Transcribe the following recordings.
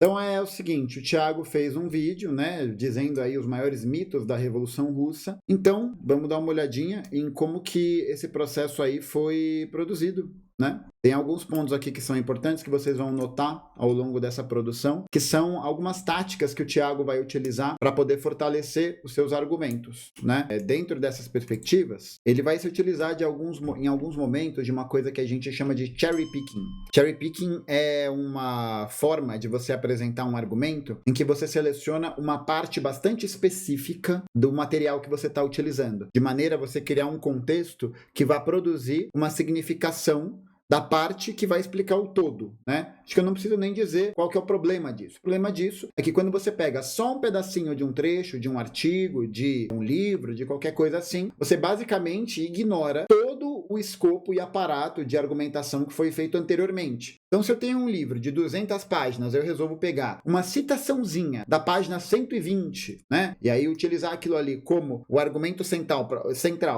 Então é o seguinte, o Thiago fez um vídeo, né, dizendo aí os maiores mitos da Revolução Russa. Então, vamos dar uma olhadinha em como que esse processo aí foi produzido, né? Tem alguns pontos aqui que são importantes que vocês vão notar ao longo dessa produção, que são algumas táticas que o Thiago vai utilizar para poder fortalecer os seus argumentos, né? Dentro dessas perspectivas, ele vai se utilizar em alguns momentos de uma coisa que a gente chama de cherry picking. Cherry picking é uma forma de você apresentar um argumento em que você seleciona uma parte bastante específica do material que você está utilizando, de maneira a você criar um contexto que vai produzir uma significação da parte que vai explicar o todo, né? Acho que eu não preciso nem dizer qual que é o problema disso. O problema disso é que quando você pega só um pedacinho de um trecho, de um artigo, de um livro, de qualquer coisa assim, você basicamente ignora todo o escopo e aparato de argumentação que foi feito anteriormente. Então, se eu tenho um livro de 200 páginas, eu resolvo pegar uma citaçãozinha da página 120, né? E aí utilizar aquilo ali como o argumento central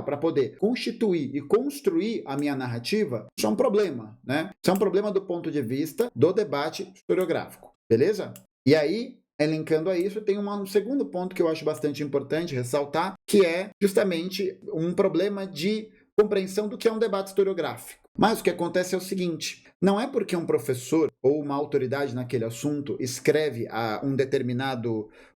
para poder constituir e construir a minha narrativa, isso é um problema, né? Isso é um problema do ponto de vista do debate historiográfico, beleza? E aí, elencando a isso, tem um segundo ponto que eu acho bastante importante ressaltar, que é justamente um problema de compreensão do que é um debate historiográfico. Mas o que acontece é o seguinte, não é porque um professor ou uma autoridade naquele assunto escreve uma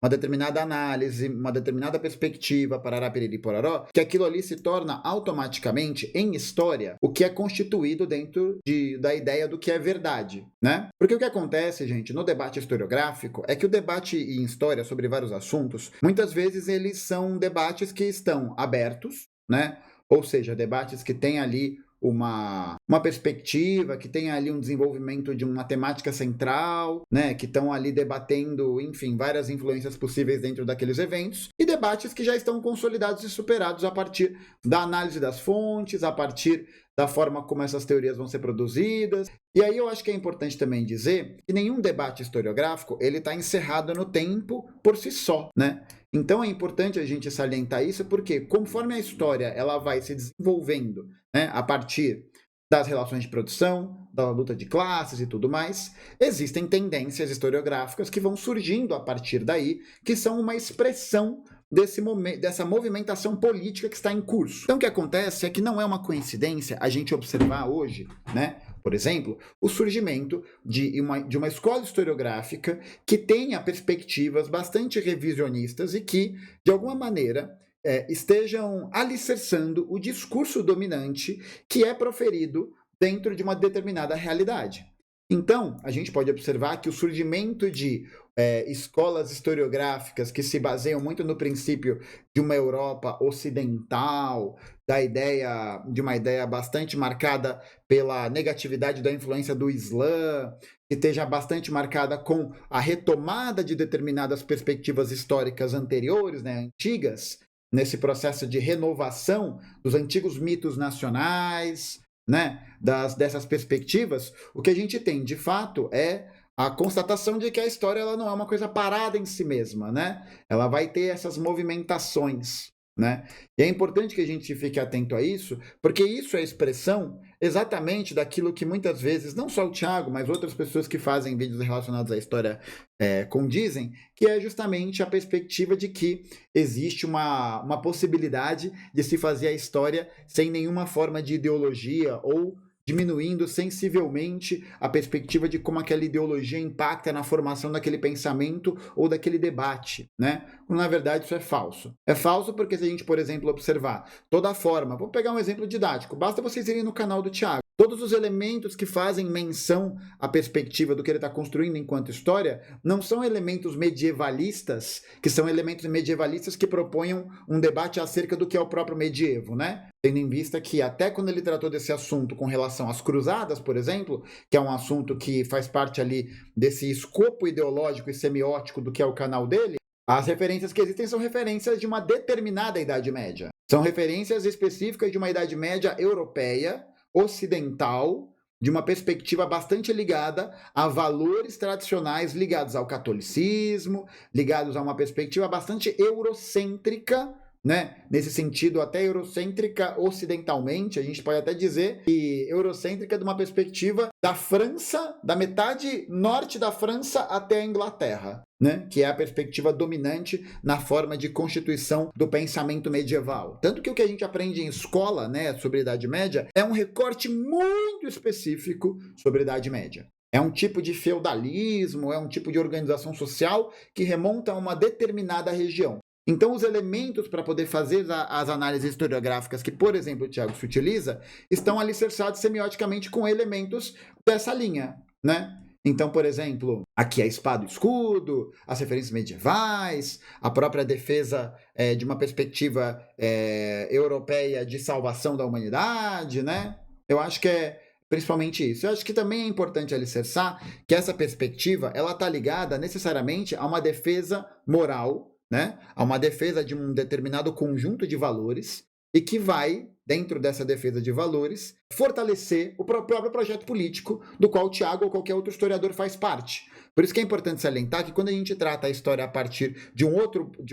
determinada análise, uma determinada perspectiva, parará, piriri, pororó, que aquilo ali se torna automaticamente, em história, o que é constituído dentro da ideia do que é verdade, né? Porque o que acontece, gente, no debate historiográfico, é que o debate em história sobre vários assuntos, muitas vezes eles são debates que estão abertos, né? Ou seja, debates que têm ali uma perspectiva, que tem ali um desenvolvimento de uma temática central, né, que estão ali debatendo, enfim, várias influências possíveis dentro daqueles eventos, e debates que já estão consolidados e superados a partir da análise das fontes, a partir da forma como essas teorias vão ser produzidas. E aí eu acho que é importante também dizer que nenhum debate historiográfico ele está encerrado no tempo por si só, né? Então é importante a gente salientar isso porque conforme a história ela vai se desenvolvendo, né, a partir das relações de produção, da luta de classes e tudo mais, existem tendências historiográficas que vão surgindo a partir daí, que são uma expressão dessa movimentação política que está em curso. Então o que acontece é que não é uma coincidência a gente observar hoje, né, por exemplo, o surgimento de uma escola historiográfica que tenha perspectivas bastante revisionistas e que, de alguma maneira, estejam alicerçando o discurso dominante que é proferido dentro de uma determinada realidade. Então, a gente pode observar que o surgimento de escolas historiográficas que se baseiam muito no princípio de uma Europa ocidental, de uma ideia bastante marcada pela negatividade da influência do Islã, que esteja bastante marcada com a retomada de determinadas perspectivas históricas anteriores, né, antigas, nesse processo de renovação dos antigos mitos nacionais, né, dessas perspectivas, o que a gente tem, de fato, é a constatação de que a história ela não é uma coisa parada em si mesma, né? Ela vai ter essas movimentações, né? E é importante que a gente fique atento a isso, porque isso é expressão exatamente daquilo que muitas vezes, não só o Thiago, mas outras pessoas que fazem vídeos relacionados à história condizem, que é justamente a perspectiva de que existe uma possibilidade de se fazer a história sem nenhuma forma de ideologia ou diminuindo sensivelmente a perspectiva de como aquela ideologia impacta na formação daquele pensamento ou daquele debate, né? Na verdade, isso é falso. É falso porque se a gente, por exemplo, observar toda a forma, vou pegar um exemplo didático, basta vocês irem no canal do Thiago, todos os elementos que fazem menção à perspectiva do que ele está construindo enquanto história não são elementos medievalistas, que são elementos medievalistas que proponham um debate acerca do que é o próprio medievo, né? Tendo em vista que até quando ele tratou desse assunto com relação às cruzadas, por exemplo, que é um assunto que faz parte ali desse escopo ideológico e semiótico do que é o canal dele, as referências que existem são referências de uma determinada Idade Média. São referências específicas de uma Idade Média europeia, ocidental, de uma perspectiva bastante ligada a valores tradicionais ligados ao catolicismo, ligados a uma perspectiva bastante eurocêntrica, né? Nesse sentido até eurocêntrica ocidentalmente, a gente pode até dizer que eurocêntrica de uma perspectiva da França, da metade norte da França até a Inglaterra, né? Que é a perspectiva dominante na forma de constituição do pensamento medieval. Tanto que o que a gente aprende em escola, né, sobre a Idade Média, é um recorte muito específico sobre a Idade Média. É um tipo de feudalismo, é um tipo de organização social que remonta a uma determinada região. Então, os elementos para poder fazer as análises historiográficas que, por exemplo, o Tiago se utiliza, estão alicerçados semioticamente com elementos dessa linha, né? Então, por exemplo, aqui a espada e o escudo, as referências medievais, a própria defesa de uma perspectiva europeia de salvação da humanidade, né? Eu acho que é principalmente isso. Eu acho que também é importante alicerçar que essa perspectiva ela está ligada necessariamente a uma defesa moral, né? A uma defesa de um determinado conjunto de valores e que vai, dentro dessa defesa de valores, fortalecer o próprio projeto político do qual o Tiago ou qualquer outro historiador faz parte. Por isso que é importante salientar que quando a gente trata a história a partir de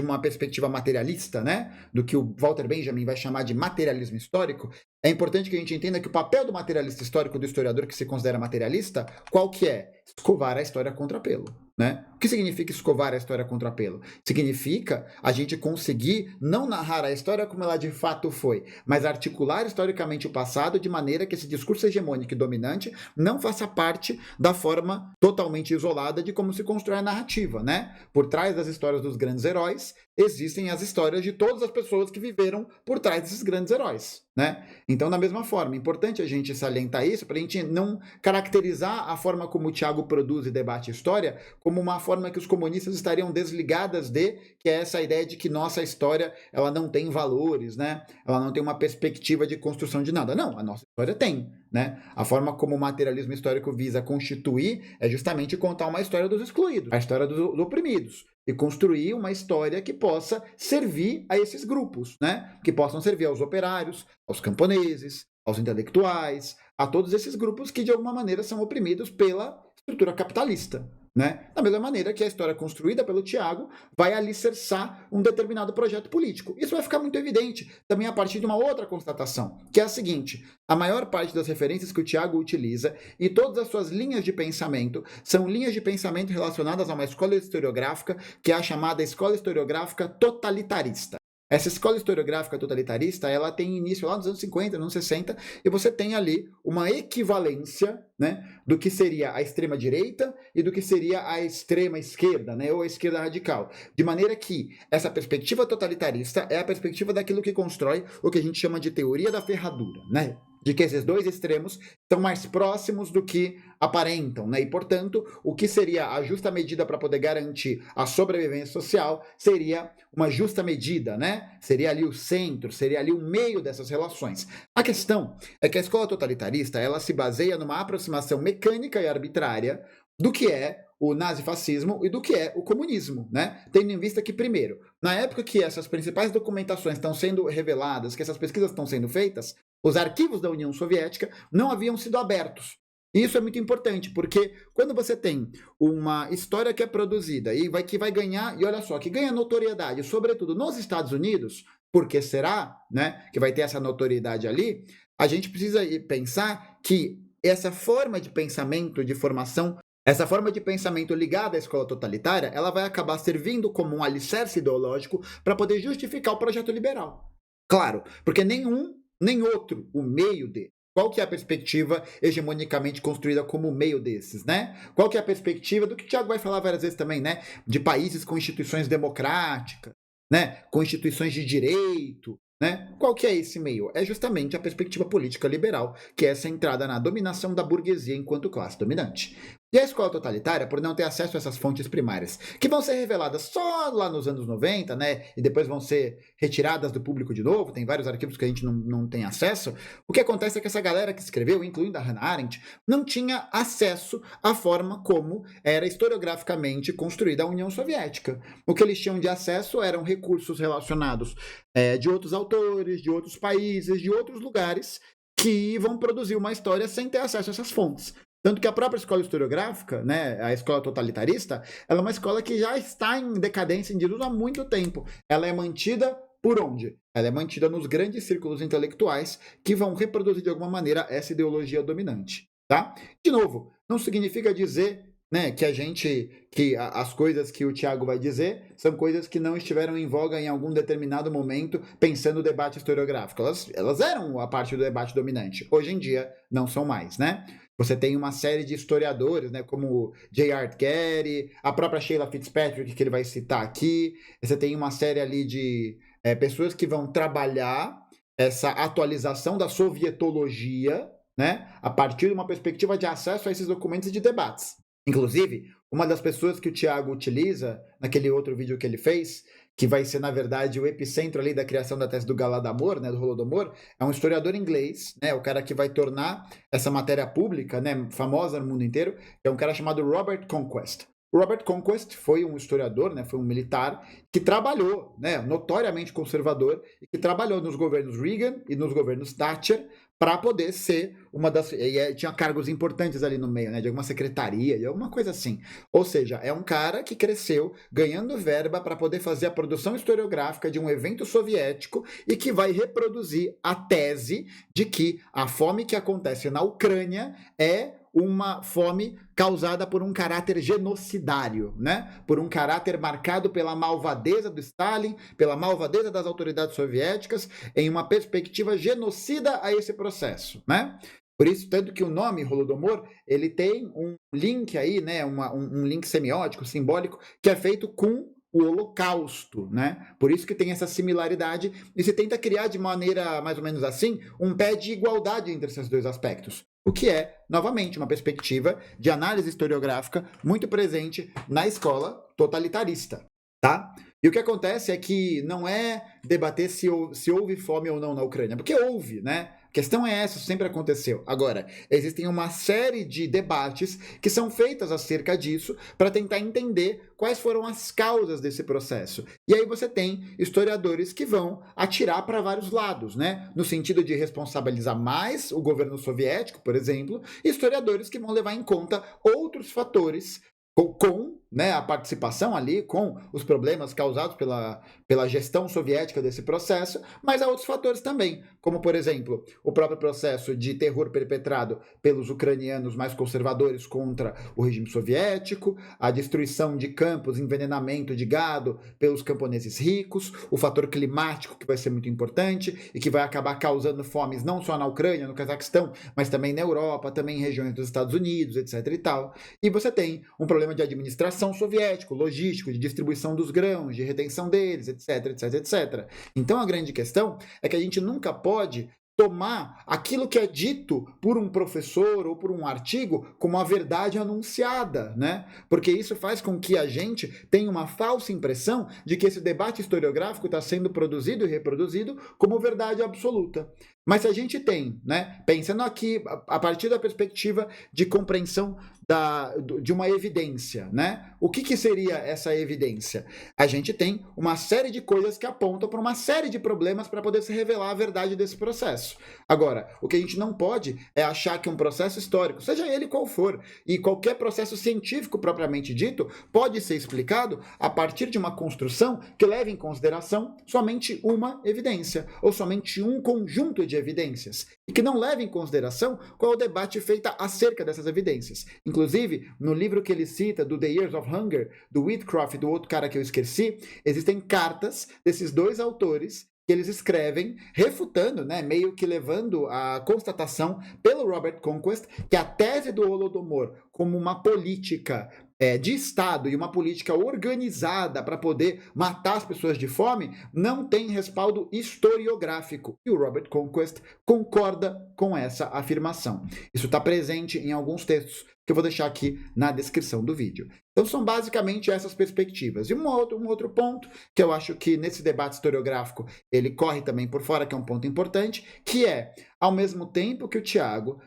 uma perspectiva materialista, né, do que o Walter Benjamin vai chamar de materialismo histórico, é importante que a gente entenda que o papel do materialista histórico, do historiador que se considera materialista, qual que é? Escovar a história contra pelo. Né? O que significa escovar a história contra pelo? Significa a gente conseguir não narrar a história como ela de fato foi, mas articular historicamente o passado de maneira que esse discurso hegemônico e dominante não faça parte da forma totalmente isolada de como se constrói a narrativa, né? Por trás das histórias dos grandes heróis, existem as histórias de todas as pessoas que viveram por trás desses grandes heróis, né? Então, da mesma forma, é importante a gente salientar isso para a gente não caracterizar a forma como o Tiago produz e debate história como uma forma que os comunistas estariam desligadas que é essa ideia de que nossa história ela não tem valores, né? Ela não tem uma perspectiva de construção de nada. Não, a nossa história tem, né? A forma como o materialismo histórico visa constituir é justamente contar uma história dos excluídos, a história dos oprimidos, e construir uma história que possa servir a esses grupos, né? Que possam servir aos operários, aos camponeses, aos intelectuais, a todos esses grupos que de alguma maneira são oprimidos pela estrutura capitalista, né? Da mesma maneira que a história construída pelo Tiago vai alicerçar um determinado projeto político. Isso vai ficar muito evidente também a partir de uma outra constatação, que é a seguinte: a maior parte das referências que o Tiago utiliza e todas as suas linhas de pensamento são linhas de pensamento relacionadas a uma escola historiográfica que é a chamada escola historiográfica totalitarista. Essa escola historiográfica totalitarista, ela tem início lá nos anos 50, nos anos 60, e você tem ali uma equivalência, né, do que seria a extrema-direita e do que seria a extrema-esquerda, né, ou a esquerda radical. De maneira que essa perspectiva totalitarista é a perspectiva daquilo que constrói o que a gente chama de teoria da ferradura, né? De que esses dois extremos estão mais próximos do que aparentam, né? E, portanto, o que seria a justa medida para poder garantir a sobrevivência social seria uma justa medida, né? Seria ali o centro, seria ali o meio dessas relações. A questão é que a escola totalitarista, ela se baseia numa aproximação mecânica e arbitrária do que é o nazifascismo e do que é o comunismo, né? Tendo em vista que, primeiro, na época que essas principais documentações estão sendo reveladas, que essas pesquisas estão sendo feitas, os arquivos da União Soviética não haviam sido abertos. E isso é muito importante, porque quando você tem uma história que é produzida e que vai ganhar, e olha só, que ganha notoriedade, sobretudo nos Estados Unidos, porque será, né, que vai ter essa notoriedade ali, a gente precisa pensar que essa forma de pensamento, de formação, essa forma de pensamento ligada à escola totalitária, ela vai acabar servindo como um alicerce ideológico para poder justificar o projeto liberal. Claro, porque nenhum nem outro o meio de. Qual que é a perspectiva hegemonicamente construída como o meio desses, né? Qual que é a perspectiva do que o Tiago vai falar várias vezes também, né? De países com instituições democráticas, né? Com instituições de direito, né? Qual que é esse meio? É justamente a perspectiva política liberal, que é centrada na dominação da burguesia enquanto classe dominante. E a escola totalitária, por não ter acesso a essas fontes primárias, que vão ser reveladas só lá nos anos 90, né? E depois vão ser retiradas do público de novo, tem vários arquivos que a gente não tem acesso. O que acontece é que essa galera que escreveu, incluindo a Hannah Arendt, não tinha acesso à forma como era historiograficamente construída a União Soviética. O que eles tinham de acesso eram recursos relacionados de outros autores, de outros países, de outros lugares, que vão produzir uma história sem ter acesso a essas fontes. Tanto que a própria escola historiográfica, né, a escola totalitarista, ela é uma escola que já está em decadência, em desuso há muito tempo. Ela é mantida por onde? Ela é mantida nos grandes círculos intelectuais que vão reproduzir de alguma maneira essa ideologia dominante, tá? De novo, não significa dizer, né, que as coisas que o Tiago vai dizer são coisas que não estiveram em voga em algum determinado momento, pensando no debate historiográfico. Elas eram a parte do debate dominante. Hoje em dia, não são mais, né? Você tem uma série de historiadores, né, como J.R. Getty, a própria Sheila Fitzpatrick, que ele vai citar aqui. Você tem uma série ali de pessoas que vão trabalhar essa atualização da sovietologia, né, a partir de uma perspectiva de acesso a esses documentos e de debates. Inclusive, uma das pessoas que o Tiago utiliza naquele outro vídeo que ele fez, que vai ser, na verdade, o epicentro ali da criação da tese do Galadomor, né, do Holodomor, é um historiador inglês, né, o cara que vai tornar essa matéria pública, né, famosa no mundo inteiro, é um cara chamado Robert Conquest. O Robert Conquest foi um historiador, né, foi um militar que trabalhou, né, notoriamente conservador, e que trabalhou nos governos Reagan e nos governos Thatcher para poder ser uma das... E tinha cargos importantes ali no meio, né, de alguma secretaria, de alguma coisa assim. Ou seja, é um cara que cresceu ganhando verba para poder fazer a produção historiográfica de um evento soviético e que vai reproduzir a tese de que a fome que acontece na Ucrânia é uma fome causada por um caráter genocidário, né? Por um caráter marcado pela malvadeza do Stalin, pela malvadeza das autoridades soviéticas, em uma perspectiva genocida a esse processo, né? Por isso, tanto que o nome Holodomor, ele tem um link aí, né? Um link semiótico, simbólico, que é feito com o Holocausto, né? Por isso que tem essa similaridade e se tenta criar de maneira mais ou menos assim um pé de igualdade entre esses dois aspectos. O que é, novamente, uma perspectiva de análise historiográfica muito presente na escola totalitarista, tá? E o que acontece é que não é debater se houve fome ou não na Ucrânia, porque houve, né? A questão é essa, isso sempre aconteceu. Agora, existem uma série de debates que são feitos acerca disso para tentar entender quais foram as causas desse processo. E aí você tem historiadores que vão atirar para vários lados, né? No sentido de responsabilizar mais o governo soviético, por exemplo, e historiadores que vão levar em conta outros fatores com né, a participação ali, com os problemas causados pela gestão soviética desse processo, mas há outros fatores também, como, por exemplo, o próprio processo de terror perpetrado pelos ucranianos mais conservadores contra o regime soviético, a destruição de campos, envenenamento de gado pelos camponeses ricos, o fator climático, que vai ser muito importante e que vai acabar causando fomes não só na Ucrânia, no Cazaquistão, mas também na Europa, também em regiões dos Estados Unidos, etc. e tal. E você tem um problema de administração soviético, logístico, de distribuição dos grãos, de retenção deles, etc, etc, etc. Então a grande questão é que a gente nunca pode tomar aquilo que é dito por um professor ou por um artigo como a verdade anunciada, né? Porque isso faz com que a gente tenha uma falsa impressão de que esse debate historiográfico está sendo produzido e reproduzido como verdade absoluta. Mas se a gente tem, né, pensando aqui a partir da perspectiva de compreensão de uma evidência, né? O que seria essa evidência? A gente tem uma série de coisas que apontam para uma série de problemas para poder se revelar a verdade desse processo. Agora, o que a gente não pode é achar que um processo histórico, seja ele qual for, e qualquer processo científico propriamente dito, pode ser explicado a partir de uma construção que leve em consideração somente uma evidência, ou somente um conjunto de evidências, e que não leve em consideração qual é o debate feito acerca dessas evidências. Inclusive, no livro que ele cita, do The Years of Hunger, do Whitcroft e do outro cara que eu esqueci, existem cartas desses dois autores que eles escrevem refutando, né, meio que levando a constatação pelo Robert Conquest que a tese do Holodomor como uma política de Estado e uma política organizada para poder matar as pessoas de fome não tem respaldo historiográfico. E o Robert Conquest concorda com essa afirmação. Isso está presente em alguns textos que eu vou deixar aqui na descrição do vídeo. Então são basicamente essas perspectivas. E um outro ponto que eu acho que nesse debate historiográfico ele corre também por fora, que é um ponto importante, que é, ao mesmo tempo que o Tiago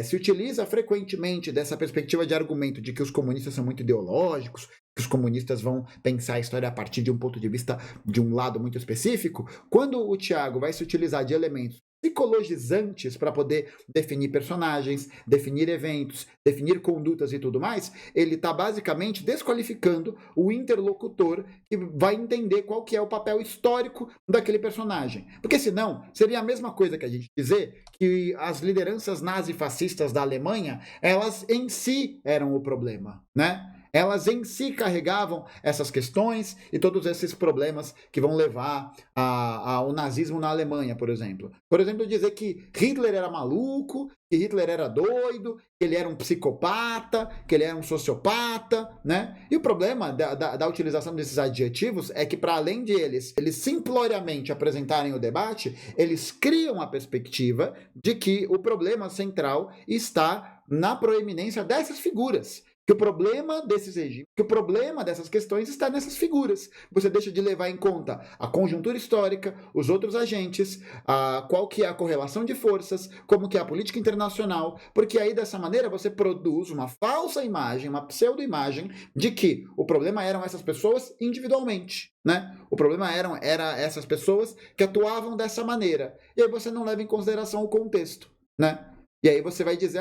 se utiliza frequentemente dessa perspectiva de argumento de que os comunistas são muito ideológicos, que os comunistas vão pensar a história a partir de um ponto de vista de um lado muito específico, quando o Tiago vai se utilizar de elementos psicologizantes para poder definir personagens, definir eventos, definir condutas e tudo mais, ele está basicamente desqualificando o interlocutor que vai entender qual que é o papel histórico daquele personagem. Porque senão, seria a mesma coisa que a gente dizer que as lideranças nazifascistas da Alemanha, elas em si eram o problema, né? Elas em si carregavam essas questões e todos esses problemas que vão levar ao nazismo na Alemanha, por exemplo. Por exemplo, dizer que Hitler era maluco, que Hitler era doido, que ele era um psicopata, que ele era um sociopata, né? E o problema da utilização desses adjetivos é que, para além de eles simploriamente apresentarem o debate, eles criam a perspectiva de que o problema central está na proeminência dessas figuras. Que o problema desses regimes, que o problema dessas questões está nessas figuras. Você deixa de levar em conta a conjuntura histórica, os outros agentes, qual que é a correlação de forças, como que é a política internacional, porque aí dessa maneira você produz uma falsa imagem, uma pseudo-imagem de que o problema eram essas pessoas individualmente, né? O problema era essas pessoas que atuavam dessa maneira. E aí você não leva em consideração o contexto, né? E aí você vai dizer,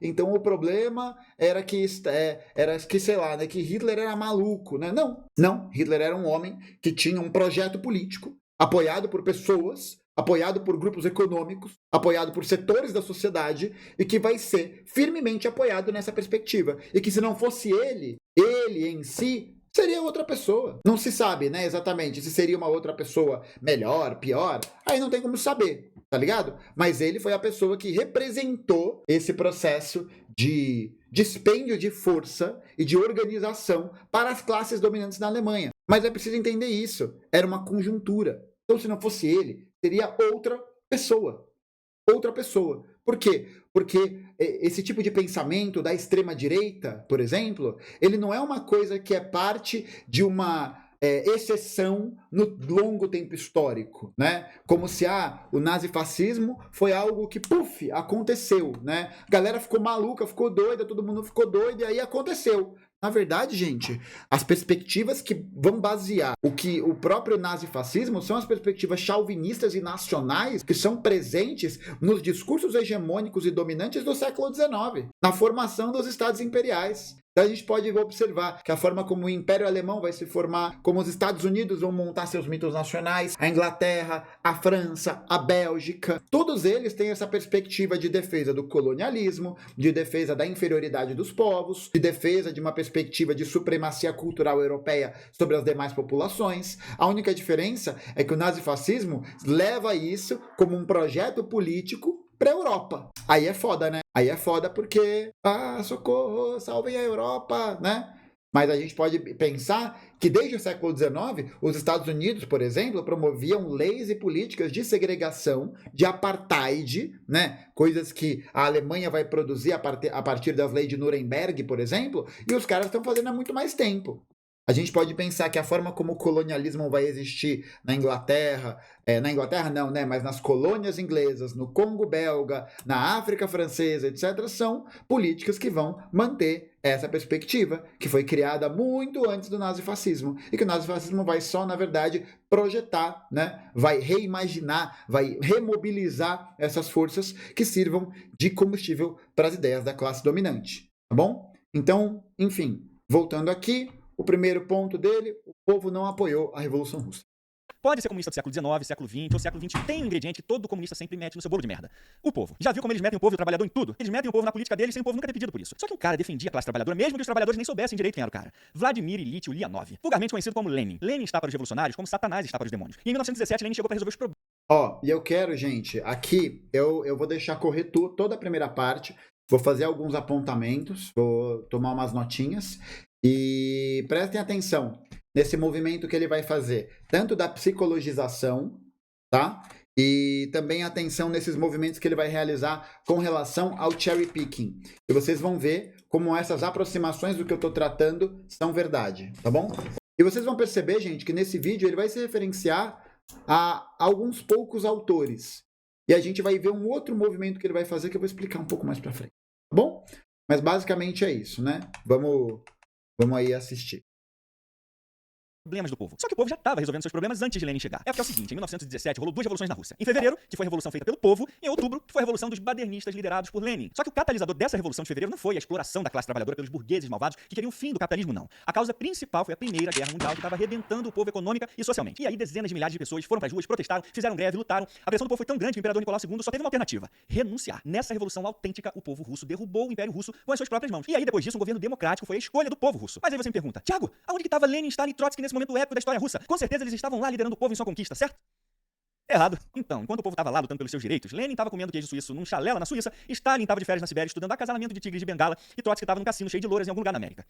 então o problema era que, sei lá, né, que Hitler era maluco, né? Não, Hitler era um homem que tinha um projeto político, apoiado por pessoas, apoiado por grupos econômicos, apoiado por setores da sociedade, e que vai ser firmemente apoiado nessa perspectiva. E que se não fosse ele em si, seria outra pessoa. Não se sabe, né, exatamente, se seria uma outra pessoa melhor, pior, aí não tem como saber. Tá ligado? Mas ele foi a pessoa que representou esse processo de dispêndio de força e de organização para as classes dominantes na Alemanha. Mas é preciso entender isso. Era uma conjuntura. Então, se não fosse ele, seria outra pessoa. Outra pessoa. Por quê? Porque esse tipo de pensamento da extrema-direita, por exemplo, ele não é uma coisa que é parte de uma exceção no longo tempo histórico, né? Como se o nazifascismo foi algo que, aconteceu, né? A galera ficou maluca, ficou doida, todo mundo ficou doido e aí aconteceu. Na verdade, gente, as perspectivas que vão basear o próprio nazifascismo são as perspectivas chauvinistas e nacionais que são presentes nos discursos hegemônicos e dominantes do século XIX, na formação dos estados imperiais. Então a gente pode observar que a forma como o Império Alemão vai se formar, como os Estados Unidos vão montar seus mitos nacionais, a Inglaterra, a França, a Bélgica, todos eles têm essa perspectiva de defesa do colonialismo, de defesa da inferioridade dos povos, de defesa de uma perspectiva de supremacia cultural europeia sobre as demais populações. A única diferença é que o nazifascismo leva isso como um projeto político para a Europa. Aí é foda, né? Aí é foda porque, socorro, salvem a Europa, né? Mas a gente pode pensar que desde o século XIX, os Estados Unidos, por exemplo, promoviam leis e políticas de segregação, de apartheid, né? Coisas que a Alemanha vai produzir a partir das leis de Nuremberg, por exemplo, e os caras estão fazendo há muito mais tempo. A gente pode pensar que a forma como o colonialismo vai existir na Inglaterra não, né, mas nas colônias inglesas, no Congo belga, na África francesa, etc., são políticas que vão manter essa perspectiva, que foi criada muito antes do nazifascismo, e que o nazifascismo vai só, na verdade, projetar, né, vai reimaginar, vai remobilizar essas forças que sirvam de combustível para as ideias da classe dominante, tá bom? Então, enfim, voltando aqui, o primeiro ponto dele, o povo não apoiou a Revolução Russa. Pode ser comunista do século XIX, século XX ou século XX, tem um ingrediente que todo comunista sempre mete no seu bolo de merda. O povo. Já viu como eles metem o povo e o trabalhador em tudo? Eles metem o povo na política deles sem o povo nunca ter pedido por isso. Só que o cara defendia a classe trabalhadora, mesmo que os trabalhadores nem soubessem direito quem era o cara. Vladimir Ilyich Ulyanov, vulgarmente conhecido como Lenin. Lenin está para os revolucionários como Satanás está para os demônios. E em 1917, Lenin chegou para resolver os problemas. E eu quero, gente, aqui eu vou deixar correr toda a primeira parte, vou fazer alguns apontamentos, vou tomar umas notinhas e prestem atenção nesse movimento que ele vai fazer, tanto da psicologização, tá? E também atenção nesses movimentos que ele vai realizar com relação ao cherry picking. E vocês vão ver como essas aproximações do que eu estou tratando são verdade, tá bom? E vocês vão perceber, gente, que nesse vídeo ele vai se referenciar a alguns poucos autores. E a gente vai ver um outro movimento que ele vai fazer que eu vou explicar um pouco mais pra frente, tá bom? Mas basicamente é isso, né? Vamos aí assistir. problemas do povo. Só que o povo já estava resolvendo seus problemas antes de Lenin chegar. É porque é o seguinte, em 1917 rolou duas revoluções na Rússia. Em fevereiro, que foi a revolução feita pelo povo, e em outubro, que foi a revolução dos badernistas liderados por Lenin. Só que o catalisador dessa revolução de fevereiro não foi a exploração da classe trabalhadora pelos burgueses malvados que queriam o fim do capitalismo, não. A causa principal foi a Primeira Guerra Mundial, que estava arrebentando o povo econômica e socialmente. E aí dezenas de milhares de pessoas foram para as ruas, protestaram, fizeram greve, lutaram. A pressão do povo foi tão grande que o imperador Nicolau II só teve uma alternativa: renunciar. Nessa revolução autêntica, o povo russo derrubou o Império Russo com as suas próprias mãos. E aí depois disso, um governo democrático foi a escolha do povo russo. Mas aí você me pergunta: Tiago, aonde que estava Lenin, Stalin e Trotsky nesse momento épico da história russa? Com certeza eles estavam lá liderando o povo em sua conquista, certo? Errado. Então, enquanto o povo estava lá lutando pelos seus direitos, Lenin estava comendo queijo suíço num chalé lá na Suíça, Stalin estava de férias na Sibéria estudando acasalamento de tigres de Bengala e Trotsky estava num cassino cheio de louras em algum lugar na América.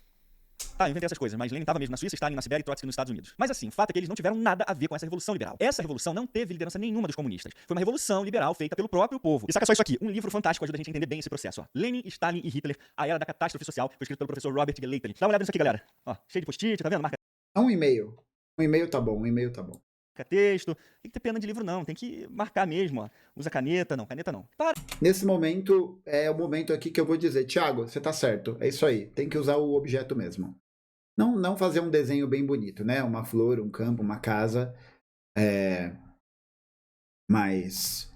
Tá, eu inventei essas coisas, mas Lenin estava mesmo na Suíça, Stalin na Sibéria e Trotsky nos Estados Unidos. Mas assim, o fato é que eles não tiveram nada a ver com essa revolução liberal. Essa revolução não teve liderança nenhuma dos comunistas. Foi uma revolução liberal feita pelo próprio povo. E saca só isso aqui, um livro fantástico ajuda a gente a entender bem esse processo, ó. Lenin, Stalin e Hitler, a era da catástrofe social, foi escrito pelo professor Robert Geleitli. Dá uma olhada nisso aqui, galera. Ó, cheio de post-it, tá vendo? Marca É um e-mail. Um e-mail tá bom, um e-mail tá bom. texto. Tem que ter pena de livro não, tem que marcar mesmo, ó. Usa caneta não. Para. Nesse momento, é o momento aqui que eu vou dizer: Tiago, você tá certo, é isso aí, tem que usar o objeto mesmo. Não fazer um desenho bem bonito, né? Uma flor, um campo, uma casa, mas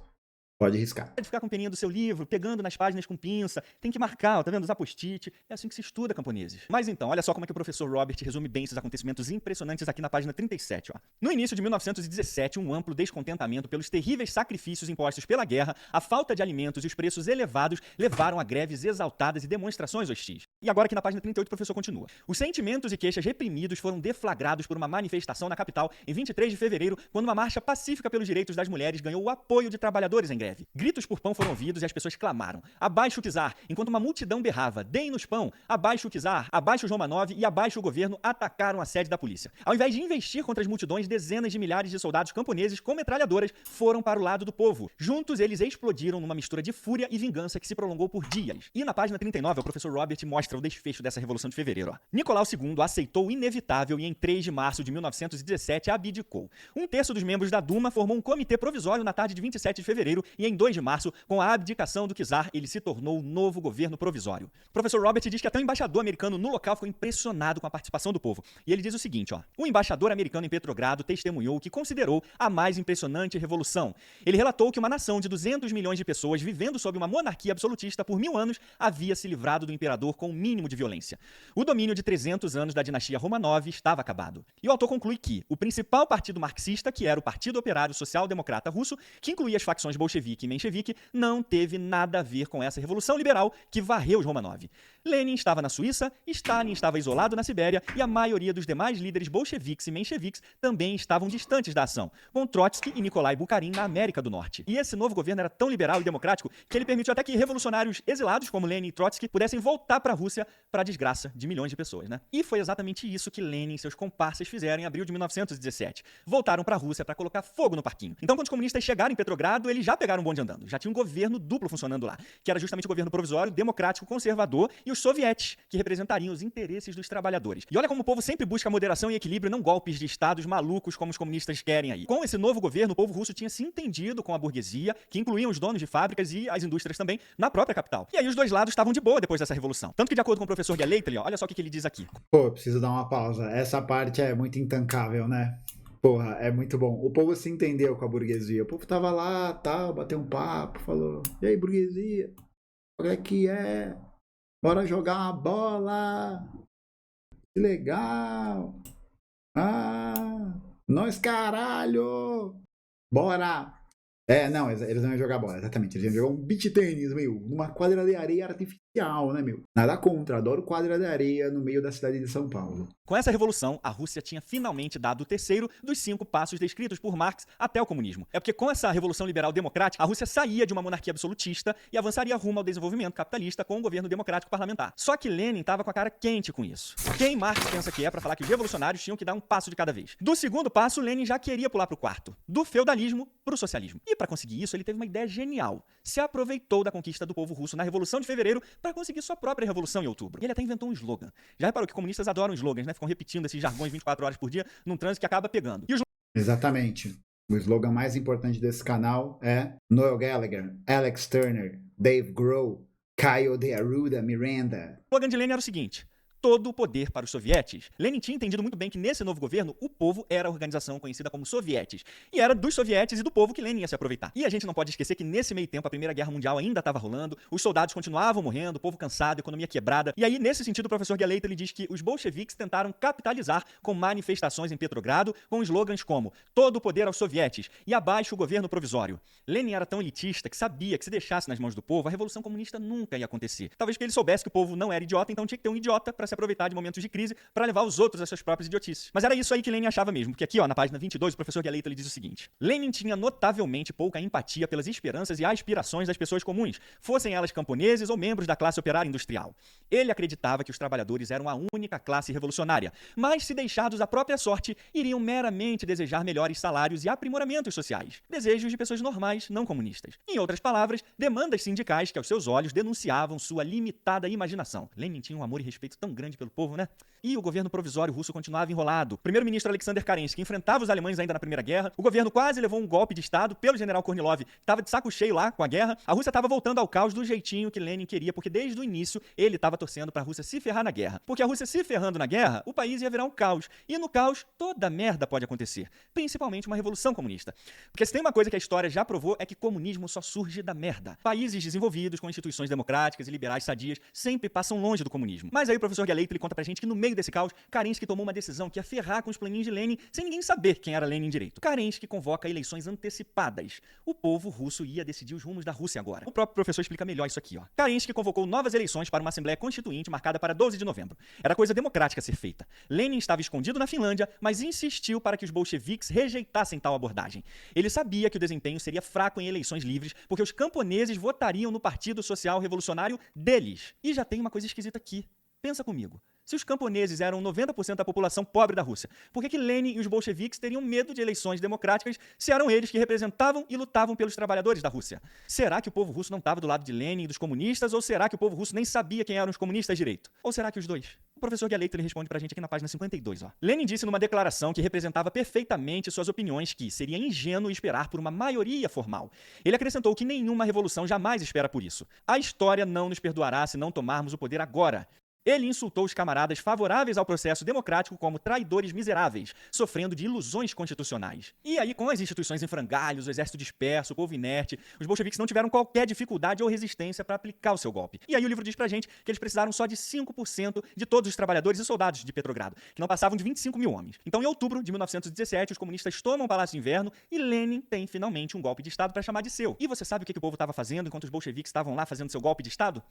pode riscar. De ficar com peninha do seu livro, pegando nas páginas com pinça, tem que marcar, ó, tá vendo? Usar post-it. É assim que se estuda, camponeses. Mas então, olha só como é que o professor Robert resume bem esses acontecimentos impressionantes aqui na página 37, ó. No início de 1917, um amplo descontentamento pelos terríveis sacrifícios impostos pela guerra, a falta de alimentos e os preços elevados levaram a greves exaltadas e demonstrações hostis. E agora aqui na página 38 o professor continua. Os sentimentos e queixas reprimidos foram deflagrados por uma manifestação na capital em 23 de fevereiro, quando uma marcha pacífica pelos direitos das mulheres ganhou o apoio de trabalhadores em greve. Gritos por pão foram ouvidos e as pessoas clamaram: abaixo o czar, enquanto uma multidão berrava: deem-nos pão, abaixo o czar, abaixo os Romanov e abaixo o governo, atacaram a sede da polícia. Ao invés de investir contra as multidões, dezenas de milhares de soldados camponeses com metralhadoras foram para o lado do povo. Juntos, eles explodiram numa mistura de fúria e vingança que se prolongou por dias. E na página 39, o professor Robert mostra o desfecho dessa Revolução de Fevereiro. Ó. Nicolau II aceitou o inevitável e em 3 de março de 1917 abdicou. Um terço dos membros da Duma formou um comitê provisório na tarde de 27 de fevereiro e em 2 de março, com a abdicação do czar, ele se tornou o novo governo provisório. O professor Robert diz que até o embaixador americano no local ficou impressionado com a participação do povo. E ele diz o seguinte, ó: o embaixador americano em Petrogrado testemunhou o que considerou a mais impressionante revolução. Ele relatou que uma nação de 200 milhões de pessoas vivendo sob uma monarquia absolutista por 1000 anos havia se livrado do imperador com o mínimo de violência. O domínio de 300 anos da dinastia Romanov estava acabado. E o autor conclui que o principal partido marxista, que era o Partido Operário Social Democrata Russo, que incluía as facções bolchevique e menchevique, não teve nada a ver com essa revolução liberal que varreu os Romanov. Lenin estava na Suíça, Stalin estava isolado na Sibéria e a maioria dos demais líderes bolcheviques e mencheviques também estavam distantes da ação, com Trotsky e Nikolai Bukharin na América do Norte. E esse novo governo era tão liberal e democrático que ele permitiu até que revolucionários exilados como Lenin e Trotsky pudessem voltar para a Rússia para a desgraça de milhões de pessoas, né? E foi exatamente isso que Lenin e seus comparsas fizeram em abril de 1917. Voltaram para a Rússia para colocar fogo no parquinho. Então, quando os comunistas chegaram em Petrogrado, eles já pegaram um bonde andando. Já tinha um governo duplo funcionando lá, que era justamente o governo provisório, democrático, conservador e os sovietes, que representariam os interesses dos trabalhadores. E olha como o povo sempre busca moderação e equilíbrio, não golpes de estados malucos como os comunistas querem aí. Com esse novo governo, o povo russo tinha se entendido com a burguesia, que incluíam os donos de fábricas e as indústrias também, na própria capital. E aí os dois lados estavam de boa depois dessa revolução. Tanto que, de acordo com o professor Geleitli, olha só o que ele diz aqui. Pô, eu preciso dar uma pausa. Essa parte é muito intancável, né? Porra, é muito bom. O povo se entendeu com a burguesia. O povo tava lá, tal, bateu um papo, falou: e aí, burguesia? Qual é que é? Bora jogar uma bola! Que legal! Ah! Nós, caralho! Bora! Não, eles não iam jogar bola, exatamente. Eles iam jogar um beach tênis, numa quadra de areia artificial, né, Nada contra, adoro quadra de areia no meio da cidade de São Paulo. Com essa revolução, a Rússia tinha finalmente dado o terceiro dos 5 passos descritos por Marx até o comunismo. É porque com essa revolução liberal democrática, a Rússia saía de uma monarquia absolutista e avançaria rumo ao desenvolvimento capitalista com um governo democrático parlamentar. Só que Lenin estava com a cara quente com isso. Quem Marx pensa que é para falar que os revolucionários tinham que dar um passo de cada vez? Do segundo passo, Lenin já queria pular para o quarto, do feudalismo para o socialismo. E para conseguir isso, ele teve uma ideia genial. Se aproveitou da conquista do povo russo na Revolução de Fevereiro para conseguir sua própria revolução em outubro. E ele até inventou um slogan. Já reparou que comunistas adoram slogans, né? Ficam repetindo esses jargões 24 horas por dia num trânsito que acaba pegando. E Exatamente. O slogan mais importante desse canal é Noel Gallagher, Alex Turner, Dave Grohl, Caio de Arruda Miranda. O slogan de Lenin era o seguinte: todo o poder para os sovietes. Lenin tinha entendido muito bem que nesse novo governo, o povo era a organização conhecida como sovietes. E era dos sovietes e do povo que Lenin ia se aproveitar. E a gente não pode esquecer que nesse meio tempo a Primeira Guerra Mundial ainda estava rolando, os soldados continuavam morrendo, o povo cansado, a economia quebrada. E aí, nesse sentido, o professor Galeita ele diz que os bolcheviques tentaram capitalizar com manifestações em Petrogrado com slogans como todo o poder aos sovietes e abaixo o governo provisório. Lenin era tão elitista que sabia que se deixasse nas mãos do povo, a Revolução Comunista nunca ia acontecer. Talvez porque ele soubesse que o povo não era idiota, então tinha que ter um idiota para se aproveitar de momentos de crise para levar os outros às suas próprias idiotices. Mas era isso aí que Lenin achava mesmo, porque aqui, ó, na página 22, o professor Galeita ele diz o seguinte: Lenin tinha notavelmente pouca empatia pelas esperanças e aspirações das pessoas comuns, fossem elas camponeses ou membros da classe operária industrial. Ele acreditava que os trabalhadores eram a única classe revolucionária, mas se deixados à própria sorte, iriam meramente desejar melhores salários e aprimoramentos sociais. Desejos de pessoas normais, não comunistas. Em outras palavras, demandas sindicais que aos seus olhos denunciavam sua limitada imaginação. Lenin tinha um amor e respeito tão grande pelo povo, né? E o governo provisório russo continuava enrolado. O primeiro-ministro Alexander Kerensky enfrentava os alemães ainda na Primeira Guerra. O governo quase levou um golpe de Estado pelo general Kornilov, que estava de saco cheio lá com a guerra. A Rússia estava voltando ao caos do jeitinho que Lenin queria, porque desde o início ele estava torcendo para a Rússia se ferrar na guerra. Porque a Rússia se ferrando na guerra, o país ia virar um caos. E no caos, toda merda pode acontecer. Principalmente uma revolução comunista. Porque se tem uma coisa que a história já provou é que comunismo só surge da merda. Países desenvolvidos com instituições democráticas e liberais sadias sempre passam longe do comunismo. Mas aí o professor Galeita ele conta pra gente que no meio desse caos, Kerensky tomou uma decisão que ia ferrar com os planinhos de Lenin sem ninguém saber quem era Lenin direito. Kerensky convoca eleições antecipadas. O povo russo ia decidir os rumos da Rússia agora. O próprio professor explica melhor isso aqui, ó. Kerensky convocou novas eleições para uma Assembleia Constituinte marcada para 12 de novembro. Era coisa democrática a ser feita. Lenin estava escondido na Finlândia, mas insistiu para que os bolcheviques rejeitassem tal abordagem. Ele sabia que o desempenho seria fraco em eleições livres, porque os camponeses votariam no Partido Social Revolucionário deles. E já tem uma coisa esquisita aqui. Pensa comigo. Se os camponeses eram 90% da população pobre da Rússia, por que Lenin e os bolcheviques teriam medo de eleições democráticas se eram eles que representavam e lutavam pelos trabalhadores da Rússia? Será que o povo russo não estava do lado de Lenin e dos comunistas, ou será que o povo russo nem sabia quem eram os comunistas direito? Ou será que os dois? O professor Galeita ele responde pra gente aqui na página 52, ó. Lenin disse numa declaração que representava perfeitamente suas opiniões que seria ingênuo esperar por uma maioria formal. Ele acrescentou que nenhuma revolução jamais espera por isso. A história não nos perdoará se não tomarmos o poder agora. Ele insultou os camaradas favoráveis ao processo democrático como traidores miseráveis, sofrendo de ilusões constitucionais. E aí, com as instituições em frangalhos, o exército disperso, o povo inerte, os bolcheviques não tiveram qualquer dificuldade ou resistência para aplicar o seu golpe. E aí o livro diz pra gente que eles precisaram só de 5% de todos os trabalhadores e soldados de Petrogrado, que não passavam de 25 mil homens. Então, em outubro de 1917, os comunistas tomam o Palácio de Inverno e Lenin tem finalmente um golpe de Estado para chamar de seu. E você sabe o que o povo estava fazendo enquanto os bolcheviques estavam lá fazendo seu golpe de Estado?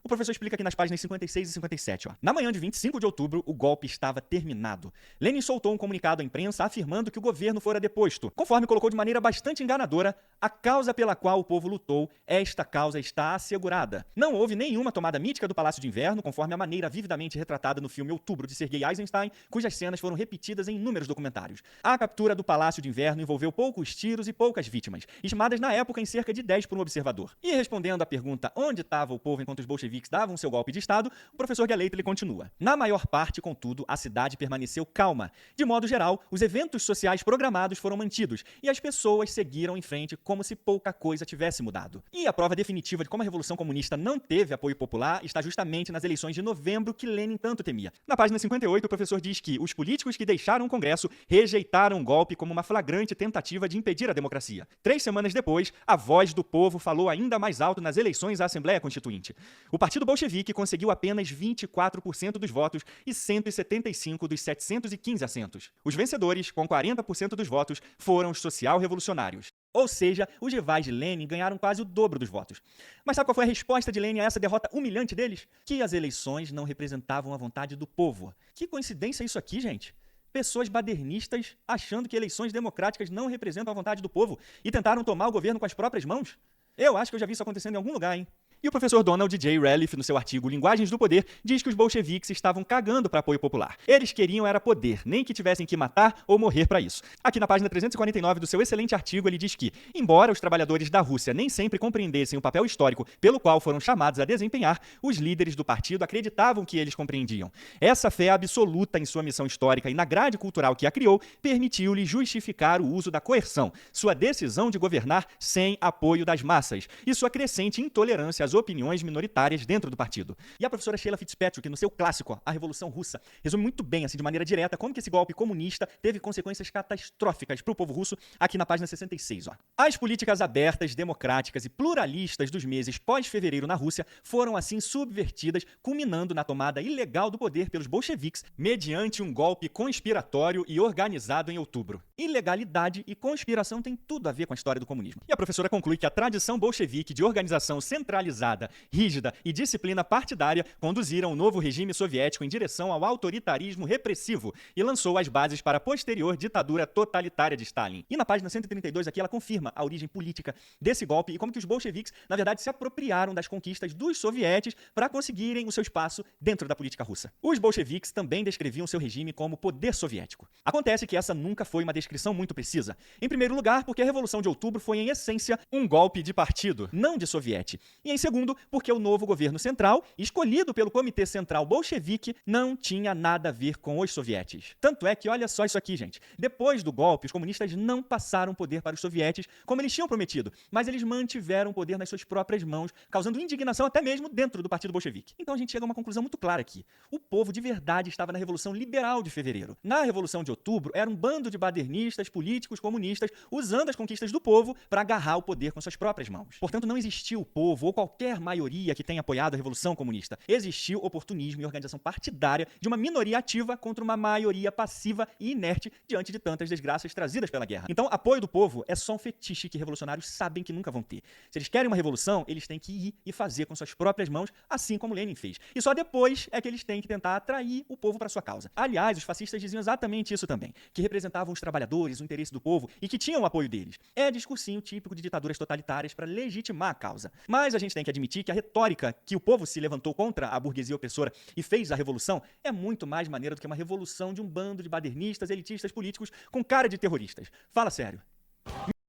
O professor explica aqui nas páginas 56 e 57, ó. Na manhã de 25 de outubro, o golpe estava terminado. Lenin soltou um comunicado à imprensa afirmando que o governo fora deposto. Conforme colocou de maneira bastante enganadora, a causa pela qual o povo lutou, esta causa está assegurada. Não houve nenhuma tomada mítica do Palácio de Inverno, conforme a maneira vividamente retratada no filme Outubro, de Sergei Eisenstein, cujas cenas foram repetidas em inúmeros documentários. A captura do Palácio de Inverno envolveu poucos tiros e poucas vítimas, estimadas na época em cerca de 10 por um observador. E respondendo à pergunta onde estava o povo enquanto os bolcheviques davam seu golpe de Estado, o professor Galeita ele continua. Na maior parte, contudo, a cidade permaneceu calma. De modo geral, os eventos sociais programados foram mantidos e as pessoas seguiram em frente como se pouca coisa tivesse mudado. E a prova definitiva de como a Revolução Comunista não teve apoio popular está justamente nas eleições de novembro que Lenin tanto temia. Na página 58, o professor diz que os políticos que deixaram o Congresso rejeitaram o golpe como uma flagrante tentativa de impedir a democracia. 3 semanas depois, a voz do povo falou ainda mais alto nas eleições à Assembleia Constituinte. O Partido Bolchevique conseguiu apenas 24% dos votos e 175 dos 715 assentos. Os vencedores, com 40% dos votos, foram os social-revolucionários. Ou seja, os rivais de Lenin ganharam quase o dobro dos votos. Mas sabe qual foi a resposta de Lenin a essa derrota humilhante deles? Que as eleições não representavam a vontade do povo. Que coincidência isso aqui, gente? Pessoas badernistas achando que eleições democráticas não representam a vontade do povo e tentaram tomar o governo com as próprias mãos? Eu acho que eu já vi isso acontecendo em algum lugar, hein? E o professor Donald J. Reliff, no seu artigo Linguagens do Poder, diz que os bolcheviques estavam cagando para apoio popular. Eles queriam era poder, nem que tivessem que matar ou morrer para isso. Aqui na página 349 do seu excelente artigo, ele diz que, embora os trabalhadores da Rússia nem sempre compreendessem o papel histórico pelo qual foram chamados a desempenhar, os líderes do partido acreditavam que eles compreendiam. Essa fé absoluta em sua missão histórica e na grade cultural que a criou, permitiu-lhe justificar o uso da coerção, sua decisão de governar sem apoio das massas e sua crescente intolerância as opiniões minoritárias dentro do partido. E a professora Sheila Fitzpatrick, no seu clássico, ó, A Revolução Russa, resume muito bem, assim, de maneira direta, como que esse golpe comunista teve consequências catastróficas para o povo russo, aqui na página 66. Ó. As políticas abertas, democráticas e pluralistas dos meses pós-fevereiro na Rússia foram, assim, subvertidas, culminando na tomada ilegal do poder pelos bolcheviques, mediante um golpe conspiratório e organizado em outubro. Ilegalidade e conspiração têm tudo a ver com a história do comunismo. E a professora conclui que a tradição bolchevique de organização centralizada, rígida e disciplina partidária conduziram o novo regime soviético em direção ao autoritarismo repressivo e lançou as bases para a posterior ditadura totalitária de Stalin. E na página 132 aqui ela confirma a origem política desse golpe e como que os bolcheviques, na verdade, se apropriaram das conquistas dos sovietes para conseguirem o seu espaço dentro da política russa. Os bolcheviques também descreviam seu regime como poder soviético. Acontece que essa nunca foi uma descrição muito precisa. Em primeiro lugar, porque a Revolução de Outubro foi, em essência, um golpe de partido, não de soviete. E em segundo, porque o novo governo central, escolhido pelo Comitê Central Bolchevique, não tinha nada a ver com os sovietes. Tanto é que, olha só isso aqui, gente. Depois do golpe, os comunistas não passaram poder para os sovietes, como eles tinham prometido, mas eles mantiveram o poder nas suas próprias mãos, causando indignação até mesmo dentro do Partido Bolchevique. Então a gente chega a uma conclusão muito clara aqui. O povo de verdade estava na Revolução Liberal de Fevereiro. Na Revolução de Outubro, era um bando de badernistas, políticos, comunistas, usando as conquistas do povo para agarrar o poder com suas próprias mãos. Portanto, não existiu o povo ou qualquer maioria que tenha apoiado a Revolução Comunista. Existiu oportunismo e organização partidária de uma minoria ativa contra uma maioria passiva e inerte diante de tantas desgraças trazidas pela guerra. Então, apoio do povo é só um fetiche que revolucionários sabem que nunca vão ter. Se eles querem uma revolução, eles têm que ir e fazer com suas próprias mãos, assim como Lenin fez. E só depois é que eles têm que tentar atrair o povo para sua causa. Aliás, os fascistas diziam exatamente isso também, que representavam os trabalhadores, o interesse do povo e que tinham o apoio deles. É discursinho típico de ditaduras totalitárias para legitimar a causa. Mas a gente tem que admitir que a retórica que o povo se levantou contra a burguesia opressora e fez a revolução é muito mais maneira do que uma revolução de um bando de badernistas, elitistas políticos com cara de terroristas. Fala sério.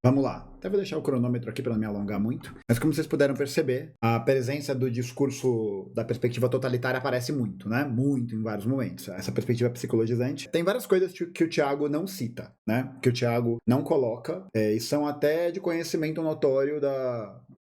Vamos lá. Até vou deixar o cronômetro aqui para não me alongar muito. Mas como vocês puderam perceber, a presença do discurso da perspectiva totalitária aparece muito, né? Muito em vários momentos. Essa perspectiva psicologizante. Tem várias coisas que o Thiago não cita, né? Que o Thiago não coloca e são até de conhecimento notório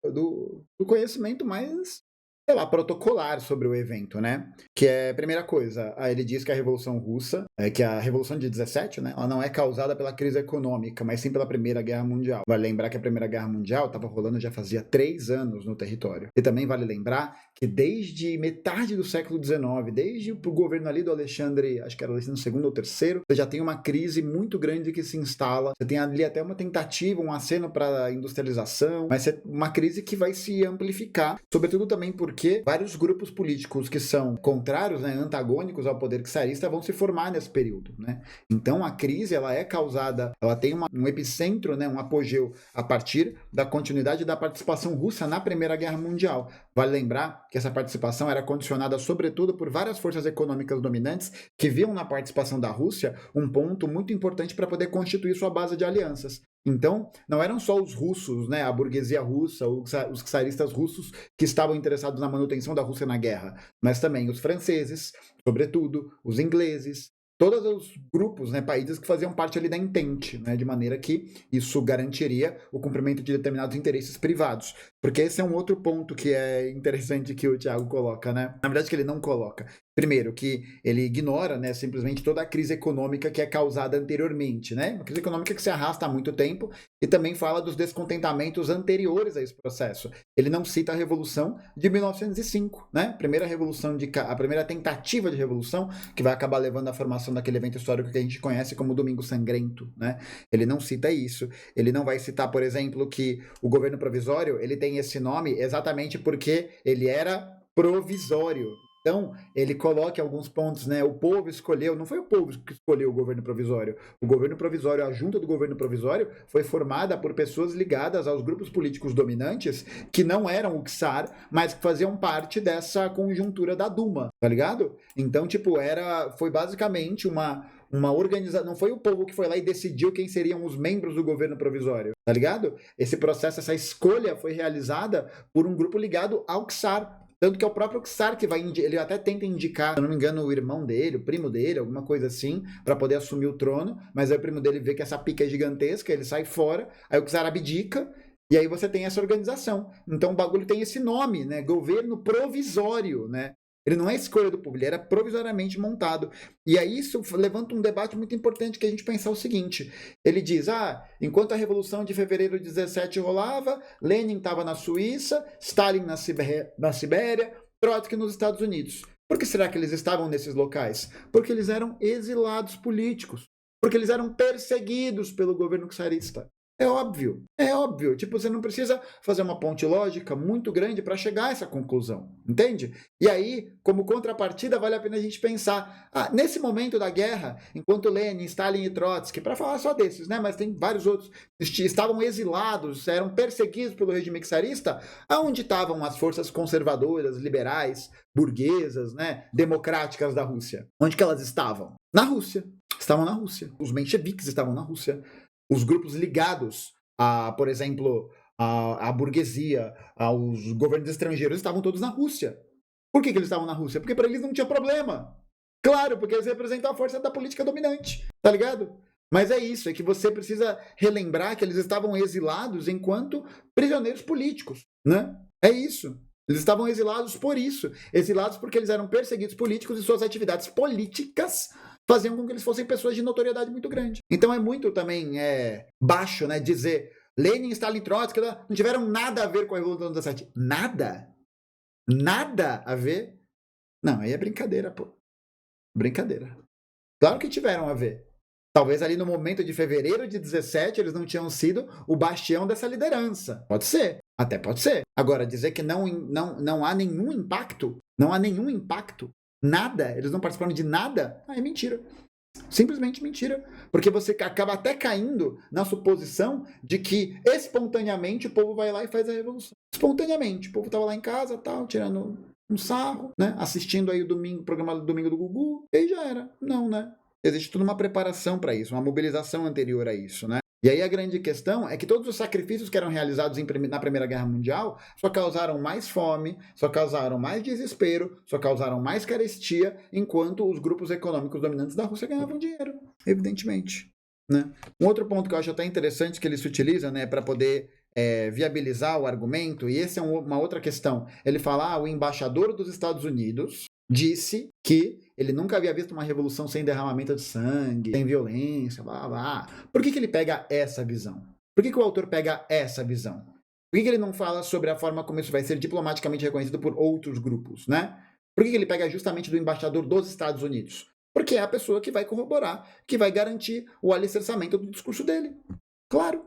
do conhecimento mais, sei lá, protocolar sobre o evento, né? Que é, primeira coisa, ele diz que a Revolução Russa, que a Revolução de 17, né? Ela não é causada pela crise econômica, mas sim pela Primeira Guerra Mundial. Vale lembrar que a Primeira Guerra Mundial estava rolando já fazia 3 anos no território. E também vale lembrar que desde metade do século XIX, desde o governo ali do Alexandre, acho que era Alexandre II ou III, você já tem uma crise muito grande que se instala. Você tem ali até uma tentativa, um aceno para industrialização, mas é uma crise que vai se amplificar, sobretudo também porque vários grupos políticos que são contrários, né, antagônicos ao poder czarista vão se formar nesse período, né? Então a crise ela é causada, ela tem um epicentro, né, um apogeu a partir da continuidade da participação russa na Primeira Guerra Mundial. Vale lembrar que essa participação era condicionada sobretudo por várias forças econômicas dominantes que viam na participação da Rússia um ponto muito importante para poder constituir sua base de alianças. Então, não eram só os russos, né, a burguesia russa, os czaristas russos que estavam interessados na manutenção da Rússia na guerra, mas também os franceses, sobretudo, os ingleses, todos os grupos, né, países que faziam parte ali da Entente, né, de maneira que isso garantiria o cumprimento de determinados interesses privados. Porque esse é um outro ponto que é interessante que o Thiago coloca, né? Na verdade, que ele não coloca. Primeiro, que ele ignora, né, simplesmente toda a crise econômica que é causada anteriormente, né? Uma crise econômica que se arrasta há muito tempo e também fala dos descontentamentos anteriores a esse processo. Ele não cita a Revolução de 1905, né? A primeira tentativa de revolução que vai acabar levando à formação daquele evento histórico que a gente conhece como Domingo Sangrento, né? Ele não cita isso. Ele não vai citar, por exemplo, que o governo provisório, ele tem esse nome exatamente porque ele era provisório. Então, ele coloca alguns pontos, né? O povo escolheu, não foi o povo que escolheu o governo provisório. O governo provisório, a junta do governo provisório, foi formada por pessoas ligadas aos grupos políticos dominantes que não eram o czar, mas que faziam parte dessa conjuntura da Duma, tá ligado? Então, tipo, foi basicamente uma organização, não foi o povo que foi lá e decidiu quem seriam os membros do governo provisório, tá ligado? Esse processo, essa escolha foi realizada por um grupo ligado ao czar. Tanto que é o próprio czar que ele até tenta indicar, se eu não me engano, o irmão dele, o primo dele, alguma coisa assim, para poder assumir o trono, mas aí o primo dele vê que essa pica é gigantesca, ele sai fora, aí o czar abdica, E aí você tem essa organização. Então o bagulho tem esse nome, né? Governo provisório, né? Ele não é escolha do povo, ele era provisoriamente montado. E aí isso levanta um debate muito importante que a gente pensar o seguinte. Ele diz, enquanto a Revolução de Fevereiro de 17 rolava, Lenin estava na Suíça, Stalin na Sibéria, Trotsky nos Estados Unidos. Por que será que eles estavam nesses locais? Porque eles eram exilados políticos. Porque eles eram perseguidos pelo governo czarista. É óbvio. Tipo, você não precisa fazer uma ponte lógica muito grande para chegar a essa conclusão, entende? E aí, como contrapartida, vale a pena a gente pensar, nesse momento da guerra, enquanto Lenin, Stalin e Trotsky, para falar só desses, né, mas tem vários outros, estavam exilados, eram perseguidos pelo regime czarista, aonde estavam as forças conservadoras, liberais, burguesas, né, democráticas da Rússia? Onde que elas estavam? Na Rússia. Estavam na Rússia. Os mencheviques estavam na Rússia. Os grupos ligados a, por exemplo, a burguesia, aos governos estrangeiros, estavam todos na Rússia. Por que eles estavam na Rússia? Porque para eles não tinha problema. Claro, porque eles representam a força da política dominante, tá ligado? Mas é isso, é que você precisa relembrar que eles estavam exilados enquanto prisioneiros políticos, né? É isso. Eles estavam exilados por isso. Exilados porque eles eram perseguidos políticos e suas atividades políticas faziam com que eles fossem pessoas de notoriedade muito grande. Então é muito também baixo, né, dizer Lenin, Stalin, Trotsky não tiveram nada a ver com a Revolução de 17. Nada? Nada a ver? Não, aí é brincadeira, pô. Brincadeira. Claro que tiveram a ver. Talvez ali no momento de fevereiro de 17 eles não tinham sido o bastião dessa liderança. Pode ser. Até pode ser. Agora, dizer que não há nenhum impacto, nada, eles não participaram de nada, é mentira. Simplesmente mentira. Porque você acaba até caindo na suposição de que espontaneamente o povo vai lá e faz a revolução. Espontaneamente. O povo estava lá em casa, tal, tirando um sarro, né? Assistindo aí o programa do Domingo do Gugu, e aí já era. Não, né? Existe toda uma preparação para isso, uma mobilização anterior a isso, né? E aí a grande questão é que todos os sacrifícios que eram realizados na Primeira Guerra Mundial só causaram mais fome, só causaram mais desespero, só causaram mais carestia, enquanto os grupos econômicos dominantes da Rússia ganhavam dinheiro, evidentemente, né? Um outro ponto que eu acho até interessante que ele se utiliza, né, para poder viabilizar o argumento, e essa é uma outra questão, ele fala, o embaixador dos Estados Unidos disse que ele nunca havia visto uma revolução sem derramamento de sangue, sem violência, blá, blá. Por que ele pega essa visão? Por que o autor pega essa visão? Por que ele não fala sobre a forma como isso vai ser diplomaticamente reconhecido por outros grupos, né? Por que ele pega justamente do embaixador dos Estados Unidos? Porque é a pessoa que vai corroborar, que vai garantir o alicerçamento do discurso dele. Claro,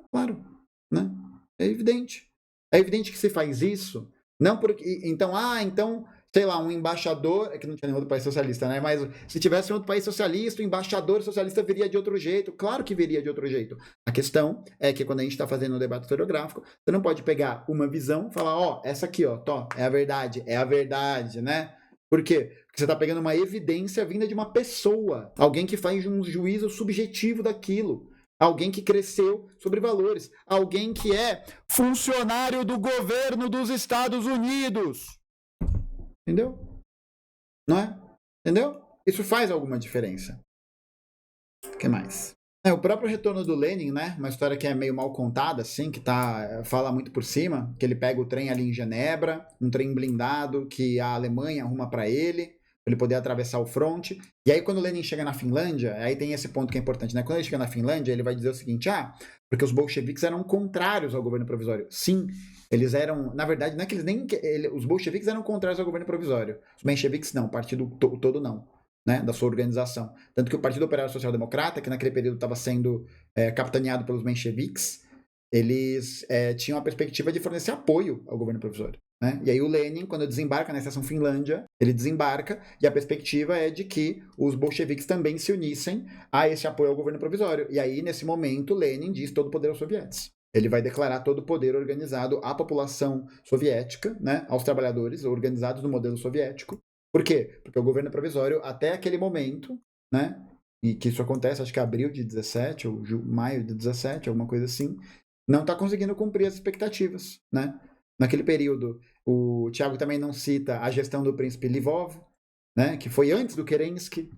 né? É evidente. É evidente que se faz isso, não porque... Então, sei lá, um embaixador, é que não tinha nenhum outro país socialista, né? Mas se tivesse um outro país socialista, o embaixador socialista viria de outro jeito. Claro que viria de outro jeito. A questão é que quando a gente está fazendo um debate historiográfico, você não pode pegar uma visão e falar, essa aqui, é a verdade, né? Por quê? Porque você está pegando uma evidência vinda de uma pessoa, alguém que faz um juízo subjetivo daquilo. Alguém que cresceu sobre valores. Alguém que é funcionário do governo dos Estados Unidos. Entendeu? Não é? Entendeu? Isso faz alguma diferença. O que mais? O próprio retorno do Lenin, né? Uma história que é meio mal contada, assim, que fala muito por cima, que ele pega o trem ali em Genebra, um trem blindado que a Alemanha arruma para ele poder atravessar o fronte. E aí, quando o Lenin chega na Finlândia, aí tem esse ponto que é importante, né? Quando ele chega na Finlândia, ele vai dizer o seguinte, porque os bolcheviques eram contrários ao governo provisório. Sim, eles eram, na verdade, não é que os bolcheviques eram contrários ao governo provisório. Os mencheviques não, o partido todo não, né? Da sua organização. Tanto que o Partido Operário Social Democrata, que naquele período estava sendo capitaneado pelos mencheviques, eles tinham a perspectiva de fornecer apoio ao governo provisório. Né? E aí o Lenin, quando desembarca na estação Finlândia, ele desembarca e a perspectiva é de que os bolcheviques também se unissem a esse apoio ao governo provisório. E aí, nesse momento, Lenin diz todo o poder aos sovietes. Ele vai declarar todo o poder organizado à população soviética, né? Aos trabalhadores organizados no modelo soviético. Por quê? Porque o governo provisório, até aquele momento, né? E que isso acontece, acho que abril de 17 ou maio de 17, alguma coisa assim, não está conseguindo cumprir as expectativas, né? Naquele período, o Tiago também não cita a gestão do príncipe Lvov, né, que foi antes do Kerensky.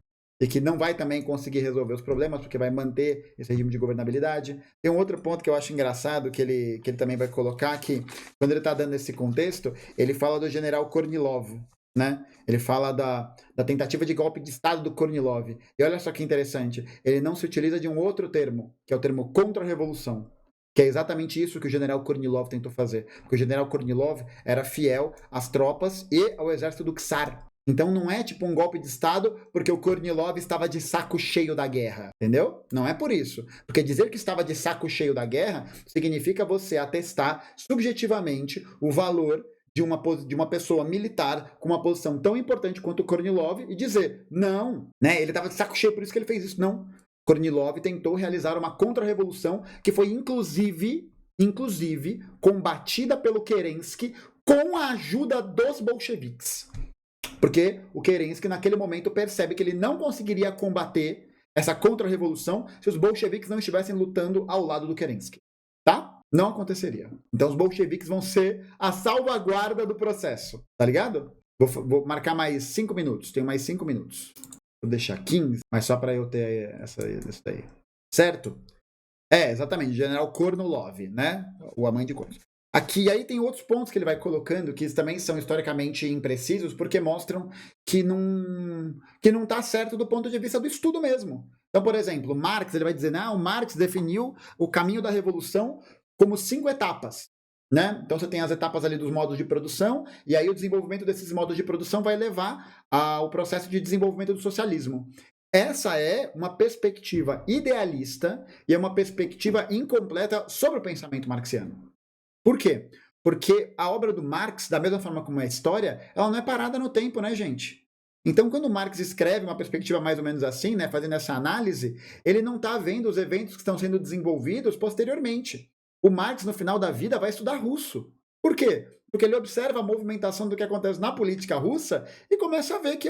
e que não vai também conseguir resolver os problemas, porque vai manter esse regime de governabilidade. Tem um outro ponto que eu acho engraçado, que ele também vai colocar, que quando ele está dando esse contexto, ele fala do general Kornilov, né? Ele fala da tentativa de golpe de Estado do Kornilov. E olha só que interessante, ele não se utiliza de um outro termo, que é o termo contra-revolução. Que é exatamente isso que o general Kornilov tentou fazer. Porque o general Kornilov era fiel às tropas e ao exército do Czar. Então não é tipo um golpe de Estado porque o Kornilov estava de saco cheio da guerra, entendeu? Não é por isso. Porque dizer que estava de saco cheio da guerra significa você atestar subjetivamente o valor de uma pessoa militar com uma posição tão importante quanto o Kornilov e dizer, não, né? Ele estava de saco cheio, por isso que ele fez isso. Não. Kornilov tentou realizar uma contra-revolução que foi, inclusive, combatida pelo Kerensky com a ajuda dos bolcheviques. Porque o Kerensky, naquele momento, percebe que ele não conseguiria combater essa contra-revolução se os bolcheviques não estivessem lutando ao lado do Kerensky. Tá? Não aconteceria. Então os bolcheviques vão ser a salvaguarda do processo. Tá ligado? Vou marcar mais 5 minutos. Tenho mais 5 minutos. Vou deixar 15, mas só para eu ter essa daí. Certo? Exatamente. General Kornilov, né? O amante de coisas. Aqui, aí tem outros pontos que ele vai colocando que também são historicamente imprecisos, porque mostram que não tá certo do ponto de vista do estudo mesmo. Então, por exemplo, Marx, ele vai dizer, o Marx definiu o caminho da revolução como 5 etapas. Né? Então você tem as etapas ali dos modos de produção, e aí o desenvolvimento desses modos de produção vai levar ao processo de desenvolvimento do socialismo. Essa é uma perspectiva idealista e é uma perspectiva incompleta sobre o pensamento marxiano. Por quê? Porque a obra do Marx, da mesma forma como é a história, ela não é parada no tempo, né, gente? Então, quando Marx escreve uma perspectiva mais ou menos assim, né, fazendo essa análise, ele não está vendo os eventos que estão sendo desenvolvidos posteriormente. O Marx, no final da vida, vai estudar russo. Por quê? Porque ele observa a movimentação do que acontece na política russa e começa a ver que,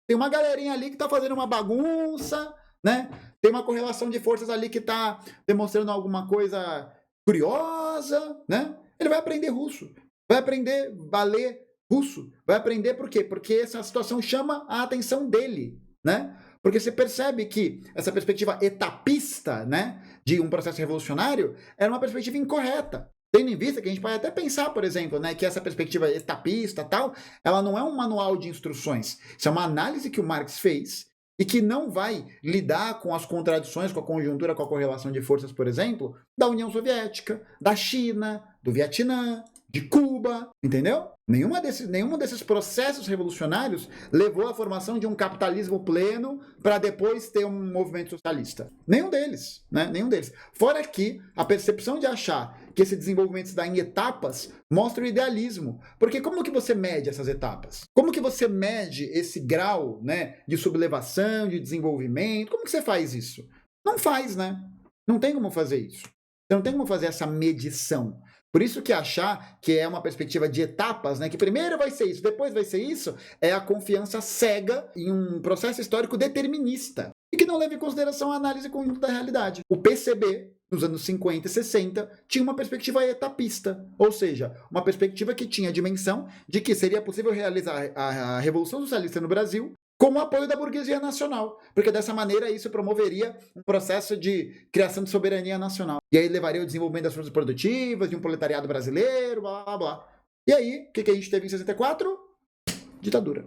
tem uma galerinha ali que está fazendo uma bagunça, né? Tem uma correlação de forças ali que está demonstrando alguma coisa curiosa, né? Ele vai aprender russo, vai aprender a ler russo, vai aprender por quê? Porque essa situação chama a atenção dele, né? Porque você percebe que essa perspectiva etapista, né, de um processo revolucionário era uma perspectiva incorreta. Tendo em vista que a gente pode até pensar, por exemplo, né, que essa perspectiva etapista tal, ela não é um manual de instruções. Isso é uma análise que o Marx fez e que não vai lidar com as contradições, com a conjuntura, com a correlação de forças, por exemplo, da União Soviética, da China, do Vietnã, de Cuba, entendeu? Nenhum desses processos revolucionários levou à formação de um capitalismo pleno para depois ter um movimento socialista. Nenhum deles, né? Nenhum deles. Fora que a percepção de achar que esse desenvolvimento se dá em etapas mostra o idealismo. Porque como que você mede essas etapas? Como que você mede esse grau, né, de sublevação, de desenvolvimento? Como que você faz isso? Não faz, né? Não tem como fazer isso. Você não tem como fazer essa medição. Por isso que achar que é uma perspectiva de etapas, né, que primeiro vai ser isso, depois vai ser isso, é a confiança cega em um processo histórico determinista e que não leva em consideração a análise conjunta da realidade. O PCB, nos anos 50 e 60, tinha uma perspectiva etapista, ou seja, uma perspectiva que tinha a dimensão de que seria possível realizar a Revolução Socialista no Brasil com o apoio da burguesia nacional, porque dessa maneira isso promoveria um processo de criação de soberania nacional. E aí levaria ao desenvolvimento das forças produtivas, de um proletariado brasileiro, blá, blá, blá. E aí, o que a gente teve em 64? Ditadura.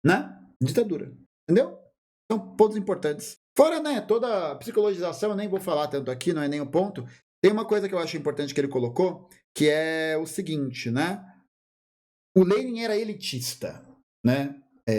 Né? Ditadura. Entendeu? São pontos importantes. Fora, né, toda a psicologização, eu nem vou falar tanto aqui, não é nem o ponto. Tem uma coisa que eu acho importante que ele colocou, que é o seguinte, né? O Lenin era elitista, né?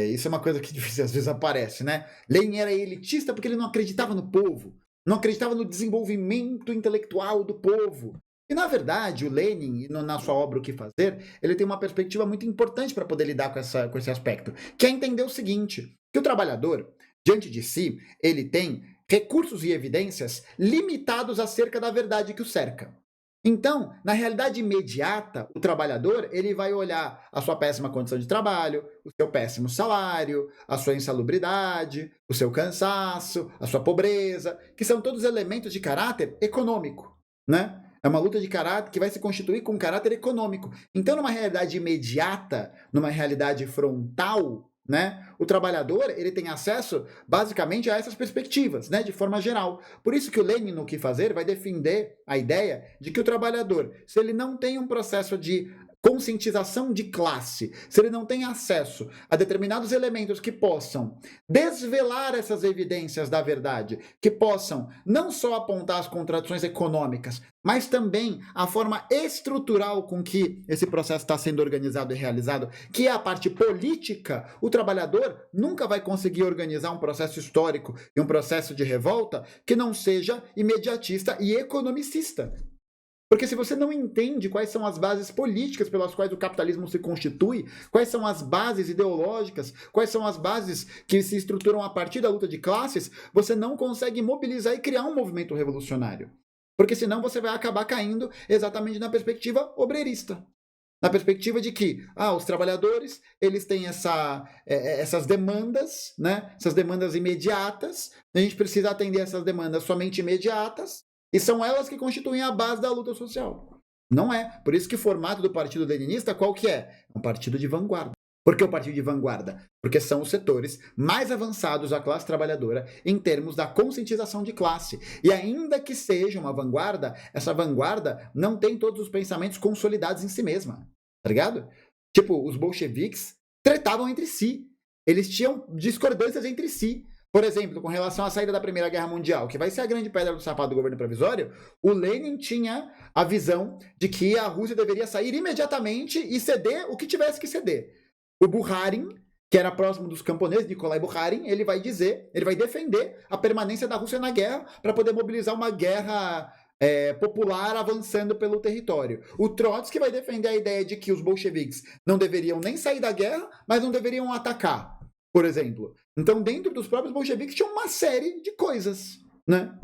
Isso é uma coisa que às vezes aparece, né? Lenin era elitista porque ele não acreditava no povo, não acreditava no desenvolvimento intelectual do povo. E, na verdade, o Lenin, na sua obra O que Fazer, ele tem uma perspectiva muito importante para poder lidar com esse aspecto, que é entender o seguinte, que o trabalhador, diante de si, ele tem recursos e evidências limitados acerca da verdade que o cerca. Então, na realidade imediata, o trabalhador ele vai olhar a sua péssima condição de trabalho, o seu péssimo salário, a sua insalubridade, o seu cansaço, a sua pobreza, que são todos elementos de caráter econômico, né? É uma luta de caráter que vai se constituir com caráter econômico. Então, numa realidade imediata, numa realidade frontal, né? O trabalhador, ele tem acesso basicamente a essas perspectivas, né, de forma geral. Por isso que o Lenin, no Que Fazer, vai defender a ideia de que o trabalhador, se ele não tem um processo de conscientização de classe, se ele não tem acesso a determinados elementos que possam desvelar essas evidências da verdade, que possam não só apontar as contradições econômicas, mas também a forma estrutural com que esse processo está sendo organizado e realizado, que é a parte política, o trabalhador nunca vai conseguir organizar um processo histórico e um processo de revolta que não seja imediatista e economicista. Porque se você não entende quais são as bases políticas pelas quais o capitalismo se constitui, quais são as bases ideológicas, quais são as bases que se estruturam a partir da luta de classes, você não consegue mobilizar e criar um movimento revolucionário. Porque senão você vai acabar caindo exatamente na perspectiva obreirista. Na perspectiva de que os trabalhadores eles têm essas demandas, né? Essas demandas imediatas, a gente precisa atender essas demandas somente imediatas, e são elas que constituem a base da luta social. Não é. Por isso que o formato do Partido Leninista, qual que é? É um partido de vanguarda. Por que o partido de vanguarda? Porque são os setores mais avançados da classe trabalhadora em termos da conscientização de classe. E ainda que seja uma vanguarda, essa vanguarda não tem todos os pensamentos consolidados em si mesma. Tá ligado? Tipo, os bolcheviques tretavam entre si. Eles tinham discordâncias entre si. Por exemplo, com relação à saída da Primeira Guerra Mundial, que vai ser a grande pedra do sapato do governo provisório, o Lenin tinha a visão de que a Rússia deveria sair imediatamente e ceder o que tivesse que ceder. O Bukharin, que era próximo dos camponeses, Nikolai Bukharin, ele vai defender a permanência da Rússia na guerra para poder mobilizar uma guerra popular avançando pelo território. O Trotsky vai defender a ideia de que os bolcheviques não deveriam nem sair da guerra, mas não deveriam atacar, por exemplo. Então, dentro dos próprios bolcheviques, tinha uma série de coisas, né?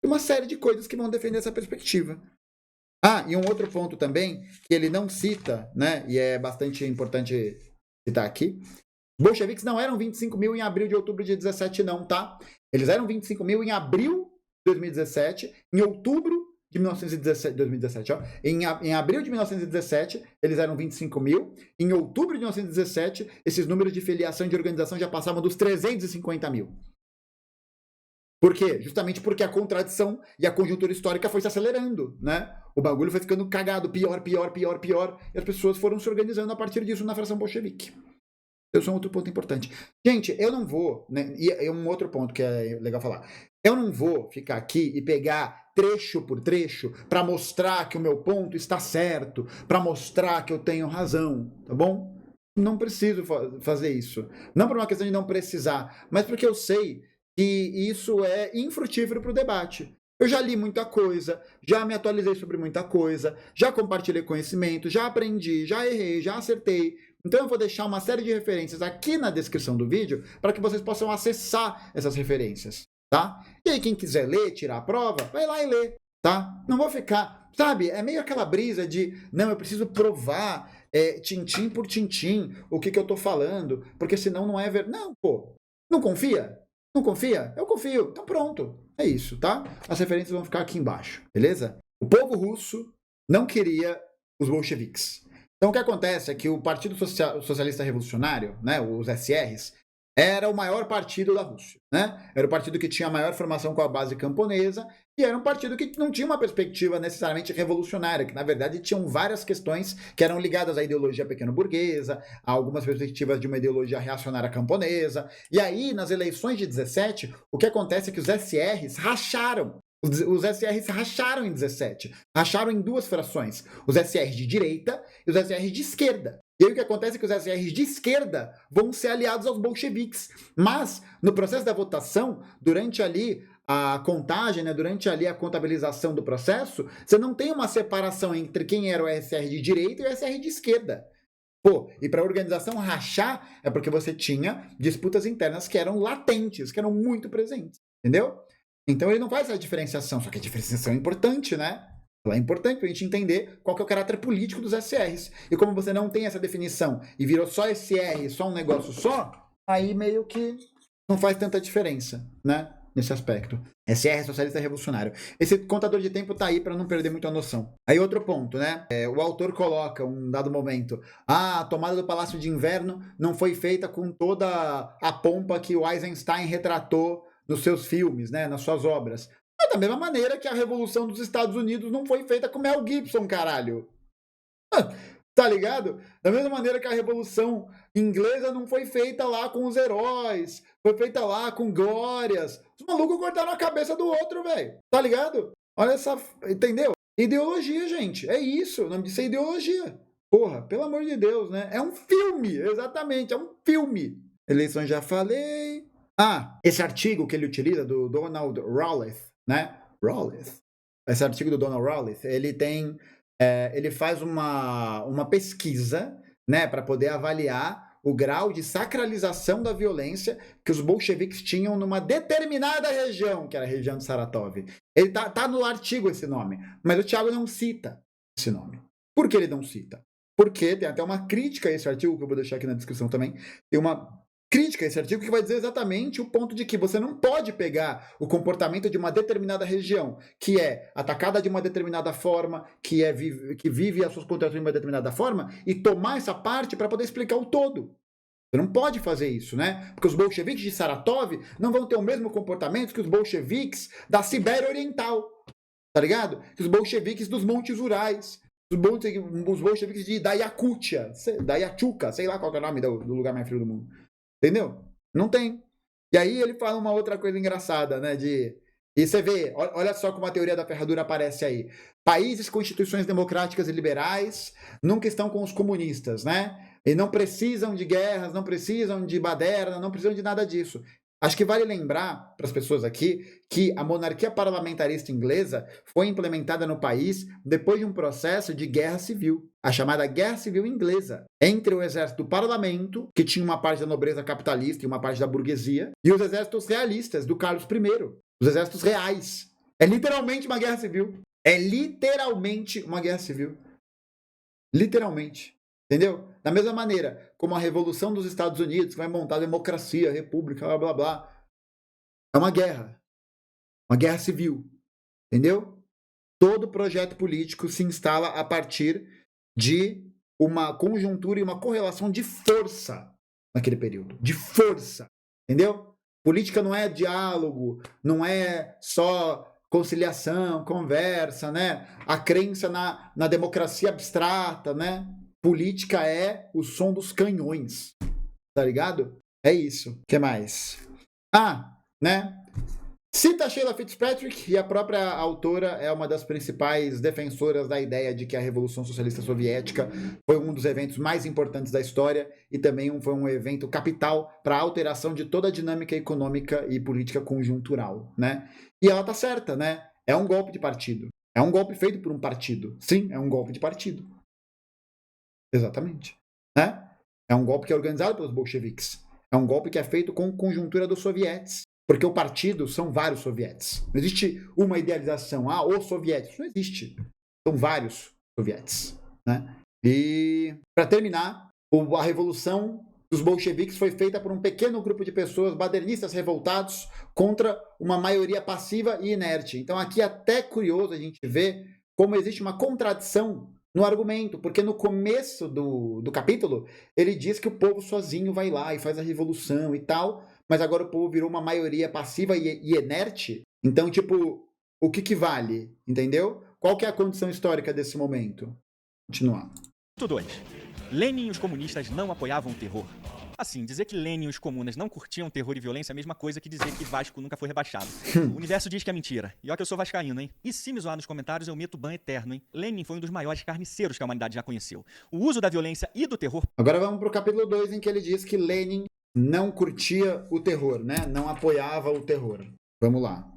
Uma série de coisas que vão defender essa perspectiva. E um outro ponto também, que ele não cita, né? E é bastante importante citar aqui. Os bolcheviques não eram 25 mil em abril de outubro de 17, não, tá? Eles eram 25 mil em abril de 2017, em outubro de 1917, 2017, ó. Em abril de 1917, eles eram 25 mil. Em outubro de 1917, esses números de filiação e de organização já passavam dos 350 mil. Por quê? Justamente porque a contradição e a conjuntura histórica foi se acelerando, né? O bagulho foi ficando cagado, pior, e as pessoas foram se organizando a partir disso na fração bolchevique. Esse é um outro ponto importante. Gente, eu não vou, né? E é um outro ponto que é legal falar. Eu não vou ficar aqui e pegar trecho por trecho para mostrar que o meu ponto está certo, para mostrar que eu tenho razão, tá bom? Não preciso fazer isso. Não por uma questão de não precisar, mas porque eu sei que isso é infrutífero para o debate. Eu já li muita coisa, já me atualizei sobre muita coisa, já compartilhei conhecimento, já aprendi, já errei, já acertei. Então eu vou deixar uma série de referências aqui na descrição do vídeo para que vocês possam acessar essas referências, tá? E aí quem quiser ler, tirar a prova, vai lá e lê, tá? Não vou ficar, sabe, é meio aquela brisa de, não, eu preciso provar tintim por tintim o que eu tô falando, porque senão não é verdade. Não, pô, não confia? Não confia? Eu confio, então pronto, é isso, tá? As referências vão ficar aqui embaixo, beleza? O povo russo não queria os bolcheviques. Então o que acontece é que o Partido Socialista Revolucionário, né, os SRs, era o maior partido da Rússia, né? Era o partido que tinha a maior formação com a base camponesa e era um partido que não tinha uma perspectiva necessariamente revolucionária, que na verdade tinham várias questões que eram ligadas à ideologia pequeno-burguesa, a algumas perspectivas de uma ideologia reacionária camponesa. E aí, nas eleições de 17, o que acontece é que os SRs racharam. Os SRs racharam em 17. Racharam em duas frações. Os SRs de direita e os SRs de esquerda. E aí o que acontece é que os SRs de esquerda vão ser aliados aos bolcheviques. Mas, no processo da votação, durante ali a contagem, né, durante ali a contabilização do processo, você não tem uma separação entre quem era o SR de direita e o SR de esquerda. Pô, e para a organização rachar é porque você tinha disputas internas que eram latentes, que eram muito presentes. Entendeu? Então ele não faz essa diferenciação, só que a diferenciação é importante, né? Ela é importante para a gente entender qual que é o caráter político dos SRs. E como você não tem essa definição e virou só SR, só um negócio só, aí meio que não faz tanta diferença, né? nesse aspecto. SR, socialista revolucionário. Esse contador de tempo tá aí para não perder muito a noção. Aí outro ponto, né? O autor coloca um dado momento. A tomada do Palácio de Inverno não foi feita com toda a pompa que o Eisenstein retratou nos seus filmes, né? Nas suas obras. Mas da mesma maneira que a Revolução dos Estados Unidos não foi feita com Mel Gibson, caralho. Tá ligado? Da mesma maneira que a Revolução Inglesa não foi feita lá com os heróis, foi feita lá com glórias. Os malucos cortaram a cabeça do outro, velho. Tá ligado? Olha essa... Entendeu? Ideologia, gente. É isso. O nome disso é ideologia. Porra, pelo amor de Deus, né? É um filme. Exatamente, é um filme. Eleições já falei. Esse artigo que ele utiliza, do Donald Rawlings, né? Rawlings. Esse artigo do Donald Rawlings, ele tem... ele faz uma pesquisa, né, para poder avaliar o grau de sacralização da violência que os bolcheviques tinham numa determinada região, que era a região de Saratov. Ele tá no artigo esse nome, mas o Thiago não cita esse nome. Por que ele não cita? Porque tem até uma crítica a esse artigo, que eu vou deixar aqui na descrição também, tem uma crítica a esse artigo que vai dizer exatamente o ponto de que você não pode pegar o comportamento de uma determinada região, que é atacada de uma determinada forma, que vive as suas contradições de uma determinada forma, e tomar essa parte para poder explicar o todo. Você não pode fazer isso, né? Porque os bolcheviques de Saratov não vão ter o mesmo comportamento que os bolcheviques da Sibéria Oriental, tá ligado? Que os bolcheviques dos Montes Urais, os bolcheviques da Yakutia, da Yachuca, sei lá qual é o nome do lugar mais frio do mundo. Entendeu? Não tem. E aí ele fala uma outra coisa engraçada, né? E você vê, olha só como a teoria da ferradura aparece aí. Países com instituições democráticas e liberais nunca estão com os comunistas, né? E não precisam de guerras, não precisam de baderna, não precisam de nada disso. Acho que vale lembrar para as pessoas aqui que a monarquia parlamentarista inglesa foi implementada no país depois de um processo de guerra civil, a chamada Guerra Civil Inglesa, entre o exército do parlamento, que tinha uma parte da nobreza capitalista e uma parte da burguesia, e os exércitos realistas do Carlos I, os exércitos reais. É literalmente uma guerra civil. É literalmente uma guerra civil. Literalmente. Entendeu? Da mesma maneira, como a Revolução dos Estados Unidos, que vai montar a democracia, a república, blá, blá, blá. É uma guerra. Uma guerra civil. Entendeu? Todo projeto político se instala a partir de uma conjuntura e uma correlação de força naquele período. De força. Entendeu? Política não é diálogo, não é só conciliação, conversa, né? A crença na democracia abstrata, né? Política é o som dos canhões, tá ligado? É isso. O que mais? Né? Cita Sheila Fitzpatrick, e a própria autora é uma das principais defensoras da ideia de que a Revolução Socialista Soviética foi um dos eventos mais importantes da história e também foi um evento capital para a alteração de toda a dinâmica econômica e política conjuntural, né? E ela tá certa, né? É um golpe de partido. É um golpe feito por um partido. Sim, é um golpe de partido. Exatamente. Né? É um golpe que é organizado pelos bolcheviques. É um golpe que é feito com conjuntura dos sovietes. Porque o partido são vários sovietes. Não existe uma idealização. Os sovietes. Não existe. São vários sovietes. Né? E, para terminar, a revolução dos bolcheviques foi feita por um pequeno grupo de pessoas badernistas revoltados contra uma maioria passiva e inerte. Então aqui é até curioso a gente ver como existe uma contradição no argumento, porque no começo do capítulo ele diz que o povo sozinho vai lá e faz a revolução e tal, mas agora o povo virou uma maioria passiva e inerte. Então, tipo, o que vale? Entendeu? Qual que é a condição histórica desse momento? Continuar. 2. Lenin e os comunistas não apoiavam o terror. Assim, dizer que Lenin e os comunas não curtiam terror e violência é a mesma coisa que dizer que Vasco nunca foi rebaixado. O universo diz que é mentira. E olha que eu sou vascaíno, hein? E se me zoar nos comentários, eu meto ban eterno, hein? Lenin foi um dos maiores carniceiros que a humanidade já conheceu. O uso da violência e do terror... Agora vamos pro capítulo 2, em que ele diz que Lenin não curtia o terror, né? Não apoiava o terror. Vamos lá.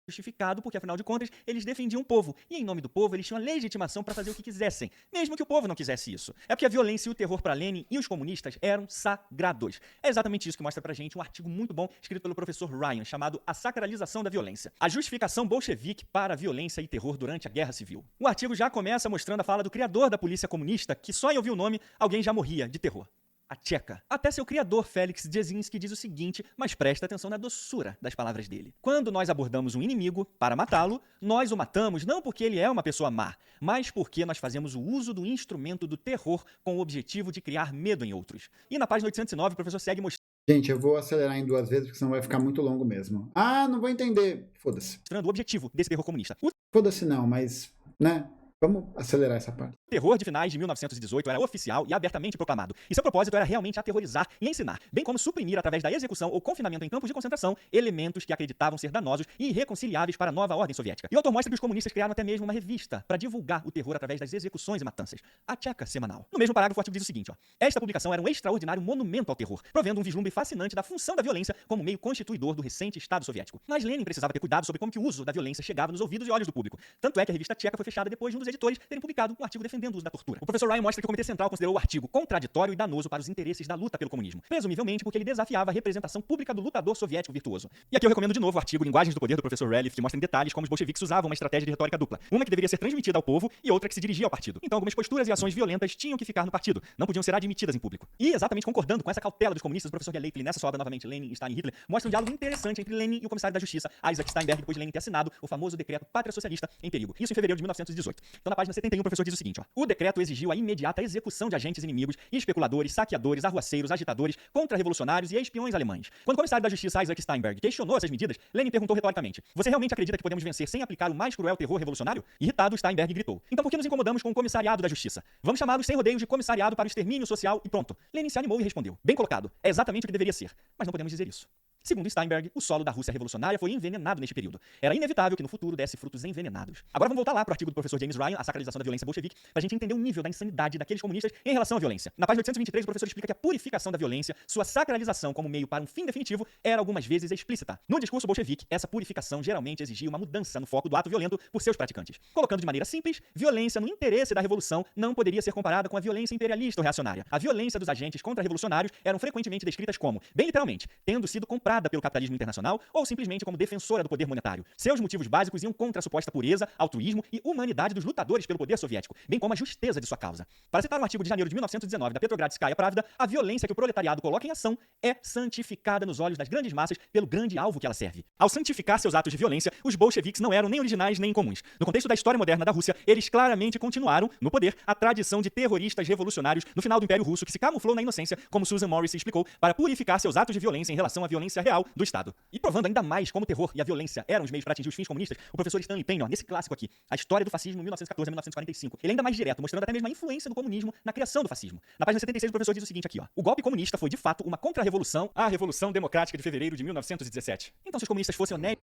Justificado, porque afinal de contas eles defendiam o povo, e em nome do povo eles tinham a legitimação para fazer o que quisessem, mesmo que o povo não quisesse isso. É porque a violência e o terror para Lenin e os comunistas eram sagrados. É exatamente isso que mostra pra gente um artigo muito bom escrito pelo professor Ryan, chamado A Sacralização da Violência, a justificação bolchevique para a violência e terror durante a Guerra Civil. O artigo já começa mostrando a fala do criador da polícia comunista, que só em ouvir o nome alguém já morria de terror. a tcheca. Até seu criador, Félix Dzerzhinsky, diz o seguinte, mas presta atenção na doçura das palavras dele. Quando nós abordamos um inimigo para matá-lo, nós o matamos não porque ele é uma pessoa má, mas porque nós fazemos o uso do instrumento do terror com o objetivo de criar medo em outros. E na página 809, o professor segue mostrando... Gente, eu vou acelerar em 2 vezes, porque senão vai ficar muito longo mesmo. Ah, não vou entender. Foda-se. O objetivo desse terror comunista. Foda-se não, mas, né? Vamos acelerar essa parte. O terror de finais de 1918 era oficial e abertamente proclamado. E seu propósito era realmente aterrorizar e ensinar, bem como suprimir através da execução ou confinamento em campos de concentração elementos que acreditavam ser danosos e irreconciliáveis para a nova ordem soviética. E o autor mostra que os comunistas criaram até mesmo uma revista para divulgar o terror através das execuções e matanças, a Tcheca Semanal. No mesmo parágrafo, o artigo diz o seguinte, ó, esta publicação era um extraordinário monumento ao terror, provendo um vislumbre fascinante da função da violência como meio constituidor do recente Estado soviético. Mas Lenin precisava ter cuidado sobre como que o uso da violência chegava nos ouvidos e olhos do público. Tanto é que a revista tcheca foi fechada depois de um dos editores terem publicado um artigo defendendo o uso da tortura. O professor Ryan mostra que o Comitê Central considerou o artigo contraditório e danoso para os interesses da luta pelo comunismo, presumivelmente porque ele desafiava a representação pública do lutador soviético virtuoso. E aqui eu recomendo de novo o artigo Linguagens do Poder do professor Relif, que mostra em detalhes como os bolcheviques usavam uma estratégia de retórica dupla, uma que deveria ser transmitida ao povo e outra que se dirigia ao partido. Então algumas posturas e ações violentas tinham que ficar no partido, não podiam ser admitidas em público. E exatamente concordando com essa cautela dos comunistas, o professor Gelaytli, nessa sua obra novamente Lenin, Stalin e Hitler, mostra um diálogo interessante entre Lenin e o comissário da Justiça, Isaac Steinberg, depois de Lenin ter assinado o famoso decreto Pátria Socialista em Perigo. Isso em fevereiro de 1918. Então na página 71 o professor diz o seguinte, ó, o decreto exigiu a imediata execução de agentes inimigos, especuladores, saqueadores, arruaceiros, agitadores, contra-revolucionários e espiões alemães. Quando o comissário da Justiça Isaac Steinberg questionou essas medidas, Lenin perguntou retoricamente, você realmente acredita que podemos vencer sem aplicar o mais cruel terror revolucionário? Irritado, Steinberg gritou, então por que nos incomodamos com o comissariado da Justiça? Vamos chamá-los sem rodeios de comissariado para o extermínio social e pronto. Lenin se animou e respondeu, bem colocado, é exatamente o que deveria ser, mas não podemos dizer isso. Segundo Steinberg, o solo da Rússia revolucionária foi envenenado neste período. Era inevitável que no futuro desse frutos envenenados. Agora vamos voltar lá para o artigo do professor James Ryan, A Sacralização da Violência Bolchevique, para a gente entender o nível da insanidade daqueles comunistas em relação à violência. Na página 823, o professor explica que a purificação da violência, sua sacralização como meio para um fim definitivo, era algumas vezes explícita. No discurso bolchevique, essa purificação geralmente exigia uma mudança no foco do ato violento por seus praticantes. Colocando de maneira simples, violência no interesse da revolução não poderia ser comparada com a violência imperialista ou reacionária. A violência dos agentes contra-revolucionários eram frequentemente descritas como, bem literalmente, tendo sido comprada pelo capitalismo internacional ou simplesmente como defensora do poder monetário. Seus motivos básicos iam contra a suposta pureza, altruísmo e humanidade dos lutadores pelo poder soviético, bem como a justeza de sua causa. Para citar um artigo de janeiro de 1919 da Petrogradskaya Pravda, a violência que o proletariado coloca em ação é santificada nos olhos das grandes massas pelo grande alvo que ela serve. Ao santificar seus atos de violência, os bolcheviques não eram nem originais nem incomuns. No contexto da história moderna da Rússia, eles claramente continuaram, no poder, a tradição de terroristas revolucionários no final do Império Russo que se camuflou na inocência, como Susan Morris explicou, para purificar seus atos de violência em relação à violência real do Estado. E provando ainda mais como o terror e a violência eram os meios para atingir os fins comunistas, o professor Stanley Payne, nesse clássico aqui, A História do Fascismo 1914 a 1945, ele é ainda mais direto, mostrando até mesmo a influência do comunismo na criação do fascismo. Na página 76 o professor diz o seguinte aqui, ó, o golpe comunista foi de fato uma contra-revolução à Revolução Democrática de fevereiro de 1917. Então se os comunistas fossem honestos...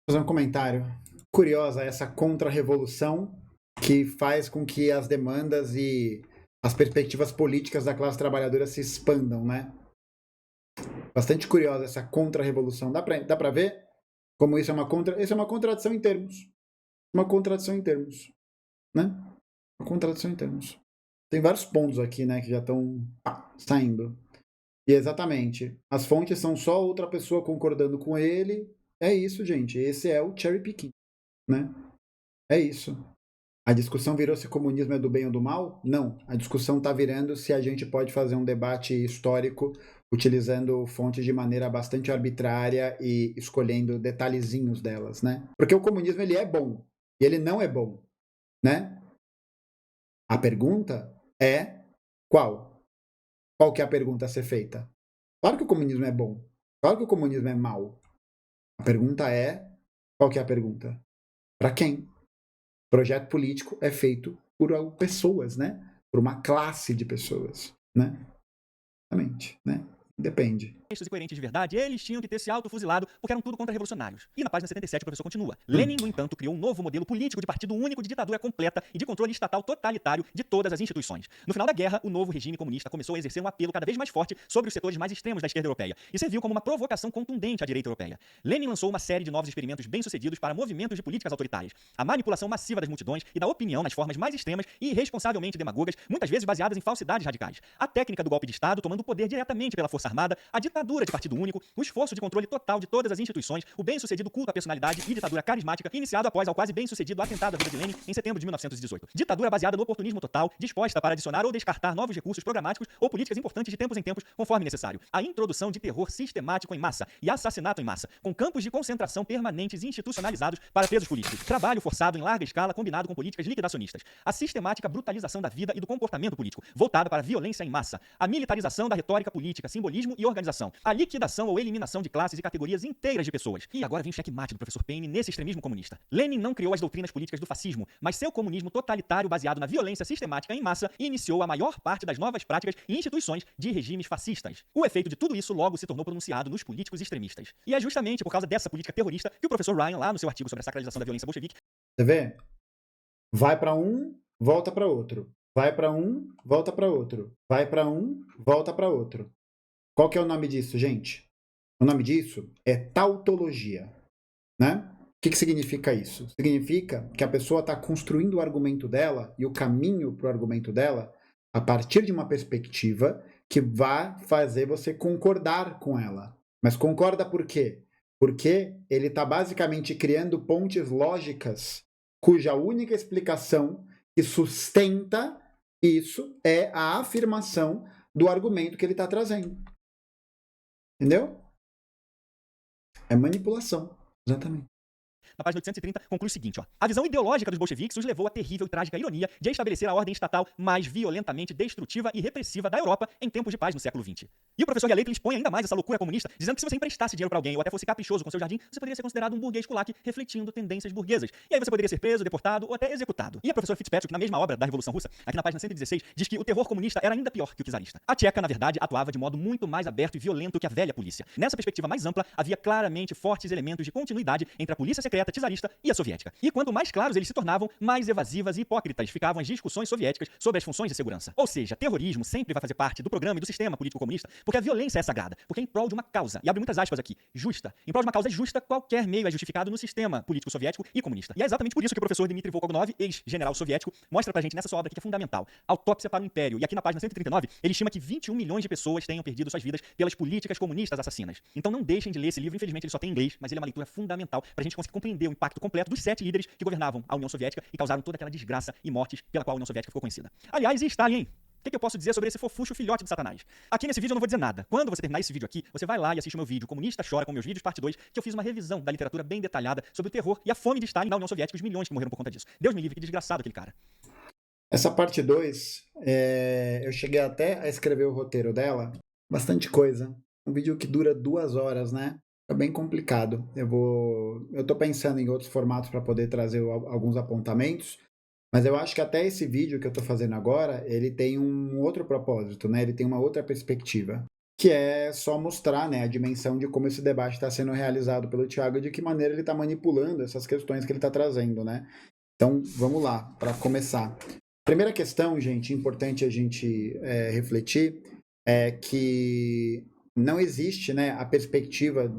Vou fazer um comentário. Curiosa essa contra-revolução que faz com que as demandas e as perspectivas políticas da classe trabalhadora se expandam, né? Bastante curiosa essa contra-revolução. Dá pra ver como isso é uma contradição em termos. Uma contradição em termos. Né? Uma contradição em termos. Tem vários pontos aqui, né, que já estão saindo. E exatamente, as fontes são só outra pessoa concordando com ele. É isso, gente. Esse é o cherry picking, né? É isso. A discussão virou se comunismo é do bem ou do mal? Não. A discussão está virando se a gente pode fazer um debate histórico utilizando fontes de maneira bastante arbitrária e escolhendo detalhezinhos delas, né? Porque o comunismo, ele é bom e ele não é bom, né? A pergunta é qual? Qual que é a pergunta a ser feita? Claro que o comunismo é bom. Claro que o comunismo é mau. A pergunta é, qual que é a pergunta? Para quem? O projeto político é feito por pessoas, né? Por uma classe de pessoas, né? Exatamente, né? Depende. E coerentes de verdade, eles tinham que ter se autofuzilado porque eram tudo contra-revolucionários. E na página 77 o professor continua. Lenin, no entanto, criou um novo modelo político de partido único de ditadura completa e de controle estatal totalitário de todas as instituições. No final da guerra, o novo regime comunista começou a exercer um apelo cada vez mais forte sobre os setores mais extremos da esquerda europeia e serviu como uma provocação contundente à direita europeia. Lenin lançou uma série de novos experimentos bem-sucedidos para movimentos de políticas autoritárias. A manipulação massiva das multidões e da opinião nas formas mais extremas e irresponsavelmente demagogas, muitas vezes baseadas em falsidades radicais. A técnica do golpe de Estado tomando o poder diretamente pela força armada, a ditadura de partido único, o esforço de controle total de todas as instituições, o bem-sucedido culto à personalidade e ditadura carismática iniciado após ao quase bem-sucedido atentado à vida de Lenin em setembro de 1918. Ditadura baseada no oportunismo total, disposta para adicionar ou descartar novos recursos programáticos ou políticas importantes de tempos em tempos, conforme necessário. A introdução de terror sistemático em massa e assassinato em massa, com campos de concentração permanentes e institucionalizados para presos políticos. Trabalho forçado em larga escala combinado com políticas liquidacionistas. A sistemática brutalização da vida e do comportamento político, voltada para a violência em massa. A militarização da retórica política, simbolismo e organização. A liquidação ou eliminação de classes e categorias inteiras de pessoas. E agora vem o checkmate do professor Paine nesse extremismo comunista. Lenin não criou as doutrinas políticas do fascismo, mas seu comunismo totalitário baseado na violência sistemática em massa iniciou a maior parte das novas práticas e instituições de regimes fascistas. O efeito de tudo isso logo se tornou pronunciado nos políticos extremistas. E é justamente por causa dessa política terrorista que o professor Ryan, lá no seu artigo sobre a sacralização da violência bolchevique... Você vê? Vai para um, volta para outro. Vai para um, volta para outro. Vai para um, volta para outro. Qual que é o nome disso, gente? O nome disso é tautologia, né? O que significa isso? Significa que a pessoa está construindo o argumento dela e o caminho para o argumento dela a partir de uma perspectiva que vai fazer você concordar com ela. Mas concorda por quê? Porque ele está basicamente criando pontes lógicas cuja única explicação que sustenta isso é a afirmação do argumento que ele está trazendo. Entendeu? É manipulação, exatamente. Na página 830, conclui o seguinte, ó. A visão ideológica dos bolcheviques os levou à terrível e trágica ironia de estabelecer a ordem estatal mais violentamente destrutiva e repressiva da Europa em tempos de paz no século XX. E o professor Yaleito expõe ainda mais essa loucura comunista, dizendo que se você emprestasse dinheiro para alguém ou até fosse caprichoso com seu jardim, você poderia ser considerado um burguês culaque refletindo tendências burguesas. E aí você poderia ser preso, deportado ou até executado. E a professora Fitzpatrick, na mesma obra da Revolução Russa, aqui na página 116, diz que o terror comunista era ainda pior que o czarista. A tcheca, na verdade, atuava de modo muito mais aberto e violento que a velha polícia. Nessa perspectiva mais ampla, havia claramente fortes elementos de continuidade entre a polícia secreta czarista e a soviética. E quanto mais claros eles se tornavam, mais evasivas e hipócritas ficavam as discussões soviéticas sobre as funções de segurança. Ou seja, terrorismo sempre vai fazer parte do programa e do sistema político comunista, porque a violência é sagrada, porque é em prol de uma causa, e abre muitas aspas aqui, justa. Em prol de uma causa justa, qualquer meio é justificado no sistema político soviético e comunista. E é exatamente por isso que o professor Dmitry Volkogonov, ex-general soviético, mostra pra gente nessa sua obra aqui que é fundamental. Autópsia para o Império. E aqui na página 139, ele estima que 21 milhões de pessoas tenham perdido suas vidas pelas políticas comunistas assassinas. Então não deixem de ler esse livro, infelizmente ele só tem em inglês, mas ele é uma leitura fundamental pra gente conseguir compreender o impacto completo dos 7 líderes que governavam a União Soviética e causaram toda aquela desgraça e mortes pela qual a União Soviética ficou conhecida. Aliás, e Stalin, hein? O que eu posso dizer sobre esse fofucho filhote de Satanás? Aqui nesse vídeo eu não vou dizer nada. Quando você terminar esse vídeo aqui, você vai lá e assiste o meu vídeo Comunista Chora com meus vídeos parte 2, que eu fiz uma revisão da literatura bem detalhada sobre o terror e a fome de Stalin na União Soviética e os milhões que morreram por conta disso. Deus me livre, que desgraçado aquele cara. Essa parte 2, eu cheguei até a escrever o roteiro dela. Bastante coisa. Um vídeo que dura 2 horas, né? É bem complicado. Eu tô pensando em outros formatos para poder trazer alguns apontamentos, mas eu acho que até esse vídeo que eu tô fazendo agora, ele tem um outro propósito, né? Ele tem uma outra perspectiva, que é só mostrar, né, a dimensão de como esse debate está sendo realizado pelo Thiago e de que maneira ele está manipulando essas questões que ele está trazendo, né? Então, vamos lá, para começar. Primeira questão, gente, importante a gente refletir, é que não existe, né, a perspectiva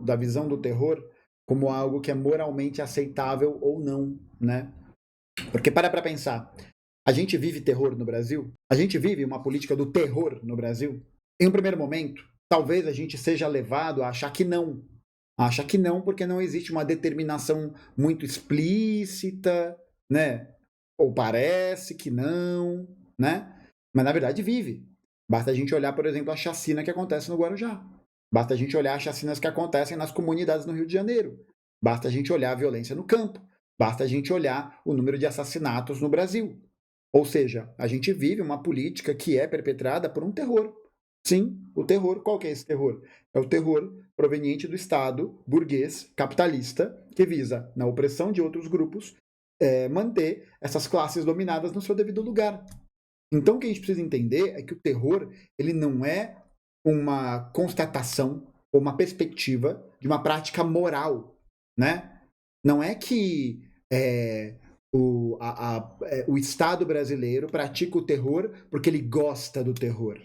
da visão do terror como algo que é moralmente aceitável ou não, né? Porque para pensar, a gente vive terror no Brasil? A gente vive uma política do terror no Brasil? Em um primeiro momento, talvez a gente seja levado a achar que não. Acha que não porque não existe uma determinação muito explícita, né? Ou parece que não, né? Mas na verdade vive. Basta a gente olhar, por exemplo, a chacina que acontece no Guarujá. Basta a gente olhar as chacinas que acontecem nas comunidades no Rio de Janeiro. Basta a gente olhar a violência no campo. Basta a gente olhar o número de assassinatos no Brasil. Ou seja, a gente vive uma política que é perpetrada por um terror. Sim, o terror. Qual que é esse terror? É o terror proveniente do Estado burguês, capitalista, que visa, na opressão de outros grupos, manter essas classes dominadas no seu devido lugar. Então, o que a gente precisa entender é que o terror ele não é uma constatação ou uma perspectiva de uma prática moral, né? Não é que o Estado brasileiro pratica o terror porque ele gosta do terror,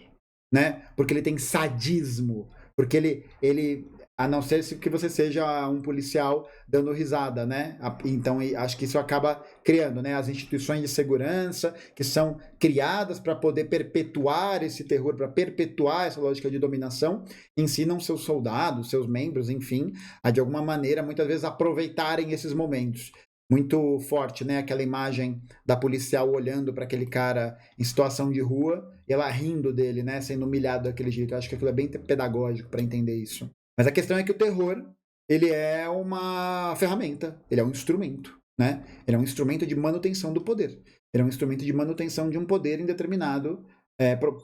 né? Porque ele tem sadismo, porque ele A não ser que você seja um policial dando risada, né? Então, acho que isso acaba criando, né? As instituições de segurança que são criadas para poder perpetuar esse terror, para perpetuar essa lógica de dominação, ensinam seus soldados, seus membros, enfim, a de alguma maneira, muitas vezes, aproveitarem esses momentos. Muito forte, né? Aquela imagem da policial olhando para aquele cara em situação de rua e ela rindo dele, né? Sendo humilhado daquele jeito. Eu acho que aquilo é bem pedagógico para entender isso. Mas a questão é que o terror, ele é uma ferramenta, ele é um instrumento, né? Ele é um instrumento de manutenção do poder. Ele é um instrumento de manutenção de um poder indeterminado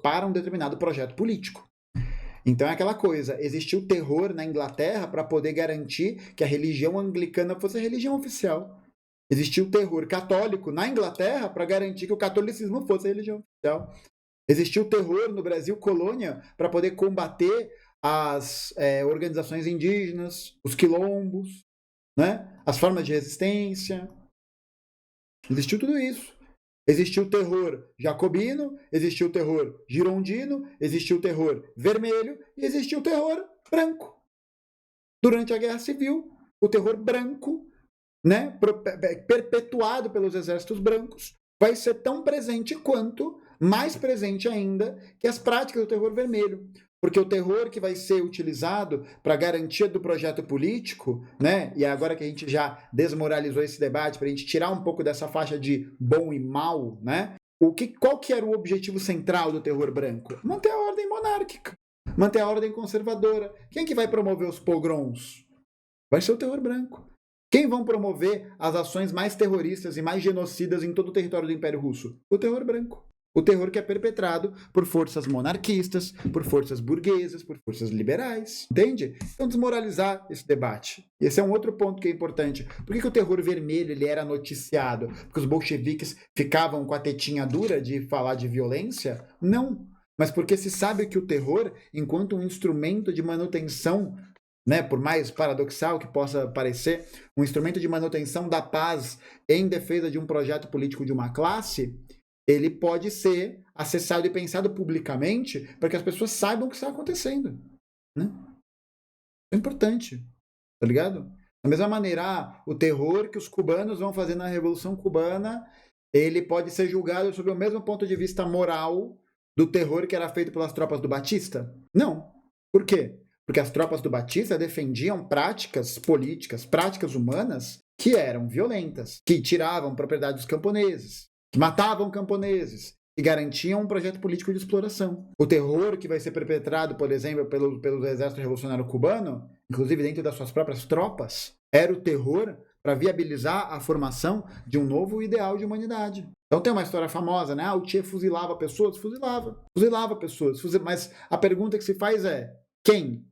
para um determinado projeto político. Então é aquela coisa, existiu terror na Inglaterra para poder garantir que a religião anglicana fosse a religião oficial. Existiu terror católico na Inglaterra para garantir que o catolicismo fosse a religião oficial. Existiu terror no Brasil colônia para poder combater as organizações indígenas, os quilombos, né? As formas de resistência. Existiu tudo isso. Existiu o terror jacobino, existiu o terror girondino, existiu o terror vermelho e existiu o terror branco. Durante a Guerra Civil, o terror branco, né, perpetuado pelos exércitos brancos, vai ser tão presente quanto, mais presente ainda, que as práticas do terror vermelho. Porque o terror que vai ser utilizado para garantia do projeto político, né? E agora que a gente já desmoralizou esse debate, para a gente tirar um pouco dessa faixa de bom e mal, né? Qual que era o objetivo central do terror branco? Manter a ordem monárquica, manter a ordem conservadora. Quem que vai promover os pogroms? Vai ser o terror branco. Quem vão promover as ações mais terroristas e mais genocidas em todo o território do Império Russo? O terror branco. O terror que é perpetrado por forças monarquistas, por forças burguesas, por forças liberais. Entende? Então, desmoralizar esse debate. E esse é um outro ponto que é importante. Por que o terror vermelho ele era noticiado? Porque os bolcheviques ficavam com a tetinha dura de falar de violência? Não. Mas porque se sabe que o terror, enquanto um instrumento de manutenção, né, por mais paradoxal que possa parecer, um instrumento de manutenção da paz em defesa de um projeto político de uma classe, ele pode ser acessado e pensado publicamente para que as pessoas saibam o que está acontecendo. Né? É importante, tá ligado? Da mesma maneira, o terror que os cubanos vão fazer na Revolução Cubana, ele pode ser julgado sob o mesmo ponto de vista moral do terror que era feito pelas tropas do Batista? Não. Por quê? Porque as tropas do Batista defendiam práticas políticas, práticas humanas que eram violentas, que tiravam propriedade dos camponeses, que matavam camponeses, que garantiam um projeto político de exploração. O terror que vai ser perpetrado, por exemplo, pelo exército revolucionário cubano, inclusive dentro das suas próprias tropas, era o terror para viabilizar a formação de um novo ideal de humanidade. Então tem uma história famosa, né? O Che fuzilava pessoas? Fuzilava pessoas. Mas a pergunta que se faz é, quem?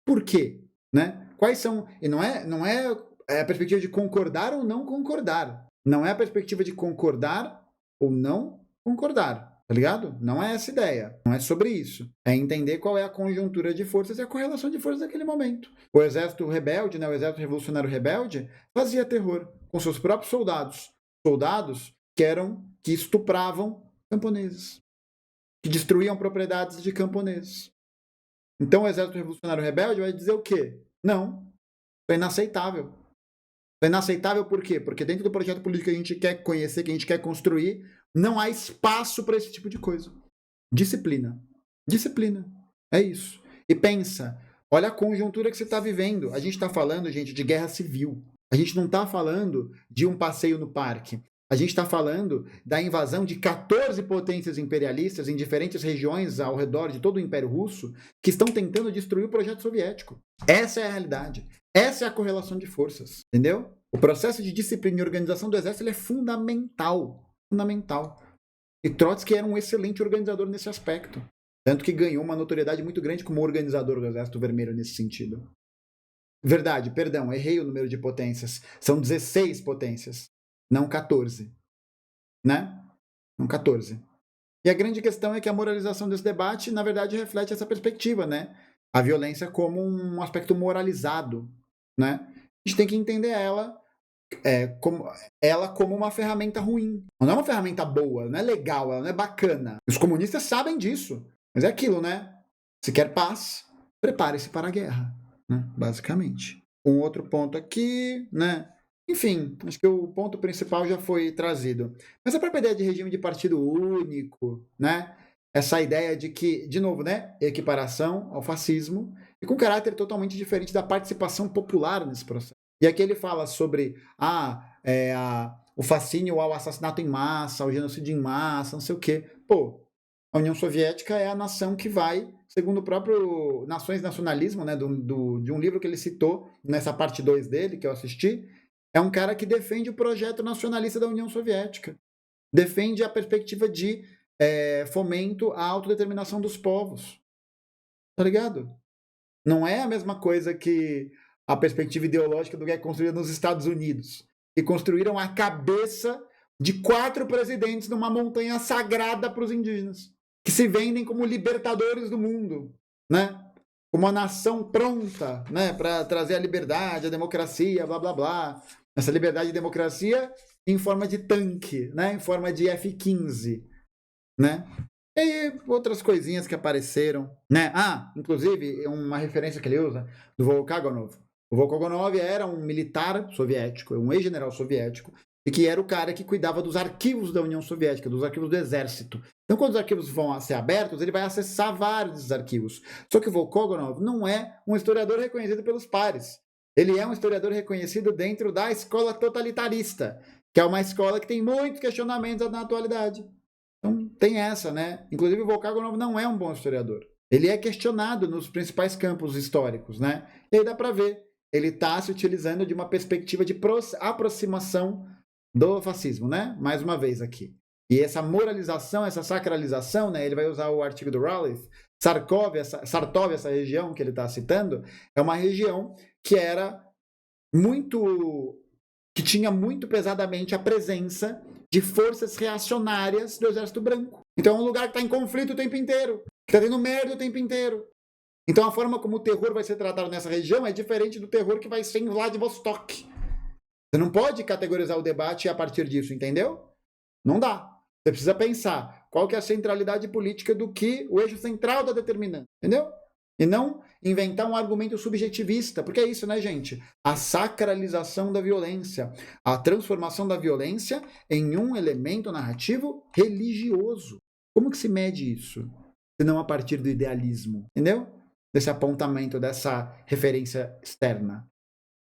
Por quê? Né? Quais são... E não é a perspectiva de concordar ou não concordar. Não é a perspectiva de concordar ou não concordar, tá ligado? Não é essa ideia, não é sobre isso. É entender qual é a conjuntura de forças e a correlação de forças naquele momento. O exército rebelde, né, o exército revolucionário rebelde, fazia terror com seus próprios soldados. Soldados que estupravam camponeses, que destruíam propriedades de camponeses. Então o exército revolucionário rebelde vai dizer o quê? Não, isso é inaceitável. É inaceitável por quê? Porque dentro do projeto político que a gente quer conhecer, que a gente quer construir, não há espaço para esse tipo de coisa. Disciplina. Disciplina. É isso. E pensa, olha a conjuntura que você está vivendo. A gente está falando, gente, de guerra civil. A gente não está falando de um passeio no parque. A gente está falando da invasão de 14 potências imperialistas em diferentes regiões ao redor de todo o Império Russo que estão tentando destruir o projeto soviético. Essa é a realidade. Essa é a correlação de forças, entendeu? O processo de disciplina e organização do exército ele é fundamental. Fundamental. E Trotsky era um excelente organizador nesse aspecto. Tanto que ganhou uma notoriedade muito grande como organizador do Exército Vermelho nesse sentido. Verdade, perdão, errei o número de potências. São 16 potências, não 14. Né? Não 14. E a grande questão é que a moralização desse debate, na verdade, reflete essa perspectiva, né? A violência como um aspecto moralizado, né? A gente tem que entender ela como uma ferramenta ruim. Não é uma ferramenta boa, não é legal, ela não é bacana. Os comunistas sabem disso. Mas é aquilo, né? Se quer paz, prepare-se para a guerra. né? Basicamente. Um outro ponto aqui, né? Enfim, acho que o ponto principal já foi trazido. Mas a própria ideia de regime de partido único, né? Essa ideia de que, de novo, né? Equiparação ao fascismo e com caráter totalmente diferente da participação popular nesse processo. E aqui ele fala sobre o fascínio ao assassinato em massa, ao genocídio em massa, não sei o quê. Pô, a União Soviética é a nação que vai, segundo o próprio Nações e Nacionalismo, né, de um livro que ele citou, nessa parte 2 dele, que eu assisti, é um cara que defende o projeto nacionalista da União Soviética. Defende a perspectiva de fomento à autodeterminação dos povos. Tá ligado? Não é a mesma coisa que a perspectiva ideológica do que é construída nos Estados Unidos, que construíram a cabeça de 4 presidentes numa montanha sagrada para os indígenas, que se vendem como libertadores do mundo, né? Como uma nação pronta, né, para trazer a liberdade, a democracia, blá blá blá. Essa liberdade e democracia em forma de tanque, né, em forma de F-15, né? E outras coisinhas que apareceram, né? Inclusive, uma referência que ele usa do Volkaganov. O Volkaganov era um militar soviético, um ex-general soviético, e que era o cara que cuidava dos arquivos da União Soviética, dos arquivos do exército. Então, quando os arquivos vão ser abertos, ele vai acessar vários desses arquivos. Só que o Volkaganov não é um historiador reconhecido pelos pares. Ele é um historiador reconhecido dentro da escola totalitarista, que é uma escola que tem muitos questionamentos na atualidade. Então, tem essa, né? Inclusive, o Volkaganov não é um bom historiador. Ele é questionado nos principais campos históricos, né? E aí dá para ver. Ele está se utilizando de uma perspectiva de aproximação do fascismo, né? Mais uma vez aqui. E essa moralização, essa sacralização, né? Ele vai usar o artigo do Rowley, Sarkov, essa região que ele está citando, é uma região que era que tinha muito pesadamente a presença de forças reacionárias do Exército Branco. Então é um lugar que está em conflito o tempo inteiro, que está tendo merda o tempo inteiro. Então a forma como o terror vai ser tratado nessa região é diferente do terror que vai ser em Vladivostok. Você não pode categorizar o debate a partir disso, entendeu? Não dá. Você precisa pensar qual que é a centralidade política do que o eixo central está determinando, entendeu? E não inventar um argumento subjetivista, porque é isso, né, gente? A sacralização da violência, a transformação da violência em um elemento narrativo religioso. Como que se mede isso? Se não a partir do idealismo, entendeu? Desse apontamento, dessa referência externa.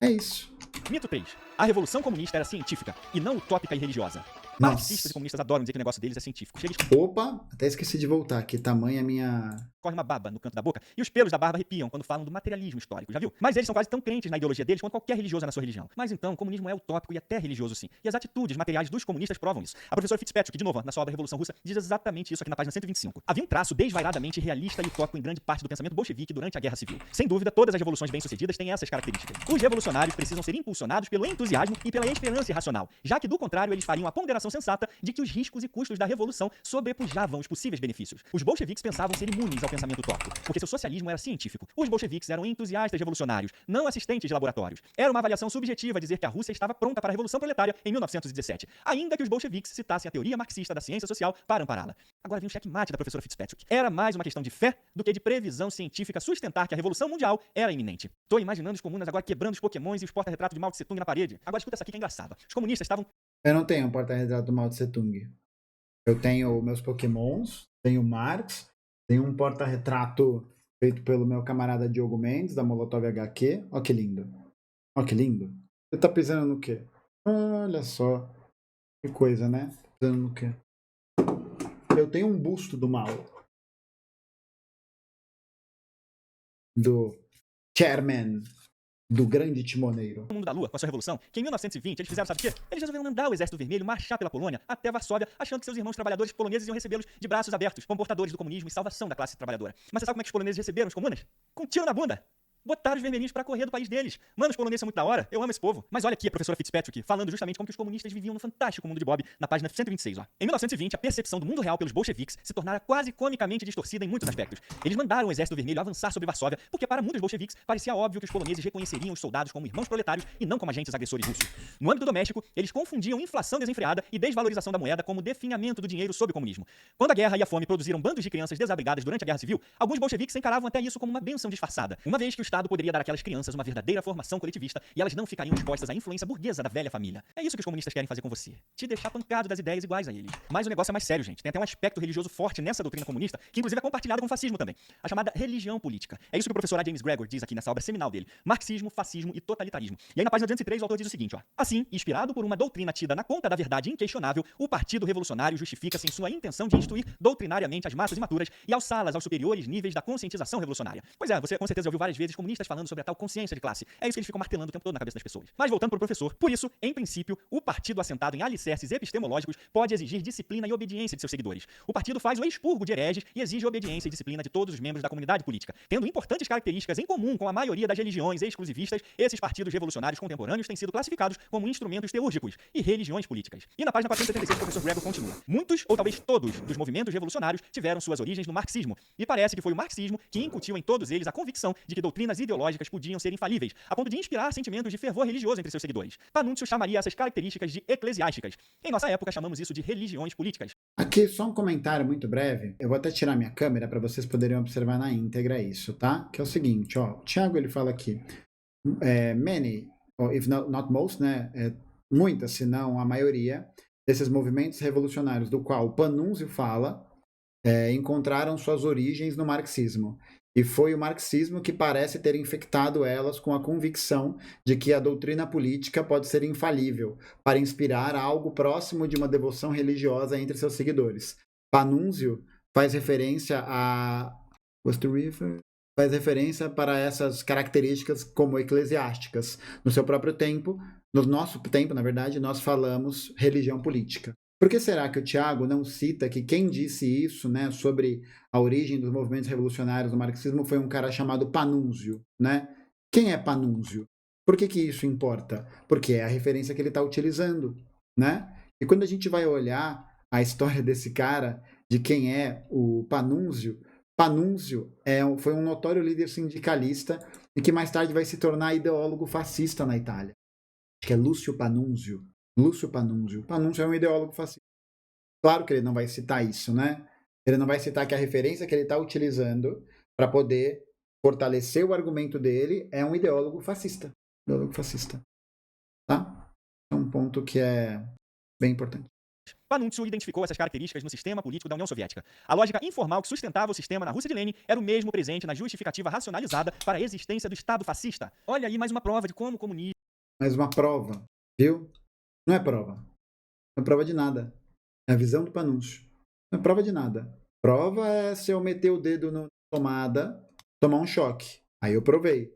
É isso. Mito 3. A Revolução Comunista era científica e não utópica e religiosa. Marxistas e comunistas adoram dizer que o negócio deles é científico. Opa, até esqueci de voltar. Que tamanho é minha... Corre uma baba no canto da boca e os pelos da barba arrepiam quando falam do materialismo histórico, já viu? Mas eles são quase tão crentes na ideologia deles quanto qualquer religioso na sua religião. Mas então, o comunismo é utópico e até religioso sim. E as atitudes materiais dos comunistas provam isso. A professora Fitzpatrick, de novo, na sua obra Revolução Russa, diz exatamente isso aqui na página 125. Havia um traço desvairadamente realista e utópico em grande parte do pensamento bolchevique durante a Guerra Civil. Sem dúvida, todas as revoluções bem-sucedidas têm essas características. Os revolucionários precisam ser impulsionados pelo entusiasmo e pela esperança irracional, já que do contrário eles fariam a ponderação sensata de que os riscos e custos da revolução sobrepujavam os possíveis benefícios. Os bolcheviques pensavam ser imunes ao pensamento utópico, porque seu socialismo era científico. Os bolcheviques eram entusiastas revolucionários, não assistentes de laboratórios. Era uma avaliação subjetiva dizer que a Rússia estava pronta para a Revolução Proletária em 1917, ainda que os bolcheviques citassem a teoria marxista da ciência social para ampará-la. Agora vem o checkmate da professora Fitzpatrick. Era mais uma questão de fé do que de previsão científica sustentar que a Revolução Mundial era iminente. Tô imaginando os comunas agora quebrando os pokémons e os porta-retratos de Mao Tse Tung na parede. Agora escuta essa aqui que é engraçada. Os comunistas estavam... Eu não tenho um porta-retrato do Mao Tse Tung. Eu tenho meus pokémons, tenho Marx, tenho um porta-retrato feito pelo meu camarada Diogo Mendes, da Molotov HQ. Ó que lindo. Ó que lindo. Você tá pisando no quê? Olha só. Que coisa, né? Tá pisando no quê? Eu tenho um busto do Mao. Do chairman, do grande timoneiro. No mundo da Lua, com a sua revolução, que em 1920 eles fizeram, sabe o quê? Eles resolveram mandar o Exército Vermelho marchar pela Polônia até Varsóvia, achando que seus irmãos trabalhadores poloneses iam recebê-los de braços abertos, como portadores do comunismo e salvação da classe trabalhadora. Mas você sabe como é que os poloneses receberam os comunas? Com um tiro na bunda! Botaram os vermelhinhos pra correr do país deles. Mano, os poloneses são muito da hora. Eu amo esse povo. Mas olha aqui a professora Fitzpatrick falando justamente como que os comunistas viviam no fantástico mundo de Bob, na página 126, ó. Em 1920, a percepção do mundo real pelos bolcheviques se tornara quase comicamente distorcida em muitos aspectos. Eles mandaram o Exército Vermelho avançar sobre Varsóvia, porque para muitos bolcheviques parecia óbvio que os poloneses reconheceriam os soldados como irmãos proletários e não como agentes agressores russos. No âmbito doméstico, eles confundiam inflação desenfreada e desvalorização da moeda como definhamento do dinheiro sob o comunismo. Quando a guerra e a fome produziram bandos de crianças desabrigadas durante a Guerra Civil, alguns bolcheviques encaravam até isso como uma bênção disfarçada, uma vez que os Estado poderia dar àquelas crianças uma verdadeira formação coletivista e elas não ficariam expostas à influência burguesa da velha família. É isso que os comunistas querem fazer com você. Te deixar pancado das ideias iguais a eles. Mas o negócio é mais sério, gente. Tem até um aspecto religioso forte nessa doutrina comunista, que inclusive é compartilhado com o fascismo também. A chamada religião política. É isso que o professor A. James Gregor diz aqui nessa obra seminal dele. Marxismo, fascismo e totalitarismo. E aí na página 203 o autor diz o seguinte, ó. Assim, inspirado por uma doutrina tida na conta da verdade inquestionável, o Partido Revolucionário justifica-se em sua intenção de instruir doutrinariamente as massas imaturas e alçá-las aos superiores níveis da conscientização revolucionária. Pois é, você com certeza já ouviu várias vezes comunistas falando sobre a tal consciência de classe. É isso que eles ficam martelando o tempo todo na cabeça das pessoas. Mas voltando para o professor, por isso, em princípio, o partido assentado em alicerces epistemológicos pode exigir disciplina e obediência de seus seguidores. O partido faz o expurgo de hereges e exige obediência e disciplina de todos os membros da comunidade política. Tendo importantes características em comum com a maioria das religiões exclusivistas, esses partidos revolucionários contemporâneos têm sido classificados como instrumentos teúrgicos e religiões políticas. E na página 476 o professor Gregor continua. Muitos, ou talvez todos, dos movimentos revolucionários tiveram suas origens no marxismo, e parece que foi o marxismo que incutiu em todos eles a convicção de que doutrinas ideológicas podiam ser infalíveis, a ponto de inspirar sentimentos de fervor religioso entre seus seguidores. Panúncio chamaria essas características de eclesiásticas. Em nossa época, chamamos isso de religiões políticas. Aqui só um comentário muito breve. Eu vou até tirar minha câmera para vocês poderem observar na íntegra isso, tá? Que é o seguinte, ó. O Thiago, ele fala aqui. Many, or if not most, né? Muitas, se não a maioria, desses movimentos revolucionários do qual o Panunzio fala, encontraram suas origens no marxismo. E foi o marxismo que parece ter infectado elas com a convicção de que a doutrina política pode ser infalível, para inspirar algo próximo de uma devoção religiosa entre seus seguidores. Panunzio faz referência faz referência para essas características como eclesiásticas. No seu próprio tempo, no nosso tempo, na verdade, nós falamos religião política. Por que será que o Thiago não cita que quem disse isso, né, sobre a origem dos movimentos revolucionários do marxismo foi um cara chamado Panunzio, né? Quem é Panunzio? Por que isso importa? Porque é a referência que ele está utilizando, né? E quando a gente vai olhar a história desse cara, de quem é o Panunzio, Panunzio foi um notório líder sindicalista e que mais tarde vai se tornar ideólogo fascista na Itália. Acho que é Lúcio Panunzio. Lúcio Panunzio. Panunzio é um ideólogo fascista. Claro que ele não vai citar isso, né? Ele não vai citar que a referência que ele está utilizando para poder fortalecer o argumento dele é um ideólogo fascista. Ideólogo fascista. Tá? É um ponto que é bem importante. Panunzio identificou essas características no sistema político da União Soviética. A lógica informal que sustentava o sistema na Rússia de Lenin era o mesmo presente na justificativa racionalizada para a existência do Estado fascista. Olha aí mais uma prova de como o comunismo... Mais uma prova, viu? Não é prova. Não é prova de nada. É a visão do Panunzio. Não é prova de nada. Prova é se eu meter o dedo na tomada, tomar um choque. Aí eu provei.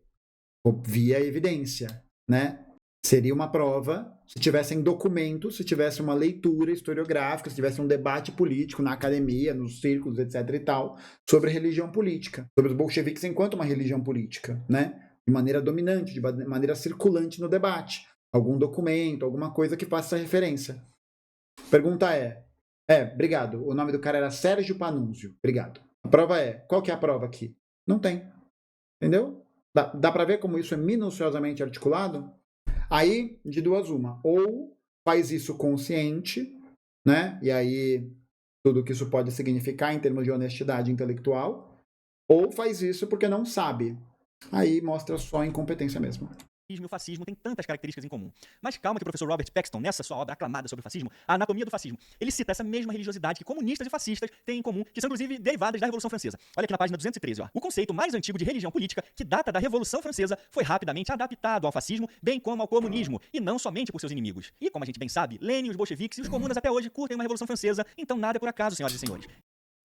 Vi a evidência, né? Seria uma prova se tivessem documentos, se tivesse uma leitura historiográfica, se tivesse um debate político na academia, nos círculos, etc. e tal, sobre religião política. Sobre os bolcheviques enquanto uma religião política, né? De maneira dominante, de maneira circulante no debate. Algum documento, alguma coisa que faça essa referência. Pergunta obrigado, o nome do cara era Sérgio Panunzio, obrigado. A prova qual que é a prova aqui? Não tem, entendeu? Dá pra ver como isso é minuciosamente articulado? Aí, de duas uma, ou faz isso consciente, né? E aí, tudo que isso pode significar em termos de honestidade intelectual, ou faz isso porque não sabe. Aí mostra só incompetência mesmo. E o fascismo tem tantas características em comum. Mas calma que o professor Robert Paxton, nessa sua obra aclamada sobre o fascismo, A Anatomia do Fascismo, ele cita essa mesma religiosidade que comunistas e fascistas têm em comum, que são inclusive derivadas da Revolução Francesa. Olha aqui na página 213, ó. O conceito mais antigo de religião política, que data da Revolução Francesa, foi rapidamente adaptado ao fascismo, bem como ao comunismo, e não somente por seus inimigos. E como a gente bem sabe, Lenin, os bolcheviques e os comunas até hoje curtem uma Revolução Francesa, então nada é por acaso, senhoras e senhores.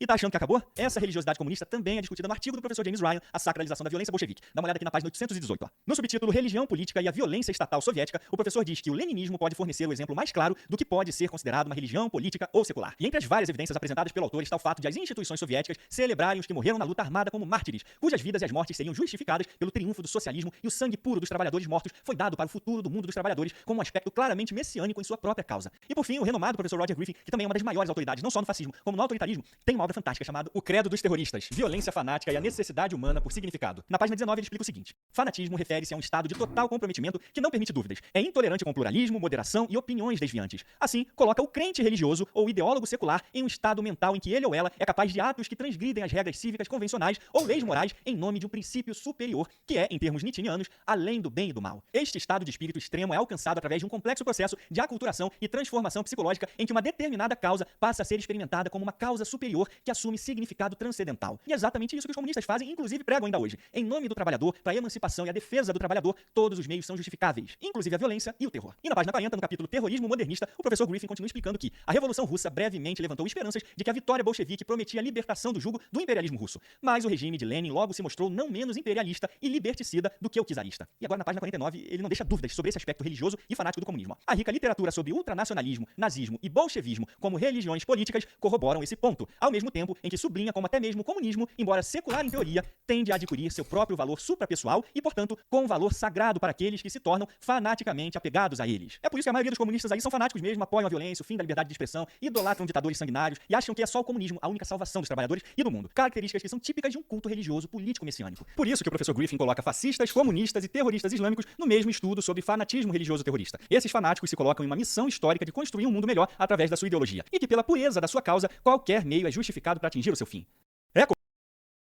E tá achando que acabou? Essa religiosidade comunista também é discutida no artigo do professor James Ryan, A Sacralização da Violência Bolchevique. Dá uma olhada aqui na página 818. Ó. No subtítulo Religião Política e a Violência Estatal Soviética, o professor diz que o leninismo pode fornecer o exemplo mais claro do que pode ser considerado uma religião política ou secular. E entre as várias evidências apresentadas pelo autor está o fato de as instituições soviéticas celebrarem os que morreram na luta armada como mártires, cujas vidas e as mortes seriam justificadas pelo triunfo do socialismo, e o sangue puro dos trabalhadores mortos foi dado para o futuro do mundo dos trabalhadores como um aspecto claramente messiânico em sua própria causa. E por fim, o renomado professor Roger Griffin, que também é uma das maiores autoridades não só no fascismo, como no autoritarismo, tem uma obra parada fantástica chamada O Credo dos Terroristas, Violência Fanática e a Necessidade Humana por Significado. Na página 19 ele explica o seguinte: fanatismo refere-se a um estado de total comprometimento que não permite dúvidas, é intolerante com pluralismo, moderação e opiniões desviantes. Assim, coloca o crente religioso ou ideólogo secular em um estado mental em que ele ou ela é capaz de atos que transgridem as regras cívicas convencionais ou leis morais em nome de um princípio superior, que é, em termos nietzschianos, além do bem e do mal. Este estado de espírito extremo é alcançado através de um complexo processo de aculturação e transformação psicológica em que uma determinada causa passa a ser experimentada como uma causa superior que assume significado transcendental. E é exatamente isso que os comunistas fazem, inclusive pregam ainda hoje. Em nome do trabalhador, para a emancipação e a defesa do trabalhador, todos os meios são justificáveis, inclusive a violência e o terror. E na página 40, no capítulo Terrorismo Modernista, o professor Griffin continua explicando que a Revolução Russa brevemente levantou esperanças de que a vitória bolchevique prometia a libertação do jugo do imperialismo russo. Mas o regime de Lenin logo se mostrou não menos imperialista e liberticida do que o czarista. E agora na página 49, ele não deixa dúvidas sobre esse aspecto religioso e fanático do comunismo. A rica literatura sobre ultranacionalismo, nazismo e bolchevismo como religiões políticas corroboram esse ponto, ao mesmo tempo em que sublinha como até mesmo o comunismo, embora secular em teoria, tende a adquirir seu próprio valor suprapessoal e, portanto, com valor sagrado para aqueles que se tornam fanaticamente apegados a eles. É por isso que a maioria dos comunistas aí são fanáticos mesmo, apoiam a violência, o fim da liberdade de expressão, idolatram ditadores sanguinários e acham que é só o comunismo a única salvação dos trabalhadores e do mundo. Características que são típicas de um culto religioso político messiânico. Por isso que o professor Griffin coloca fascistas, comunistas e terroristas islâmicos no mesmo estudo sobre fanatismo religioso terrorista. Esses fanáticos se colocam em uma missão histórica de construir um mundo melhor através da sua ideologia, e que pela pureza da sua causa, qualquer meio é justificado para atingir o seu fim.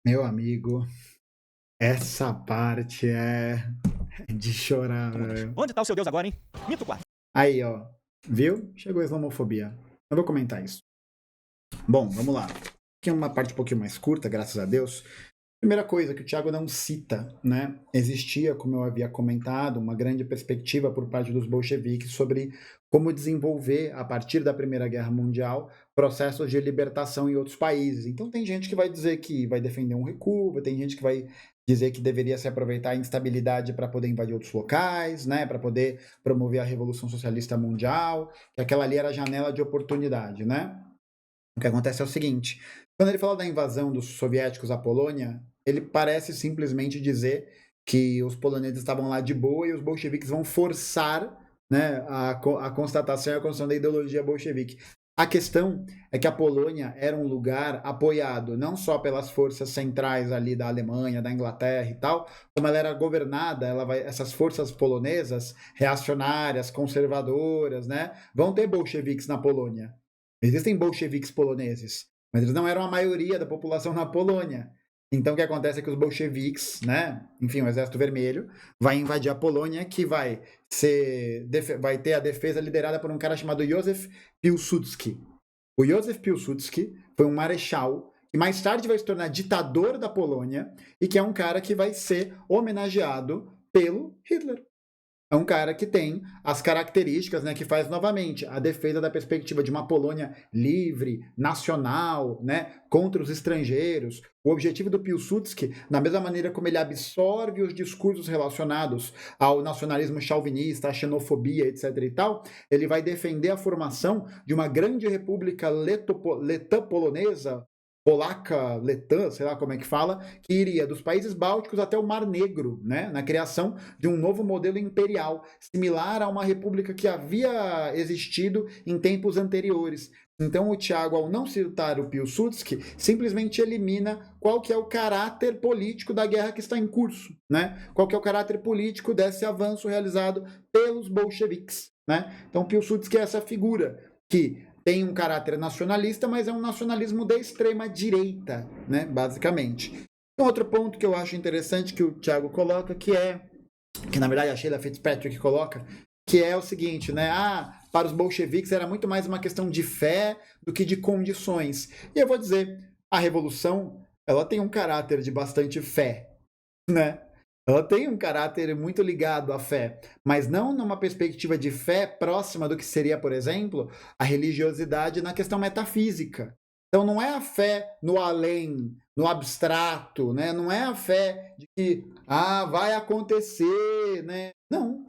Meu amigo, essa parte é de chorar, velho. Onde tá o seu Deus agora, hein? Mito 4. Aí, ó. Viu? Chegou a islamofobia. Eu vou comentar isso. Bom, vamos lá. Aqui é uma parte um pouquinho mais curta, graças a Deus. Primeira coisa que o Thiago não cita, né? Existia, como eu havia comentado, uma grande perspectiva por parte dos bolcheviques sobre como desenvolver, a partir da Primeira Guerra Mundial, processos de libertação em outros países. Então tem gente que vai dizer que vai defender um recuo, tem gente que vai dizer que deveria se aproveitar a instabilidade para poder invadir outros locais, né? Para poder promover a Revolução Socialista Mundial, que aquela ali era a janela de oportunidade, né? O que acontece é o seguinte: quando ele fala da invasão dos soviéticos à Polônia, ele parece simplesmente dizer que os poloneses estavam lá de boa e os bolcheviques vão forçar, né, a constatação e a construção da ideologia bolchevique. A questão é que a Polônia era um lugar apoiado não só pelas forças centrais ali da Alemanha, da Inglaterra e tal, como ela era governada, essas forças polonesas, reacionárias, conservadoras, né, vão ter bolcheviques na Polônia. Existem bolcheviques poloneses, mas eles não eram a maioria da população na Polônia. Então o que acontece é que os bolcheviques, né, enfim, o Exército Vermelho, vai invadir a Polônia, que vai ter a defesa liderada por um cara chamado Józef Piłsudski. O Józef Piłsudski foi um marechal que mais tarde vai se tornar ditador da Polônia e que é um cara que vai ser homenageado pelo Hitler. É um cara que tem as características, né, que faz novamente a defesa da perspectiva de uma Polônia livre, nacional, né, contra os estrangeiros. O objetivo do Piłsudski, da mesma maneira como ele absorve os discursos relacionados ao nacionalismo chauvinista, à xenofobia, etc. e tal, ele vai defender a formação de uma grande república letã polonesa, polaca, letã, sei lá como é que fala, que iria dos países bálticos até o Mar Negro, né, na criação de um novo modelo imperial, similar a uma república que havia existido em tempos anteriores. Então o Thiago, ao não citar o Piłsudski, simplesmente elimina qual que é o caráter político da guerra que está em curso, né? Qual que é o caráter político desse avanço realizado pelos bolcheviques, né? Então Piłsudski é essa figura que tem um caráter nacionalista, mas é um nacionalismo da extrema-direita, né, basicamente. Um outro ponto que eu acho interessante que o Thiago coloca, que na verdade a Sheila Fitzpatrick coloca, que é o seguinte, né, para os bolcheviques era muito mais uma questão de fé do que de condições. E eu vou dizer, a revolução, ela tem um caráter de bastante fé, né? Ela tem um caráter muito ligado à fé, mas não numa perspectiva de fé próxima do que seria, por exemplo, a religiosidade na questão metafísica. Então não é a fé no além, no abstrato, né? Não é a fé de que vai acontecer, né? Não.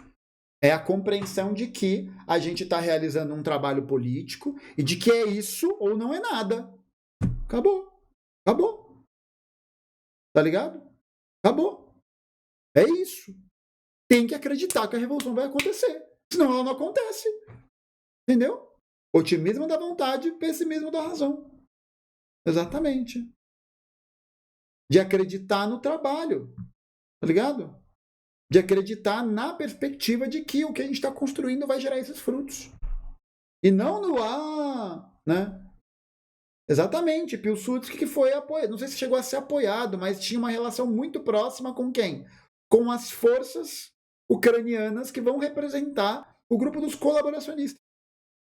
É a compreensão de que a gente está realizando um trabalho político e de que é isso ou não é nada. Acabou. Acabou. Tá ligado? Acabou. É isso. Tem que acreditar que a revolução vai acontecer. Senão ela não acontece. Entendeu? Otimismo da vontade, pessimismo da razão. Exatamente. De acreditar no trabalho, tá ligado? De acreditar na perspectiva de que o que a gente está construindo vai gerar esses frutos. E não no né? Exatamente. Pilsudski que foi apoiado. Não sei se chegou a ser apoiado, mas tinha uma relação muito próxima com quem? Com as forças ucranianas que vão representar o grupo dos colaboracionistas.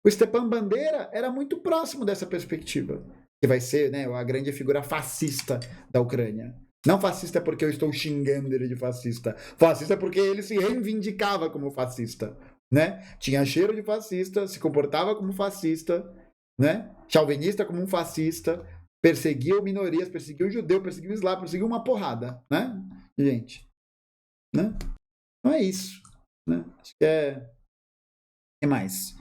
O Stepan Bandeira era muito próximo dessa perspectiva, que vai ser, né, a grande figura fascista da Ucrânia. Não fascista porque eu estou xingando ele de fascista. Fascista porque ele se reivindicava como fascista, né? Tinha cheiro de fascista, se comportava como fascista, né? Chauvinista como um fascista, perseguiu minorias, perseguiu judeu, perseguiu islã, perseguiu uma porrada, né? Gente, né? Não é isso, né? Acho que é... O que mais?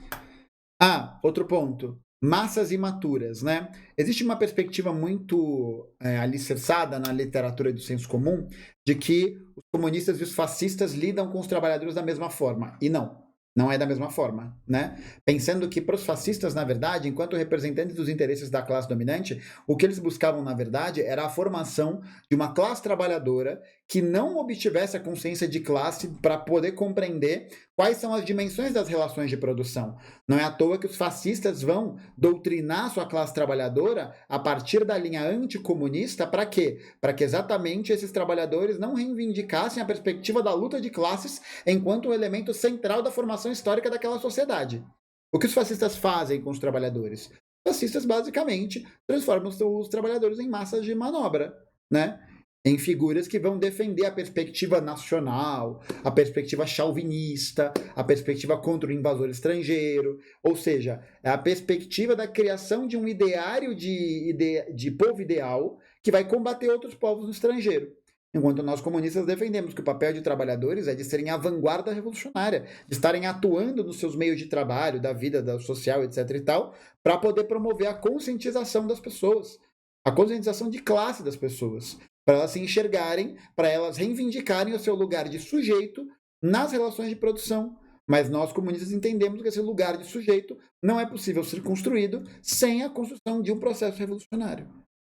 Outro ponto. Massas imaturas, né? Existe uma perspectiva muito alicerçada na literatura do senso comum de que os comunistas e os fascistas lidam com os trabalhadores da mesma forma. E não é da mesma forma, né? Pensando que para os fascistas, na verdade, enquanto representantes dos interesses da classe dominante, o que eles buscavam, na verdade, era a formação de uma classe trabalhadora que não obtivesse a consciência de classe para poder compreender quais são as dimensões das relações de produção. Não é à toa que os fascistas vão doutrinar sua classe trabalhadora a partir da linha anticomunista para quê? Para que exatamente esses trabalhadores não reivindicassem a perspectiva da luta de classes enquanto um elemento central da formação histórica daquela sociedade. O que os fascistas fazem com os trabalhadores? Os fascistas, basicamente, transformam os trabalhadores em massas de manobra, né? Em figuras que vão defender a perspectiva nacional, a perspectiva chauvinista, a perspectiva contra o invasor estrangeiro, ou seja, a perspectiva da criação de um ideário de povo ideal que vai combater outros povos no estrangeiro. Enquanto nós comunistas defendemos que o papel de trabalhadores é de serem a vanguarda revolucionária, de estarem atuando nos seus meios de trabalho, da vida social, etc. e tal, para poder promover a conscientização das pessoas, a conscientização de classe das pessoas, para elas se enxergarem, para elas reivindicarem o seu lugar de sujeito nas relações de produção. Mas nós, comunistas, entendemos que esse lugar de sujeito não é possível ser construído sem a construção de um processo revolucionário.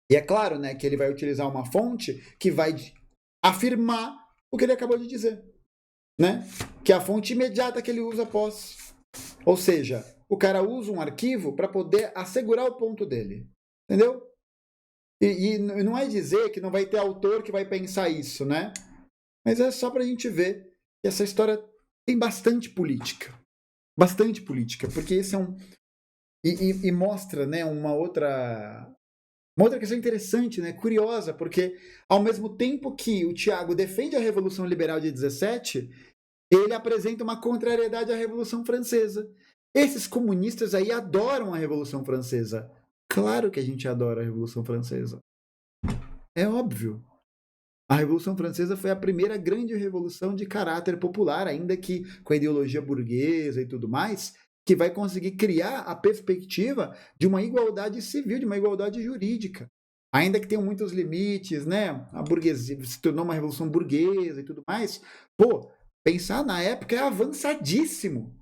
E é claro, né, que ele vai utilizar uma fonte que vai afirmar o que ele acabou de dizer, né? Que é a fonte imediata que ele usa após. Ou seja, o cara usa um arquivo para poder assegurar o ponto dele. Entendeu? E não é dizer que não vai ter autor que vai pensar isso, né? Mas é só pra gente ver que essa história tem bastante política. Bastante política, porque esse é um... E mostra, né, uma outra questão interessante, né, curiosa, porque ao mesmo tempo que o Tiago defende a Revolução Liberal de 17, ele apresenta uma contrariedade à Revolução Francesa. Esses comunistas aí adoram a Revolução Francesa. Claro que a gente adora a Revolução Francesa. É óbvio. A Revolução Francesa foi a primeira grande revolução de caráter popular, ainda que com a ideologia burguesa e tudo mais, que vai conseguir criar a perspectiva de uma igualdade civil, de uma igualdade jurídica. Ainda que tenham muitos limites, né? A burguesia se tornou uma revolução burguesa e tudo mais. Pô, pensar na época é avançadíssimo.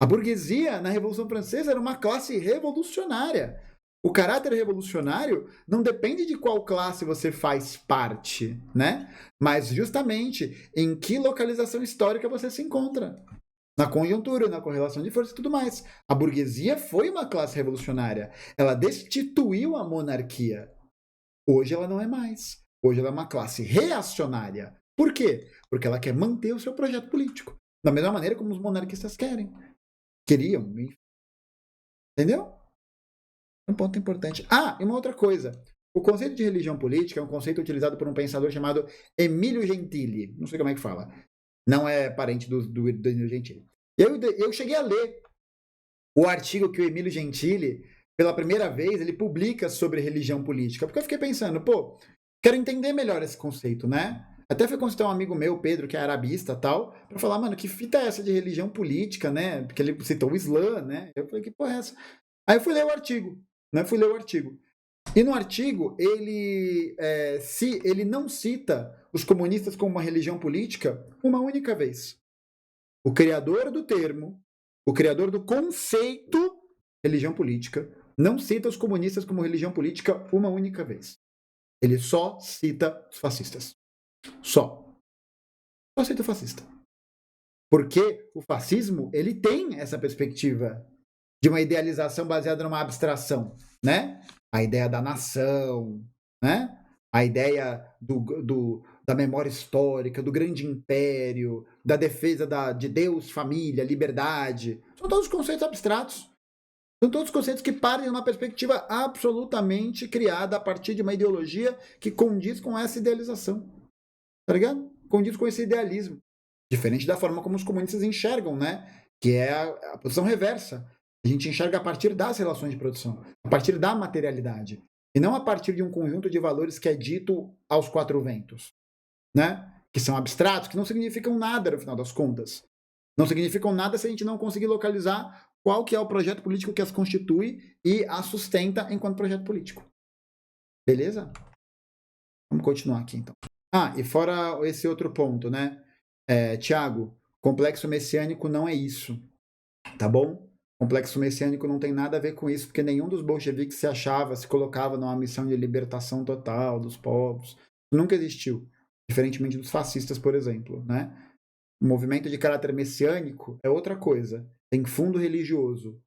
A burguesia na Revolução Francesa era uma classe revolucionária. O caráter revolucionário não depende de qual classe você faz parte, né? Mas justamente em que localização histórica você se encontra. Na conjuntura, na correlação de força e tudo mais. A burguesia foi uma classe revolucionária. Ela destituiu a monarquia. Hoje ela não é mais. Hoje ela é uma classe reacionária. Por quê? Porque ela quer manter o seu projeto político. Da mesma maneira como os monarquistas queriam. Entendeu? Um ponto importante. E uma outra coisa. O conceito de religião política é um conceito utilizado por um pensador chamado Emílio Gentili. Não sei como é que fala. Não é parente do Emílio Gentili. Eu cheguei a ler o artigo que o Emílio Gentili, pela primeira vez, ele publica sobre religião política. Porque eu fiquei pensando, quero entender melhor esse conceito, né? Até fui consultar um amigo meu, Pedro, que é arabista e tal, pra falar, mano, que fita é essa de religião política, né? Porque ele citou o Islã, né? Eu falei, que porra é essa? Aí eu fui ler o artigo. E no artigo, ele não cita os comunistas como uma religião política uma única vez. O criador do termo, o criador do conceito religião política, não cita os comunistas como religião política uma única vez. Ele só cita os fascistas. Só cita o fascista. Porque o fascismo, ele tem essa perspectiva de uma idealização baseada numa abstração, né? A ideia da nação, né? A ideia da memória histórica, do grande império, da defesa de Deus, família, liberdade. São todos conceitos abstratos. São todos conceitos que partem de uma perspectiva absolutamente criada a partir de uma ideologia que condiz com essa idealização. Tá ligado? Condiz com esse idealismo. Diferente da forma como os comunistas enxergam, né? Que é a posição reversa. A gente enxerga a partir das relações de produção, a partir da materialidade. E não a partir de um conjunto de valores que é dito aos quatro ventos, né? Que são abstratos, que não significam nada no final das contas. Não significam nada se a gente não conseguir localizar qual que é o projeto político que as constitui e as sustenta enquanto projeto político. Beleza? Vamos continuar aqui, então. E fora esse outro ponto, né? Tiago, complexo messiânico não é isso, tá bom? Complexo messiânico não tem nada a ver com isso, porque nenhum dos bolcheviques se colocava numa missão de libertação total dos povos. Nunca existiu, diferentemente dos fascistas, por exemplo, né? O movimento de caráter messiânico é outra coisa. Tem fundo religioso,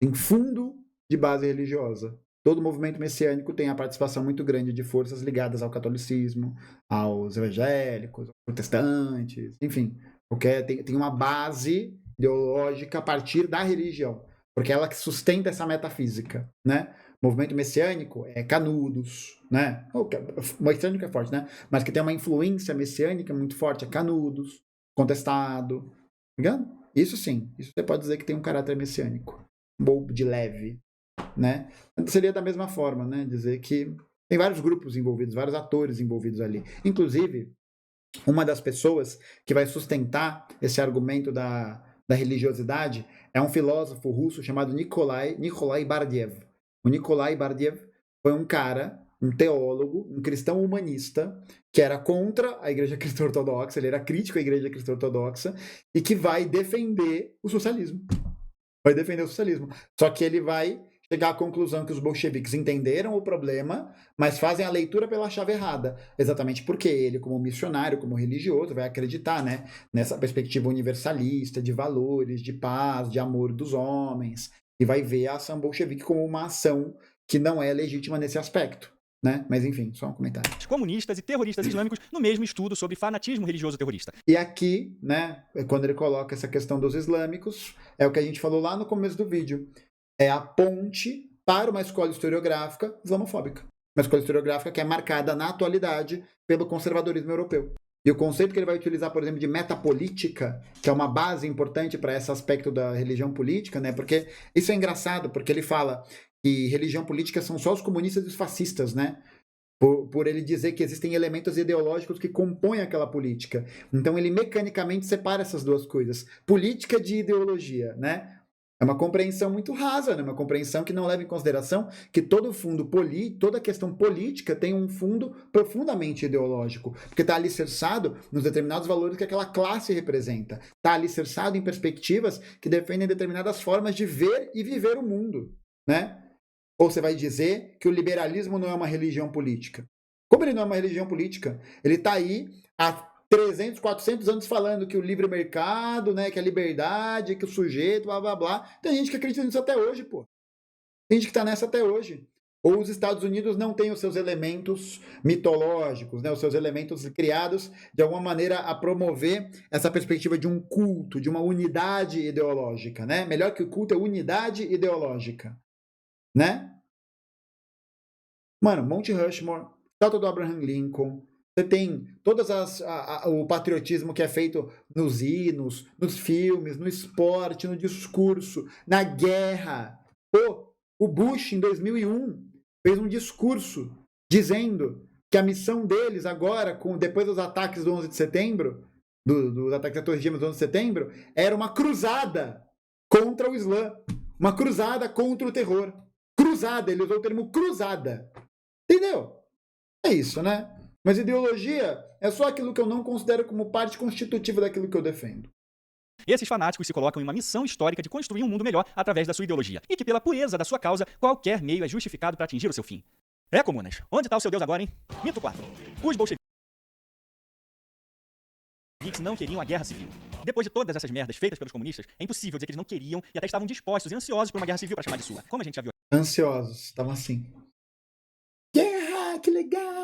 tem fundo de base religiosa. Todo movimento messiânico tem a participação muito grande de forças ligadas ao catolicismo, aos evangélicos, aos protestantes, enfim. Tem uma base ideológica a partir da religião, porque ela que sustenta essa metafísica, né? O movimento messiânico é Canudos, né? O messiânico é forte, né? Mas que tem uma influência messiânica muito forte é Canudos, Contestado, tá ligado? Isso sim, isso você pode dizer que tem um caráter messiânico, de leve, né? Seria da mesma forma, né? Dizer que tem vários grupos envolvidos, vários atores envolvidos ali. Inclusive, uma das pessoas que vai sustentar esse argumento da religiosidade é um filósofo russo chamado Nikolai Bardiev. O Nikolai Bardiev foi um cara, um teólogo, um cristão humanista, que era contra a Igreja Cristã Ortodoxa, ele era crítico à Igreja Cristã Ortodoxa, e que vai defender o socialismo. Vai defender o socialismo. Só que ele vai chegar à conclusão que os bolcheviques entenderam o problema, mas fazem a leitura pela chave errada. Exatamente porque ele, como missionário, como religioso, vai acreditar, né, nessa perspectiva universalista de valores, de paz, de amor dos homens, e vai ver a ação bolchevique como uma ação que não é legítima nesse aspecto. Né? Mas enfim, só um comentário. Comunistas e terroristas islâmicos no mesmo estudo sobre fanatismo religioso terrorista. E aqui, né, quando ele coloca essa questão dos islâmicos, é o que a gente falou lá no começo do vídeo. É a ponte para uma escola historiográfica islamofóbica. Uma escola historiográfica que é marcada na atualidade pelo conservadorismo europeu. E o conceito que ele vai utilizar, por exemplo, de metapolítica, que é uma base importante para esse aspecto da religião política, né? Porque isso é engraçado, porque ele fala que religião política são só os comunistas e os fascistas, né? Por ele dizer que existem elementos ideológicos que compõem aquela política. Então ele mecanicamente separa essas duas coisas. Política de ideologia, né? É uma compreensão muito rasa, né? Uma compreensão que não leva em consideração que todo fundo toda questão política tem um fundo profundamente ideológico, porque está alicerçado nos determinados valores que aquela classe representa, está alicerçado em perspectivas que defendem determinadas formas de ver e viver o mundo, né? Ou você vai dizer que o liberalismo não é uma religião política? Como ele não é uma religião política? Ele está aí há 300, 400 anos falando que o livre mercado, né, que a liberdade, que o sujeito, blá, blá, blá. Tem gente que acredita nisso até hoje, pô. Tem gente que tá nessa até hoje. Ou os Estados Unidos não têm os seus elementos mitológicos, né, os seus elementos criados de alguma maneira a promover essa perspectiva de um culto, de uma unidade ideológica, né? Melhor que o culto é unidade ideológica, né? Mano, Monte Rushmore, estátua do Abraham Lincoln, você tem todas o patriotismo que é feito nos hinos, nos filmes, no esporte, no discurso, na guerra. Pô, o Bush, em 2001, fez um discurso dizendo que a missão deles agora, depois dos ataques do 11 de setembro, dos ataques à Torre Gêmeas do 11 de setembro, era uma cruzada contra o Islã. Uma cruzada contra o terror. Cruzada, ele usou o termo cruzada. Entendeu? É isso, né? Mas ideologia é só aquilo que eu não considero como parte constitutiva daquilo que eu defendo. Esses fanáticos se colocam em uma missão histórica de construir um mundo melhor através da sua ideologia, e que pela pureza da sua causa, qualquer meio é justificado para atingir o seu fim. Comunas, onde está o seu Deus agora, hein? Mito 4. Os bolcheviques não queriam a guerra civil. Depois de todas essas merdas feitas pelos comunistas, é impossível dizer que eles não queriam e até estavam dispostos e ansiosos por uma guerra civil para chamar de sua. Como a gente já viu Ansiosos, estavam assim. Guerra, que legal!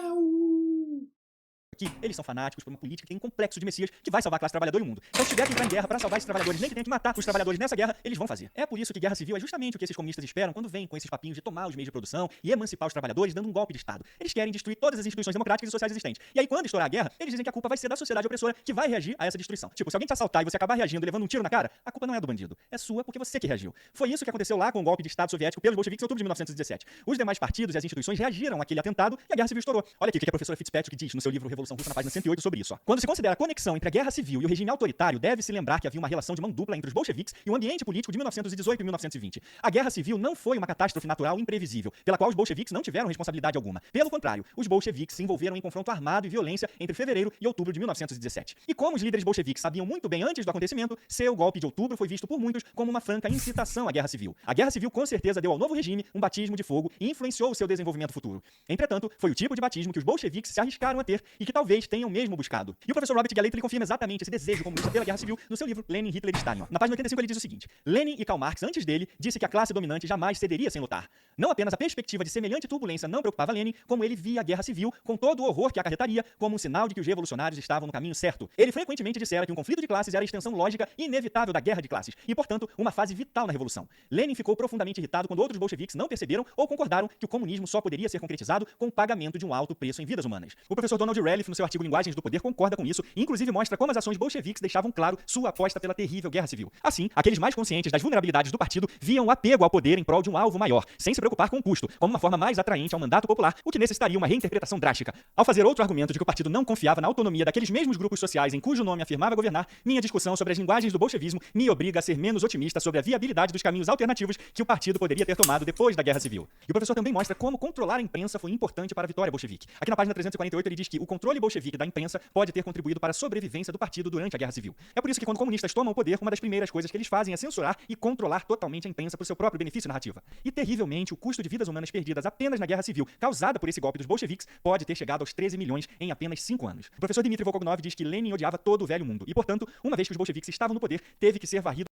aqui, eles são fanáticos por uma política que tem um complexo de Messias que vai salvar a classe trabalhadora e o mundo. Então, se tiver que entrar em guerra para salvar esses trabalhadores, nem que tenha que matar os trabalhadores nessa guerra, eles vão fazer. É por isso que guerra civil é justamente o que esses comunistas esperam quando vêm com esses papinhos de tomar os meios de produção e emancipar os trabalhadores dando um golpe de Estado. Eles querem destruir todas as instituições democráticas e sociais existentes. E aí, quando estourar a guerra, eles dizem que a culpa vai ser da sociedade opressora que vai reagir a essa destruição. Tipo, se alguém te assaltar e você acabar reagindo e levando um tiro na cara, a culpa não é do bandido. É sua porque você que reagiu. Foi isso que aconteceu lá com o golpe de Estado soviético pelos bolcheviques em outubro de 1917. Os demais partidos e as instituições reagiram àquele atentado e a guerra civil estourou. Olha aqui o que a professora Fitzpatrick diz no seu livro Revolução Russa, na página 108, sobre isso. Quando se considera a conexão entre a guerra civil e o regime autoritário, deve-se lembrar que havia uma relação de mão dupla entre os bolcheviques e o ambiente político de 1918 e 1920. A guerra civil não foi uma catástrofe natural imprevisível, pela qual os bolcheviques não tiveram responsabilidade alguma. Pelo contrário, os bolcheviques se envolveram em confronto armado e violência entre fevereiro e outubro de 1917. E como os líderes bolcheviques sabiam muito bem antes do acontecimento, seu golpe de outubro foi visto por muitos como uma franca incitação à guerra civil. A guerra civil com certeza deu ao novo regime um batismo de fogo e influenciou o seu desenvolvimento futuro. Entretanto, foi o tipo de batismo que os bolcheviques se arriscaram a ter e que talvez tenham mesmo buscado. E o professor Robert Galate ele confirma exatamente esse desejo comunista pela guerra civil no seu livro Lenin, Hitler e Stalin. Na página 85 ele diz o seguinte: Lenin e Karl Marx, antes dele, disse que a classe dominante jamais cederia sem lutar. Não apenas a perspectiva de semelhante turbulência não preocupava Lenin, como ele via a guerra civil, com todo o horror que acarretaria, como um sinal de que os revolucionários estavam no caminho certo. Ele frequentemente dissera que um conflito de classes era a extensão lógica e inevitável da guerra de classes, e, portanto, uma fase vital na revolução. Lenin ficou profundamente irritado quando outros bolcheviques não perceberam ou concordaram que o comunismo só poderia ser concretizado com o pagamento de um alto preço em vidas humanas. O professor Donald Reliff, no seu artigo Linguagens do Poder, concorda com isso e, inclusive, mostra como as ações bolcheviques deixavam claro sua aposta pela terrível guerra civil. Assim, aqueles mais conscientes das vulnerabilidades do partido viam o apego ao poder em prol de um alvo maior, sem se preocupar com o custo, como uma forma mais atraente ao mandato popular, o que necessitaria uma reinterpretação drástica. Ao fazer outro argumento de que o partido não confiava na autonomia daqueles mesmos grupos sociais em cujo nome afirmava governar, minha discussão sobre as linguagens do bolchevismo me obriga a ser menos otimista sobre a viabilidade dos caminhos alternativos que o partido poderia ter tomado depois da guerra civil. E o professor também mostra como controlar a imprensa foi importante para a vitória bolchevique. Aqui na página 348 ele diz que o controle bolchevique da imprensa pode ter contribuído para a sobrevivência do partido durante a guerra civil. É por isso que quando comunistas tomam o poder, uma das primeiras coisas que eles fazem é censurar e controlar totalmente a imprensa para o seu próprio benefício narrativa. E terrivelmente, o custo de vidas humanas perdidas apenas na guerra civil, causada por esse golpe dos bolcheviques, pode ter chegado aos 13 milhões em apenas 5 anos. O professor Dmitry Volkognov diz que Lenin odiava todo o velho mundo e, portanto, uma vez que os bolcheviques estavam no poder, teve que ser varrido.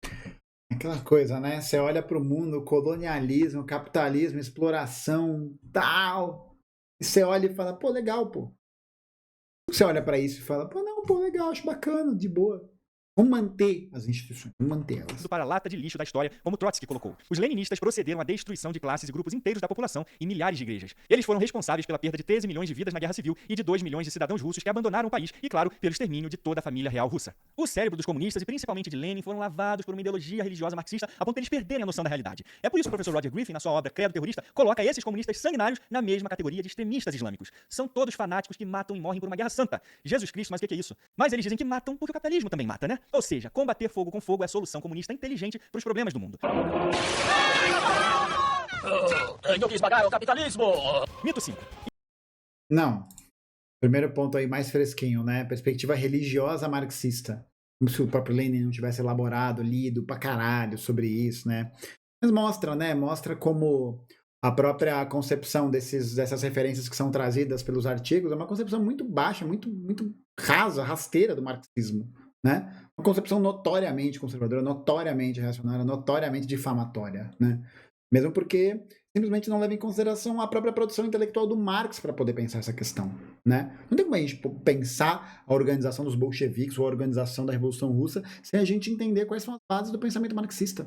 Aquela coisa, né? Você olha para o mundo, colonialismo, capitalismo, exploração, tal. E você olha e fala, pô, legal, pô. Você olha para isso e fala, pô, não, pô, legal, acho bacana, de boa. Vamos manter as instituições, vamos manter elas. Para a lata de lixo da história, como Trotsky colocou. Os leninistas procederam à destruição de classes e grupos inteiros da população e milhares de igrejas. Eles foram responsáveis pela perda de 13 milhões de vidas na Guerra Civil e de 2 milhões de cidadãos russos que abandonaram o país e, claro, pelo extermínio de toda a família real russa. O cérebro dos comunistas e principalmente de Lenin foram lavados por uma ideologia religiosa marxista a ponto de eles perderem a noção da realidade. É por isso que o professor Roger Griffin, na sua obra Credo Terrorista, coloca esses comunistas sanguinários na mesma categoria de extremistas islâmicos. São todos fanáticos que matam e morrem por uma guerra santa. Jesus Cristo, mas o que é isso? Mas eles dizem que matam porque o capitalismo também mata, né? Ou seja, combater fogo com fogo é a solução comunista inteligente para os problemas do mundo. Tenho que esmagar o capitalismo! Mito 5. Não. Primeiro ponto aí mais fresquinho, né? Perspectiva religiosa marxista. Como se o próprio Lenin não tivesse elaborado, lido pra caralho sobre isso, né? Mas mostra, né? Mostra como a própria concepção dessas referências que são trazidas pelos artigos é uma concepção muito baixa, muito rasa, rasteira do marxismo, né? Uma concepção notoriamente conservadora, notoriamente reacionária, notoriamente difamatória, né? Mesmo porque simplesmente não leva em consideração a própria produção intelectual do Marx para poder pensar essa questão, né? Não tem como a gente pensar a organização dos bolcheviques ou a organização da Revolução Russa sem a gente entender quais são as bases do pensamento marxista.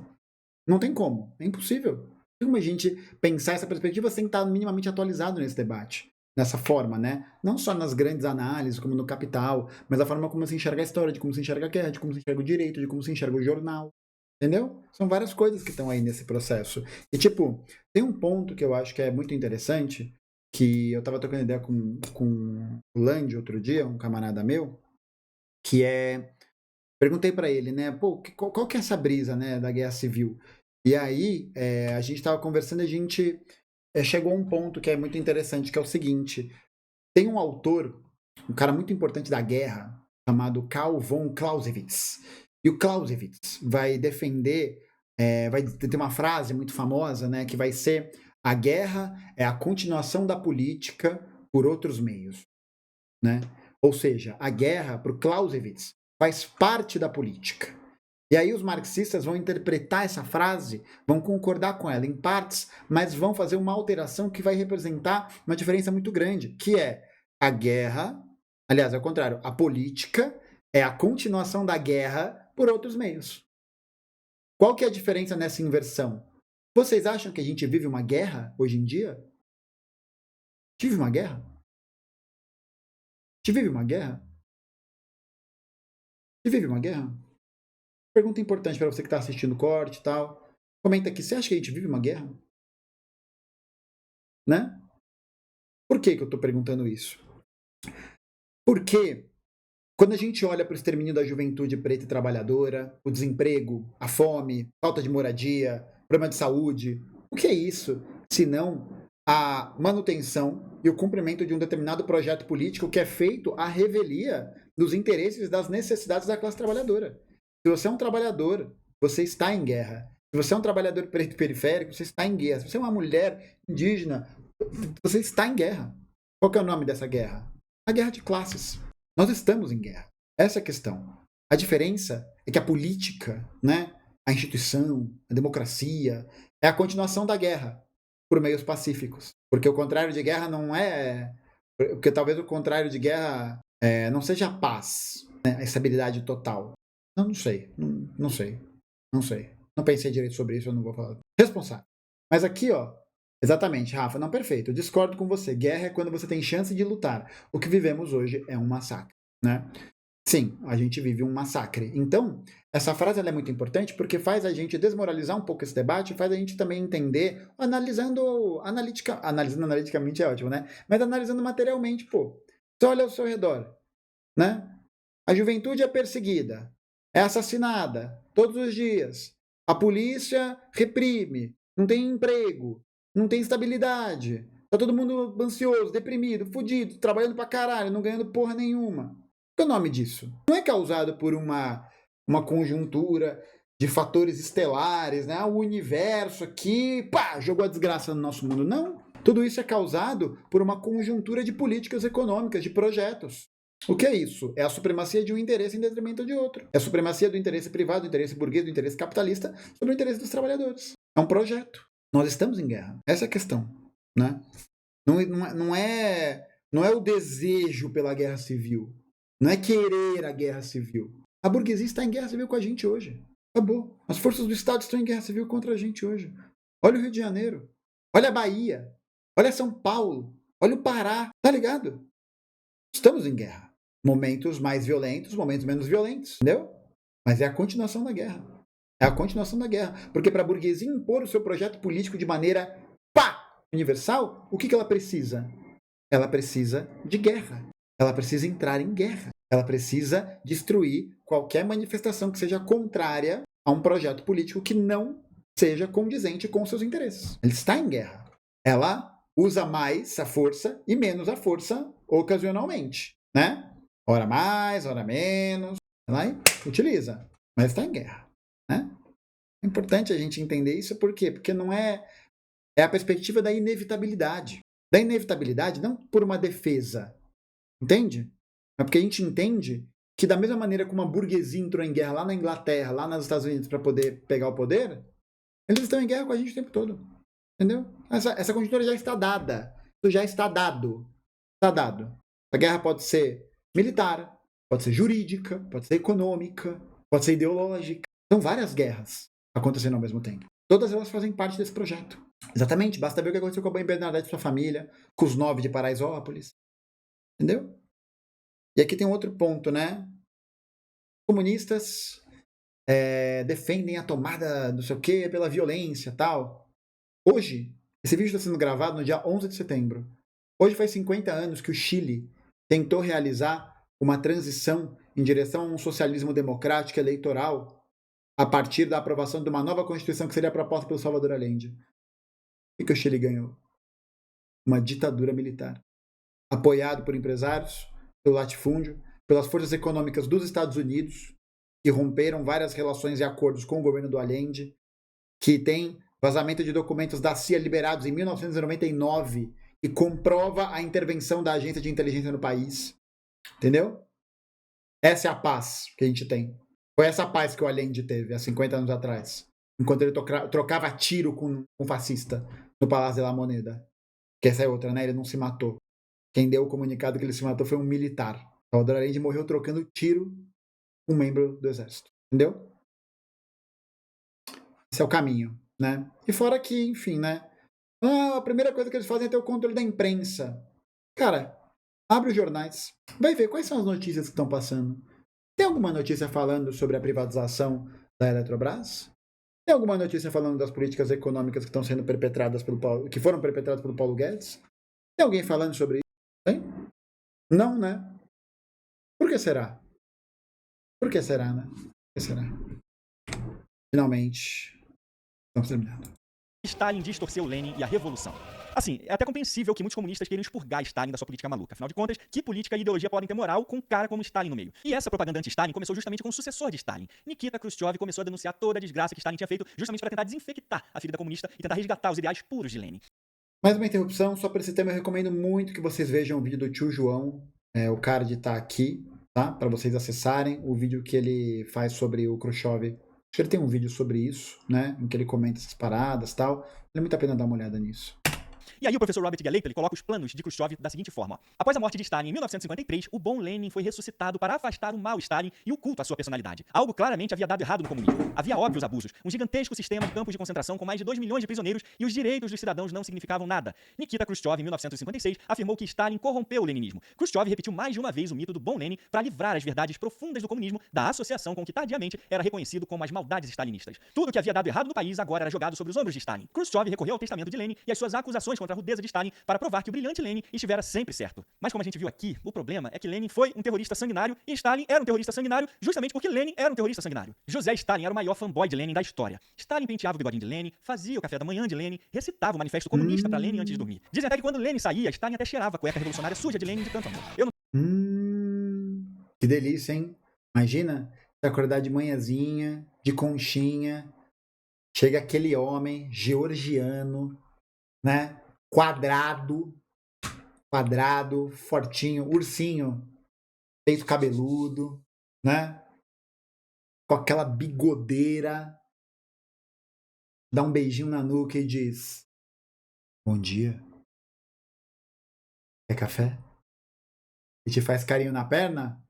Não tem como, é impossível. Não tem como a gente pensar essa perspectiva sem estar minimamente atualizado nesse debate. Dessa forma, né? Não só nas grandes análises, como no Capital, mas a forma como se enxerga a história, de como se enxerga a guerra, de como se enxerga o direito, de como se enxerga o jornal. Entendeu? São várias coisas que estão aí nesse processo. E, tipo, tem um ponto que eu acho que é muito interessante, que eu tava trocando ideia com o Land outro dia, um camarada meu, que é... Perguntei pra ele, né? Pô, qual que é essa brisa, né, da guerra civil? E aí, a gente tava conversando e a gente... chegou a um ponto que é muito interessante, que é o seguinte: tem um autor, um cara muito importante da guerra, chamado Karl von Clausewitz, E o Clausewitz vai defender, vai ter uma frase muito famosa, né, que vai ser: a guerra é a continuação da política por outros meios, né? Ou seja, a guerra, para o Clausewitz, faz parte da política. E aí os marxistas vão interpretar essa frase, vão concordar com ela em partes, mas vão fazer uma alteração que vai representar uma diferença muito grande, que é a guerra, aliás, ao contrário, a política é a continuação da guerra por outros meios. Qual que é a diferença nessa inversão? Vocês acham que a gente vive uma guerra hoje em dia? Tive uma guerra? Te vive uma guerra? Te vive uma guerra? Pergunta importante para você que está assistindo o corte e tal. Comenta aqui, você acha que a gente vive uma guerra? Né? Por que eu estou perguntando isso? Porque quando a gente olha para o extermínio da juventude preta e trabalhadora, o desemprego, a fome, falta de moradia, problema de saúde, o que é isso senão a manutenção e o cumprimento de um determinado projeto político que é feito à revelia dos interesses e das necessidades da classe trabalhadora? Se você é um trabalhador, você está em guerra. Se você é um trabalhador preto periférico, você está em guerra. Se você é uma mulher indígena, você está em guerra. Qual que é o nome dessa guerra? A guerra de classes. Nós estamos em guerra. Essa é a questão. A diferença é que a política, né, a instituição, a democracia, é a continuação da guerra por meios pacíficos. Porque o contrário de guerra não é... Porque talvez o contrário de guerra não seja a paz, né, a estabilidade total. Não sei. Não pensei direito sobre isso, eu não vou falar. Responsável. Mas aqui, ó, exatamente, Rafa, não, perfeito. Eu discordo com você. Guerra é quando você tem chance de lutar. O que vivemos hoje é um massacre, né? Sim, a gente vive um massacre. Então, essa frase ela é muito importante porque faz a gente desmoralizar um pouco esse debate, faz a gente também entender, analisando analiticamente é ótimo, né? Mas analisando materialmente, pô. Você olha ao seu redor, né? A juventude é perseguida, é assassinada todos os dias. A polícia reprime, não tem emprego, não tem estabilidade. Tá todo mundo ansioso, deprimido, fudido, trabalhando pra caralho, não ganhando porra nenhuma. Qual é o nome disso? Não é causado por uma conjuntura de fatores estelares, né? O universo aqui, pá, jogou a desgraça no nosso mundo. Não. Tudo isso é causado por uma conjuntura de políticas econômicas, de projetos. O que é isso? É a supremacia de um interesse em detrimento de outro. É a supremacia do interesse privado, do interesse burguês, do interesse capitalista sobre o interesse dos trabalhadores. É um projeto. Nós estamos em guerra. Essa é a questão, né? Não é o desejo pela guerra civil. Não é querer a guerra civil. A burguesia está em guerra civil com a gente hoje. Acabou. As forças do Estado estão em guerra civil contra a gente hoje. Olha o Rio de Janeiro. Olha a Bahia. Olha São Paulo. Olha o Pará. Tá ligado? Estamos em guerra. Momentos mais violentos, momentos menos violentos. Entendeu? Mas é a continuação da guerra. É a continuação da guerra. Porque para a burguesia impor o seu projeto político de maneira universal, o que ela precisa? Ela precisa de guerra. Ela precisa entrar em guerra. Ela precisa destruir qualquer manifestação que seja contrária a um projeto político que não seja condizente com seus interesses. Ele está em guerra. Ela usa mais a força e menos a força ocasionalmente, né? Ora mais, ora menos. Ela utiliza, mas está em guerra, né? É importante a gente entender isso, por quê? Porque não é a perspectiva da inevitabilidade. Da inevitabilidade não por uma defesa, entende? É porque a gente entende que da mesma maneira como a burguesia entrou em guerra lá na Inglaterra, lá nos Estados Unidos para poder pegar o poder, eles estão em guerra com a gente o tempo todo. Entendeu? Essa conjuntura já está dada. Isso já está dado. Está dado. A guerra pode ser militar, pode ser jurídica, pode ser econômica, pode ser ideológica. São várias guerras acontecendo ao mesmo tempo. Todas elas fazem parte desse projeto. Exatamente. Basta ver o que aconteceu com a Mãe Bernadette e sua família, com os 9 de Paraisópolis. Entendeu? E aqui tem um outro ponto, né? Comunistas defendem a tomada não sei o quê pela violência e tal. Hoje, esse vídeo está sendo gravado no dia 11 de setembro. Hoje faz 50 anos que o Chile tentou realizar uma transição em direção a um socialismo democrático eleitoral a partir da aprovação de uma nova constituição que seria proposta pelo Salvador Allende. O que o Chile ganhou? Uma ditadura militar. Apoiado por empresários, pelo latifúndio, pelas forças econômicas dos Estados Unidos, que romperam várias relações e acordos com o governo do Allende, que tem vazamento de documentos da CIA liberados em 1999 e comprova a intervenção da agência de inteligência no país. Entendeu? Essa é a paz que a gente tem. Foi essa paz que o Allende teve há 50 anos atrás, enquanto ele trocava tiro com um fascista no Palácio de la Moneda. Que essa é outra, né? Ele não se matou. Quem deu o comunicado que ele se matou foi um militar. Salvador Allende morreu trocando tiro com um membro do exército. Entendeu? Esse é o caminho, né? E fora que, enfim, né? A primeira coisa que eles fazem é ter o controle da imprensa. Cara, abre os jornais, vai ver quais são as notícias que estão passando. Tem alguma notícia falando sobre a privatização da Eletrobras? Tem alguma notícia falando das políticas econômicas que estão sendo perpetradas que foram perpetradas pelo Paulo Guedes? Tem alguém falando sobre isso? Tem? Não, né? Por que será? Por que será, né? Por que será? Finalmente, estamos terminando. Stalin distorceu Lenin e a Revolução. Assim, é até compreensível que muitos comunistas queiram expurgar Stalin da sua política maluca. Afinal de contas, que política e ideologia podem ter moral com um cara como Stalin no meio? E essa propaganda anti-Stalin começou justamente com o sucessor de Stalin. Nikita Khrushchev começou a denunciar toda a desgraça que Stalin tinha feito justamente para tentar desinfectar a ferida comunista e tentar resgatar os ideais puros de Lenin. Mais uma interrupção, só para esse tema eu recomendo muito que vocês vejam o vídeo do tio João. O card tá aqui, tá? Para vocês acessarem o vídeo que ele faz sobre o Khrushchev. Acho que ele tem um vídeo sobre isso, né? Em que ele comenta essas paradas e tal. Vale muito a pena dar uma olhada nisso. E aí o professor Robert Galeito, ele coloca os planos de Khrushchev da seguinte forma. Após a morte de Stalin em 1953, o bom Lenin foi ressuscitado para afastar o mau Stalin e o culto à sua personalidade. Algo claramente havia dado errado no comunismo. Havia óbvios abusos, um gigantesco sistema de campos de concentração com mais de 2 milhões de prisioneiros e os direitos dos cidadãos não significavam nada. Nikita Khrushchev, em 1956, afirmou que Stalin corrompeu o leninismo. Khrushchev repetiu mais de uma vez o mito do bom Lenin para livrar as verdades profundas do comunismo da associação com o que tardiamente era reconhecido como as maldades stalinistas. Tudo que havia dado errado no país agora era jogado sobre os ombros de Stalin. Khrushchev recorreu ao testamento de Lenin e às suas acusações contra a rudeza de Stalin para provar que o brilhante Lenin estivera sempre certo. Mas como a gente viu aqui, o problema é que Lenin foi um terrorista sanguinário e Stalin era um terrorista sanguinário justamente porque Lenin era um terrorista sanguinário. José Stalin era o maior fanboy de Lenin da história. Stalin penteava o bigodinho de Lenin, fazia o café da manhã de Lenin, recitava o manifesto comunista para Lenin antes de dormir. Dizem até que quando Lenin saía, Stalin até cheirava a cueca revolucionária suja de Lenin de tanto amor. Que delícia, hein? Imagina você acordar de manhãzinha, de conchinha, chega aquele homem georgiano, né? Quadrado, fortinho, ursinho, peito cabeludo, né? Com aquela bigodeira, dá um beijinho na nuca e diz: bom dia. Quer café? E te faz carinho na perna?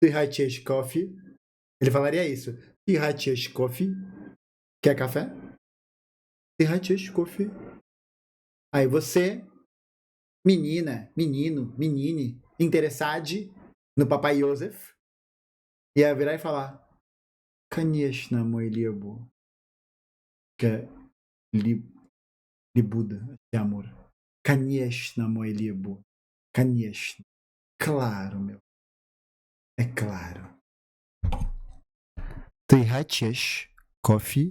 Tihachiesh Coffee. Ele falaria isso. Tihachiesh Coffee. Quer café? Tihachiesh Coffee. Aí você, menina, menino, menine, interessado no Papai Yosef, ia virar e falar: Конечно, мой Лебу. Que Libuda, de amor. Конечно, мой Лебу. Конечно. Claro, meu. É claro. Ты хочешь кофе?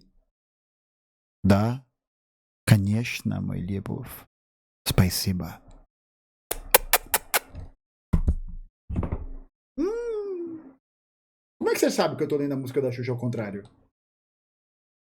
Да, конечно, мой любовь. Спасибо. Como é que você sabe que eu tô lendo a música da Xuxa ao contrário?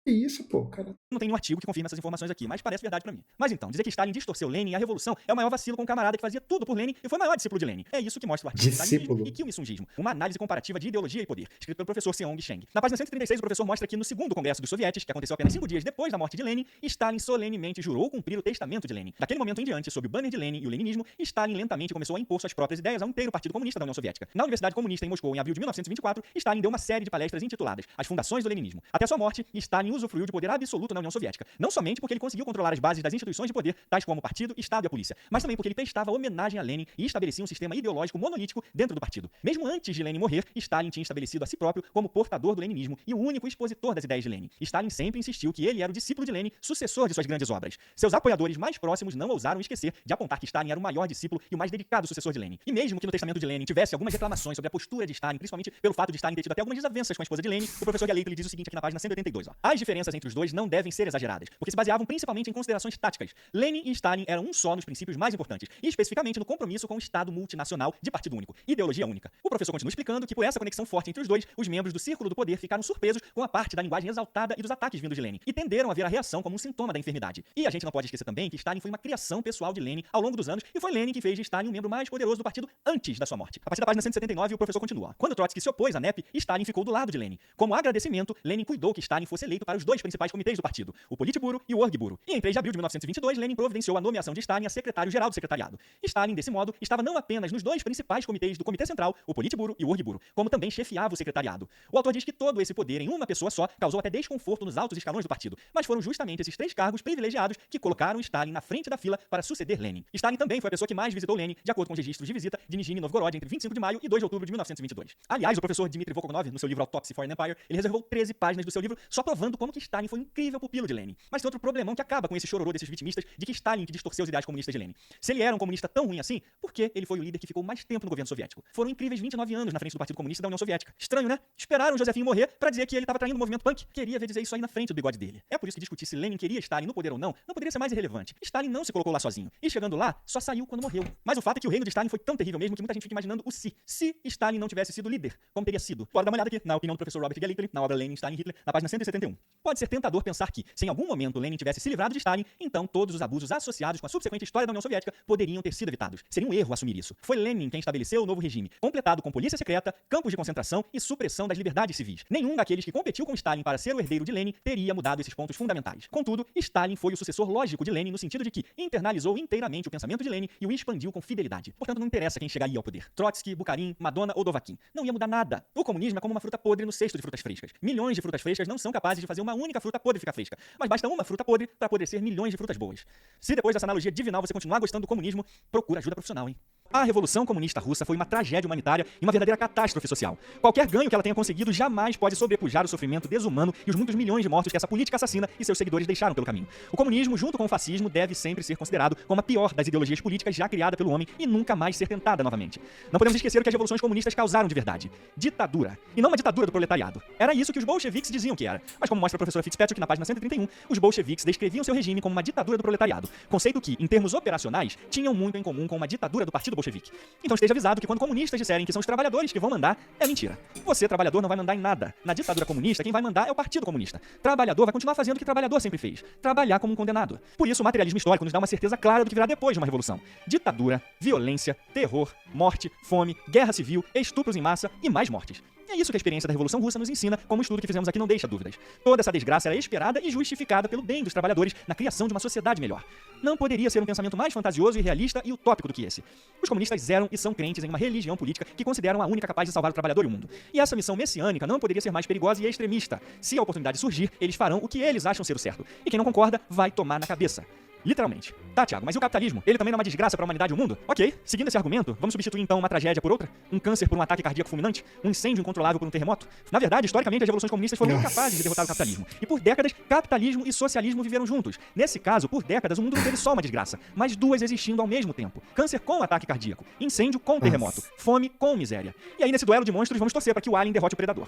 Que isso, pô, cara. Não tem nenhum artigo que confirme essas informações aqui, mas parece verdade pra mim. Mas então, dizer que Stalin distorceu Lenin e a Revolução é o maior vacilo com um camarada que fazia tudo por Lenin e foi o maior discípulo de Lenin. É isso que mostra o artigo Discípulo. e Kim-il-sungismo, uma análise comparativa de ideologia e poder, escrito pelo professor Seong Sheng. Na página 136, o professor mostra que no segundo congresso dos sovietes, que aconteceu apenas 5 dias depois da morte de Lenin, Stalin solenemente jurou cumprir o testamento de Lenin. Daquele momento em diante, sob o banner de Lenin e o leninismo, Stalin lentamente começou a impor suas próprias ideias ao inteiro Partido Comunista da União Soviética. Na Universidade Comunista em Moscou, em abril de 1924, Stalin deu uma série de palestras intituladas As Fundações do Leninismo. Até sua morte, Stalin usufruiu de poder absoluto na União Soviética. Não somente porque ele conseguiu controlar as bases das instituições de poder, tais como o partido, Estado e a polícia, mas também porque ele prestava homenagem a Lenin e estabelecia um sistema ideológico monolítico dentro do partido. Mesmo antes de Lenin morrer, Stalin tinha estabelecido a si próprio como portador do leninismo e o único expositor das ideias de Lenin. Stalin sempre insistiu que ele era o discípulo de Lenin, sucessor de suas grandes obras. Seus apoiadores mais próximos não ousaram esquecer de apontar que Stalin era o maior discípulo e o mais dedicado sucessor de Lenin. E mesmo que no testamento de Lenin tivesse algumas reclamações sobre a postura de Stalin, principalmente pelo fato de Stalin ter tido até algumas desavenças com a esposa de Lenin, o professor Galeito lhe diz o seguinte aqui na página 182. As diferenças entre os dois não devem ser exageradas, porque se baseavam principalmente em considerações táticas. Lenin e Stalin eram um só nos princípios mais importantes, e especificamente no compromisso com o Estado multinacional de partido único, ideologia única. O professor continua explicando que por essa conexão forte entre os dois, os membros do círculo do poder ficaram surpresos com a parte da linguagem exaltada e dos ataques vindos de Lenin, e tenderam a ver a reação como um sintoma da enfermidade. E a gente não pode esquecer também que Stalin foi uma criação pessoal de Lenin ao longo dos anos, e foi Lenin que fez de Stalin um membro mais poderoso do partido antes da sua morte. A partir da página 179, o professor continua. Quando Trotsky se opôs à NEP, Stalin ficou do lado de Lenin. Como agradecimento, Lenin cuidou que Stalin fosse eleito para os dois principais comitês do partido, o Politburo e o Orgburo. E em 3 de abril de 1922, Lenin providenciou a nomeação de Stalin a secretário-geral do secretariado. Stalin, desse modo, estava não apenas nos dois principais comitês do Comitê Central, o Politburo e o Orgburo, como também chefiava o secretariado. O autor diz que todo esse poder em uma pessoa só causou até desconforto nos altos escalões do partido, mas foram justamente esses 3 cargos privilegiados que colocaram Stalin na frente da fila para suceder Lenin. Stalin também foi a pessoa que mais visitou Lenin, de acordo com os registros de visita de Nizhny Novgorod entre 25 de maio e 2 de outubro de 1922. Aliás, o professor Dmitry Volkov, no seu livro Autopsy for an Empire, ele reservou 13 páginas do seu livro só provando como que Stalin foi um incrível pupilo de Lenin. Mas tem outro problemão que acaba com esse chororô desses vitimistas de que Stalin que distorceu os ideais comunistas de Lenin. Se ele era um comunista tão ruim assim, por que ele foi o líder que ficou mais tempo no governo soviético? Foram incríveis 29 anos na frente do Partido Comunista da União Soviética. Estranho, né? Esperaram Josefinho morrer pra dizer que ele estava traindo o movimento punk. Queria ver dizer isso aí na frente do bigode dele. É por isso que discutir se Lenin queria Stalin no poder ou não poderia ser mais irrelevante. Stalin não se colocou lá sozinho. E chegando lá, só saiu quando morreu. Mas o fato é que o reino de Stalin foi tão terrível mesmo que muita gente fica imaginando o se. Se Stalin não tivesse sido líder, como teria sido? Bora dar uma olhada aqui na opinião do professor Robert Gallipoli, na obra Lenin, Stalin e Hitler, na página 171. Pode ser tentador pensar que, se em algum momento Lenin tivesse se livrado de Stalin, então todos os abusos associados com a subsequente história da União Soviética poderiam ter sido evitados. Seria um erro assumir isso. Foi Lenin quem estabeleceu o novo regime, completado com polícia secreta, campos de concentração e supressão das liberdades civis. Nenhum daqueles que competiu com Stalin para ser o herdeiro de Lenin teria mudado esses pontos fundamentais. Contudo, Stalin foi o sucessor lógico de Lenin no sentido de que internalizou inteiramente o pensamento de Lenin e o expandiu com fidelidade. Portanto, não interessa quem chegaria ao poder. Trotsky, Bukharin, Madonna ou Dovahkiin. Não ia mudar nada. O comunismo é como uma fruta podre no cesto de frutas frescas. Milhões de frutas frescas não são capazes de fazer uma única fruta podre ficar fresca. Mas basta uma fruta podre para poder ser milhões de frutas boas. Se depois dessa analogia divinal você continuar gostando do comunismo, procura ajuda profissional, hein? A Revolução Comunista Russa foi uma tragédia humanitária e uma verdadeira catástrofe social. Qualquer ganho que ela tenha conseguido jamais pode sobrepujar o sofrimento desumano e os muitos milhões de mortos que essa política assassina e seus seguidores deixaram pelo caminho. O comunismo, junto com o fascismo, deve sempre ser considerado como a pior das ideologias políticas já criada pelo homem e nunca mais ser tentada novamente. Não podemos esquecer o que as revoluções comunistas causaram de verdade. Ditadura. E não uma ditadura do proletariado. Era isso que os bolcheviques diziam que era. Mas como mostra a professora Fitzpatrick na página 131, os bolcheviques descreviam seu regime como uma ditadura do proletariado. Conceito que, em termos operacionais, tinham muito em comum com uma ditadura do partido bolchevique. Então esteja avisado que quando comunistas disserem que são os trabalhadores que vão mandar, é mentira. Você, trabalhador, não vai mandar em nada. Na ditadura comunista, quem vai mandar é o Partido Comunista. Trabalhador vai continuar fazendo o que trabalhador sempre fez. Trabalhar como um condenado. Por isso, o materialismo histórico nos dá uma certeza clara do que virá depois de uma revolução. Ditadura, violência, terror, morte, fome, guerra civil, estupros em massa e mais mortes. É isso que a experiência da Revolução Russa nos ensina, como o estudo que fizemos aqui não deixa dúvidas. Toda essa desgraça era esperada e justificada pelo bem dos trabalhadores na criação de uma sociedade melhor. Não poderia ser um pensamento mais fantasioso e realista e utópico do que esse. Os comunistas eram e são crentes em uma religião política que consideram a única capaz de salvar o trabalhador e o mundo. E essa missão messiânica não poderia ser mais perigosa e extremista. Se a oportunidade surgir, eles farão o que eles acham ser o certo. E quem não concorda, vai tomar na cabeça. Literalmente. Tá, Thiago, mas e o capitalismo? Ele também não é uma desgraça para a humanidade e o mundo? Ok, seguindo esse argumento, vamos substituir então uma tragédia por outra? Um câncer por um ataque cardíaco fulminante? Um incêndio incontrolável por um terremoto? Na verdade, historicamente, as revoluções comunistas foram incapazes de derrotar o capitalismo. E por décadas, capitalismo e socialismo viveram juntos. Nesse caso, por décadas, o mundo não teve só uma desgraça, mas duas existindo ao mesmo tempo. Câncer com ataque cardíaco, incêndio com terremoto, fome com miséria. E aí, nesse duelo de monstros, vamos torcer para que o alien derrote o predador.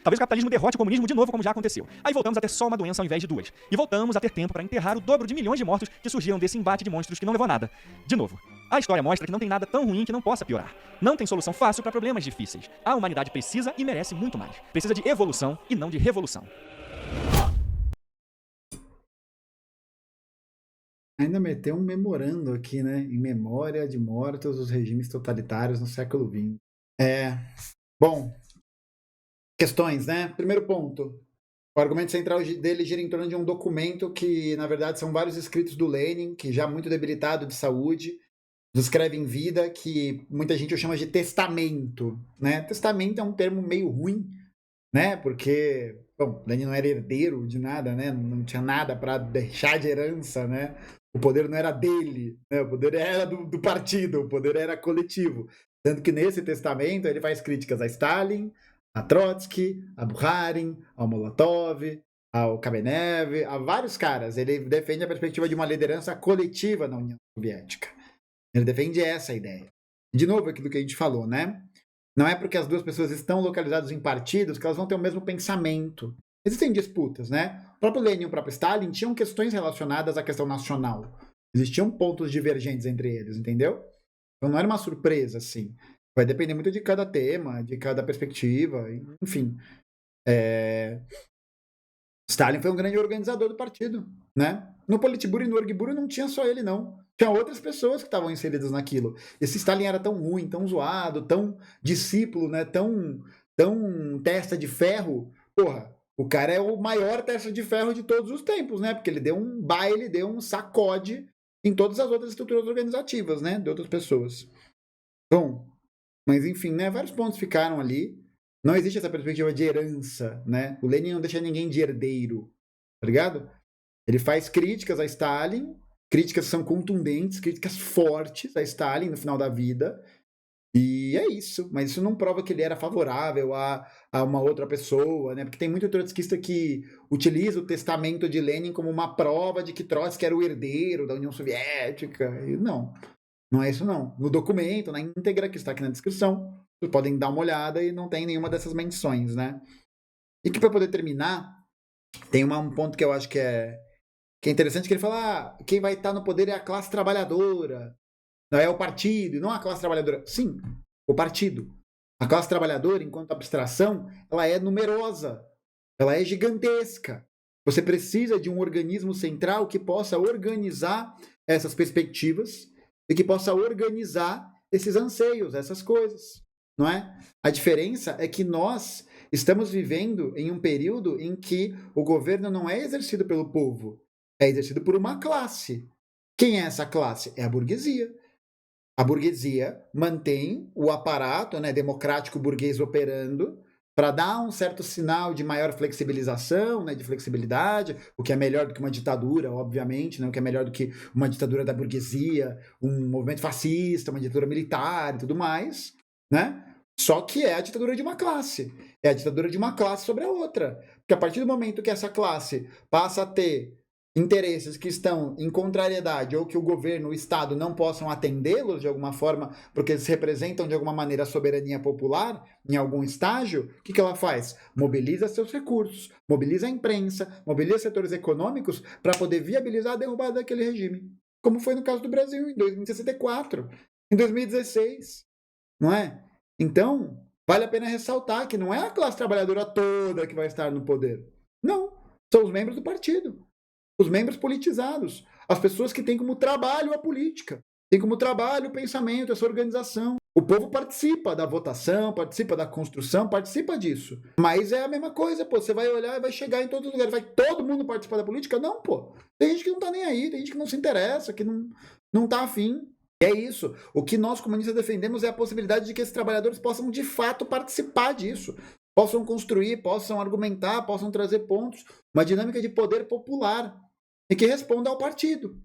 Talvez o capitalismo derrote o comunismo de novo, como já aconteceu. Aí voltamos a ter só uma doença ao invés de duas. E voltamos a ter tempo para enterrar o dobro de milhões de mortos que surgiram desse embate de monstros que não levou a nada. De novo. A história mostra que não tem nada tão ruim que não possa piorar. Não tem solução fácil para problemas difíceis. A humanidade precisa e merece muito mais. Precisa de evolução e não de revolução. Ainda meteu um memorando aqui, né? Em memória de mortos dos regimes totalitários no século XX. Bom, questões, né? Primeiro ponto. O argumento central dele gira em torno de um documento que, na verdade, são vários escritos do Lenin, que já muito debilitado de saúde, descreve em vida, que muita gente o chama de testamento, né? Testamento é um termo meio ruim, né? Porque, bom, Lenin não era herdeiro de nada, né? Não tinha nada para deixar de herança, né? O poder não era dele, né? O poder era do partido, o poder era coletivo. Tanto que nesse testamento ele faz críticas a Stalin, a Trotsky, a Bukharin, ao Molotov, ao Kamenev, a vários caras. Ele defende a perspectiva de uma liderança coletiva na União Soviética. Ele defende essa ideia. De novo, aquilo que a gente falou, né? Não é porque as duas pessoas estão localizadas em partidos que elas vão ter o mesmo pensamento. Existem disputas, né? O próprio Lenin e o próprio Stalin tinham questões relacionadas à questão nacional. Existiam pontos divergentes entre eles, entendeu? Então não era uma surpresa, assim. Vai depender muito de cada tema, de cada perspectiva, enfim. Stalin foi um grande organizador do partido, né? No Politburo e no Orgburo não tinha só ele, não. Tinha outras pessoas que estavam inseridas naquilo. Esse Stalin era tão ruim, tão zoado, tão discípulo, né? Tão testa de ferro. Porra, o cara é o maior testa de ferro de todos os tempos, né? Porque ele deu um baile, deu um sacode em todas as outras estruturas organizativas, né? De outras pessoas. Bom, mas enfim, né? Vários pontos ficaram ali. Não existe essa perspectiva de herança, né? O Lenin não deixa ninguém de herdeiro, tá ligado? Ele faz críticas a Stalin, críticas que são contundentes, críticas fortes a Stalin no final da vida, e é isso. Mas isso não prova que ele era favorável a uma outra pessoa, né? Porque tem muito trotskista que utiliza o testamento de Lenin como uma prova de que Trotsky era o herdeiro da União Soviética. E não é isso não. No documento, na íntegra, que está aqui na descrição, vocês podem dar uma olhada e não tem nenhuma dessas menções, né? E que para poder terminar, tem um ponto que eu acho que é interessante, que ele fala, quem vai estar no poder é a classe trabalhadora, não é o partido, não a classe trabalhadora. Sim, o partido. A classe trabalhadora, enquanto abstração, ela é numerosa, ela é gigantesca. Você precisa de um organismo central que possa organizar essas perspectivas e que possa organizar esses anseios, essas coisas, não é? A diferença é que nós estamos vivendo em um período em que o governo não é exercido pelo povo, é exercido por uma classe. Quem é essa classe? É a burguesia. A burguesia mantém o aparato, né, democrático burguês operando para dar um certo sinal de maior flexibilização, né, de flexibilidade, o que é melhor do que uma ditadura, obviamente, né, o que é melhor do que uma ditadura da burguesia, um movimento fascista, uma ditadura militar e tudo mais, né? Só que é a ditadura de uma classe. É a ditadura de uma classe sobre a outra. Porque a partir do momento que essa classe passa a ter interesses que estão em contrariedade ou que o governo, o Estado não possam atendê-los de alguma forma, porque eles representam de alguma maneira a soberania popular em algum estágio, o que ela faz? Mobiliza seus recursos, mobiliza a imprensa, mobiliza setores econômicos para poder viabilizar a derrubada daquele regime. Como foi no caso do Brasil em 2064, em 2016, não é? Então, vale a pena ressaltar que não é a classe trabalhadora toda que vai estar no poder. Não, são os membros do partido. Os membros politizados, as pessoas que têm como trabalho a política, têm como trabalho o pensamento, essa organização. O povo participa da votação, participa da construção, participa disso. Mas é a mesma coisa, pô. Você vai olhar e vai chegar em todos os lugares. Vai todo mundo participar da política? Não, pô. Tem gente que não tá nem aí, tem gente que não se interessa, que não tá afim. E é isso. O que nós comunistas defendemos é a possibilidade de que esses trabalhadores possam de fato participar disso. Possam construir, possam argumentar, possam trazer pontos. Uma dinâmica de poder popular e que responda ao partido.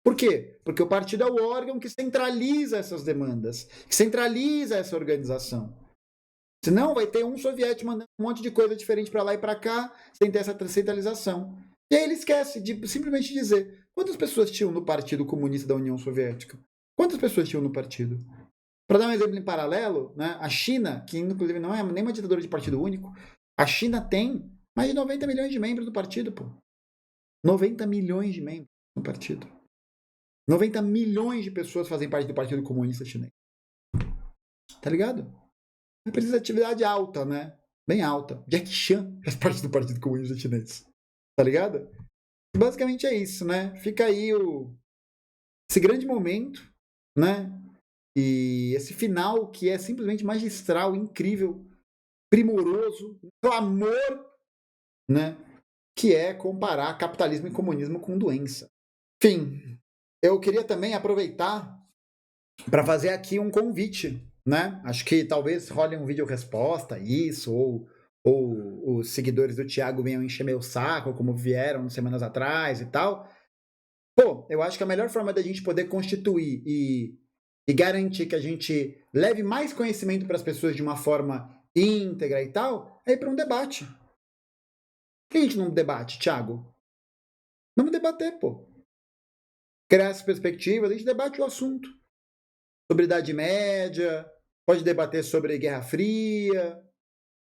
Por quê? Porque o partido é o órgão que centraliza essas demandas, que centraliza essa organização. Senão vai ter um soviético mandando um monte de coisa diferente para lá e para cá, sem ter essa centralização. E aí ele esquece de simplesmente dizer quantas pessoas tinham no Partido Comunista da União Soviética? Quantas pessoas tinham no partido? Para dar um exemplo em paralelo, né, a China, que inclusive não é nem uma ditadura de partido único, a China tem mais de 90 milhões de membros do partido, pô. 90 milhões de membros no partido. 90 milhões de pessoas fazem parte do Partido Comunista Chinês. Tá ligado? Uma representatividade alta, né? Bem alta. Jack Chan faz parte do Partido Comunista Chinês. Tá ligado? Basicamente é isso, né? Fica aí esse grande momento, né? E esse final que é simplesmente magistral, incrível, primoroso, um clamor, né? Que é comparar capitalismo e comunismo com doença. Enfim, eu queria também aproveitar para fazer aqui um convite, né? Acho que talvez role um vídeo resposta, isso, ou os seguidores do Thiago venham encher meu saco, como vieram semanas atrás e tal. Pô, eu acho que a melhor forma da gente poder constituir e garantir que a gente leve mais conhecimento para as pessoas de uma forma íntegra e tal, é ir para um debate. Por que a gente não debate, Thiago? Vamos debater, pô. Criar essas perspectivas, a gente debate o assunto. Sobre Idade Média, pode debater sobre Guerra Fria,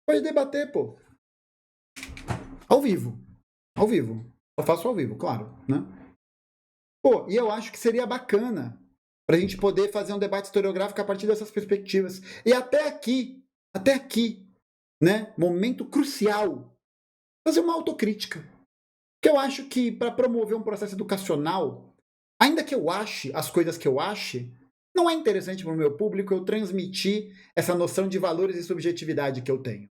pode debater, pô. Ao vivo. Ao vivo. Eu faço ao vivo, claro, né? Pô, e eu acho que seria bacana pra gente poder fazer um debate historiográfico a partir dessas perspectivas. E até aqui, né, momento crucial, fazer uma autocrítica. Porque eu acho que para promover um processo educacional, ainda que eu ache as coisas que eu ache, não é interessante para o meu público eu transmitir essa noção de valores e subjetividade que eu tenho,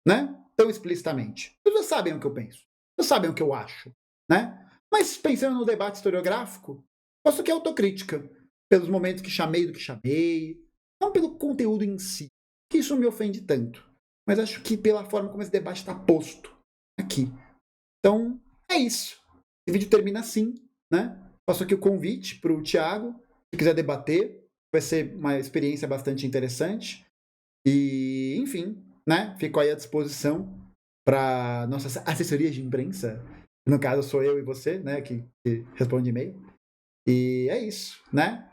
né? Tão explicitamente. As pessoas sabem o que eu penso, elas sabem o que eu acho, né? Mas pensando no debate historiográfico, posso que é autocrítica, pelos momentos que chamei do que chamei, não pelo conteúdo em si, que isso me ofende tanto, mas acho que pela forma como esse debate está posto aqui. Então, é isso. Esse vídeo termina assim, né? Faço aqui o convite para o Thiago, se quiser debater, vai ser uma experiência bastante interessante. E, enfim, né? Fico aí à disposição para nossas assessorias de imprensa. No caso, sou eu e você, né? Que responde e-mail. E é isso, né?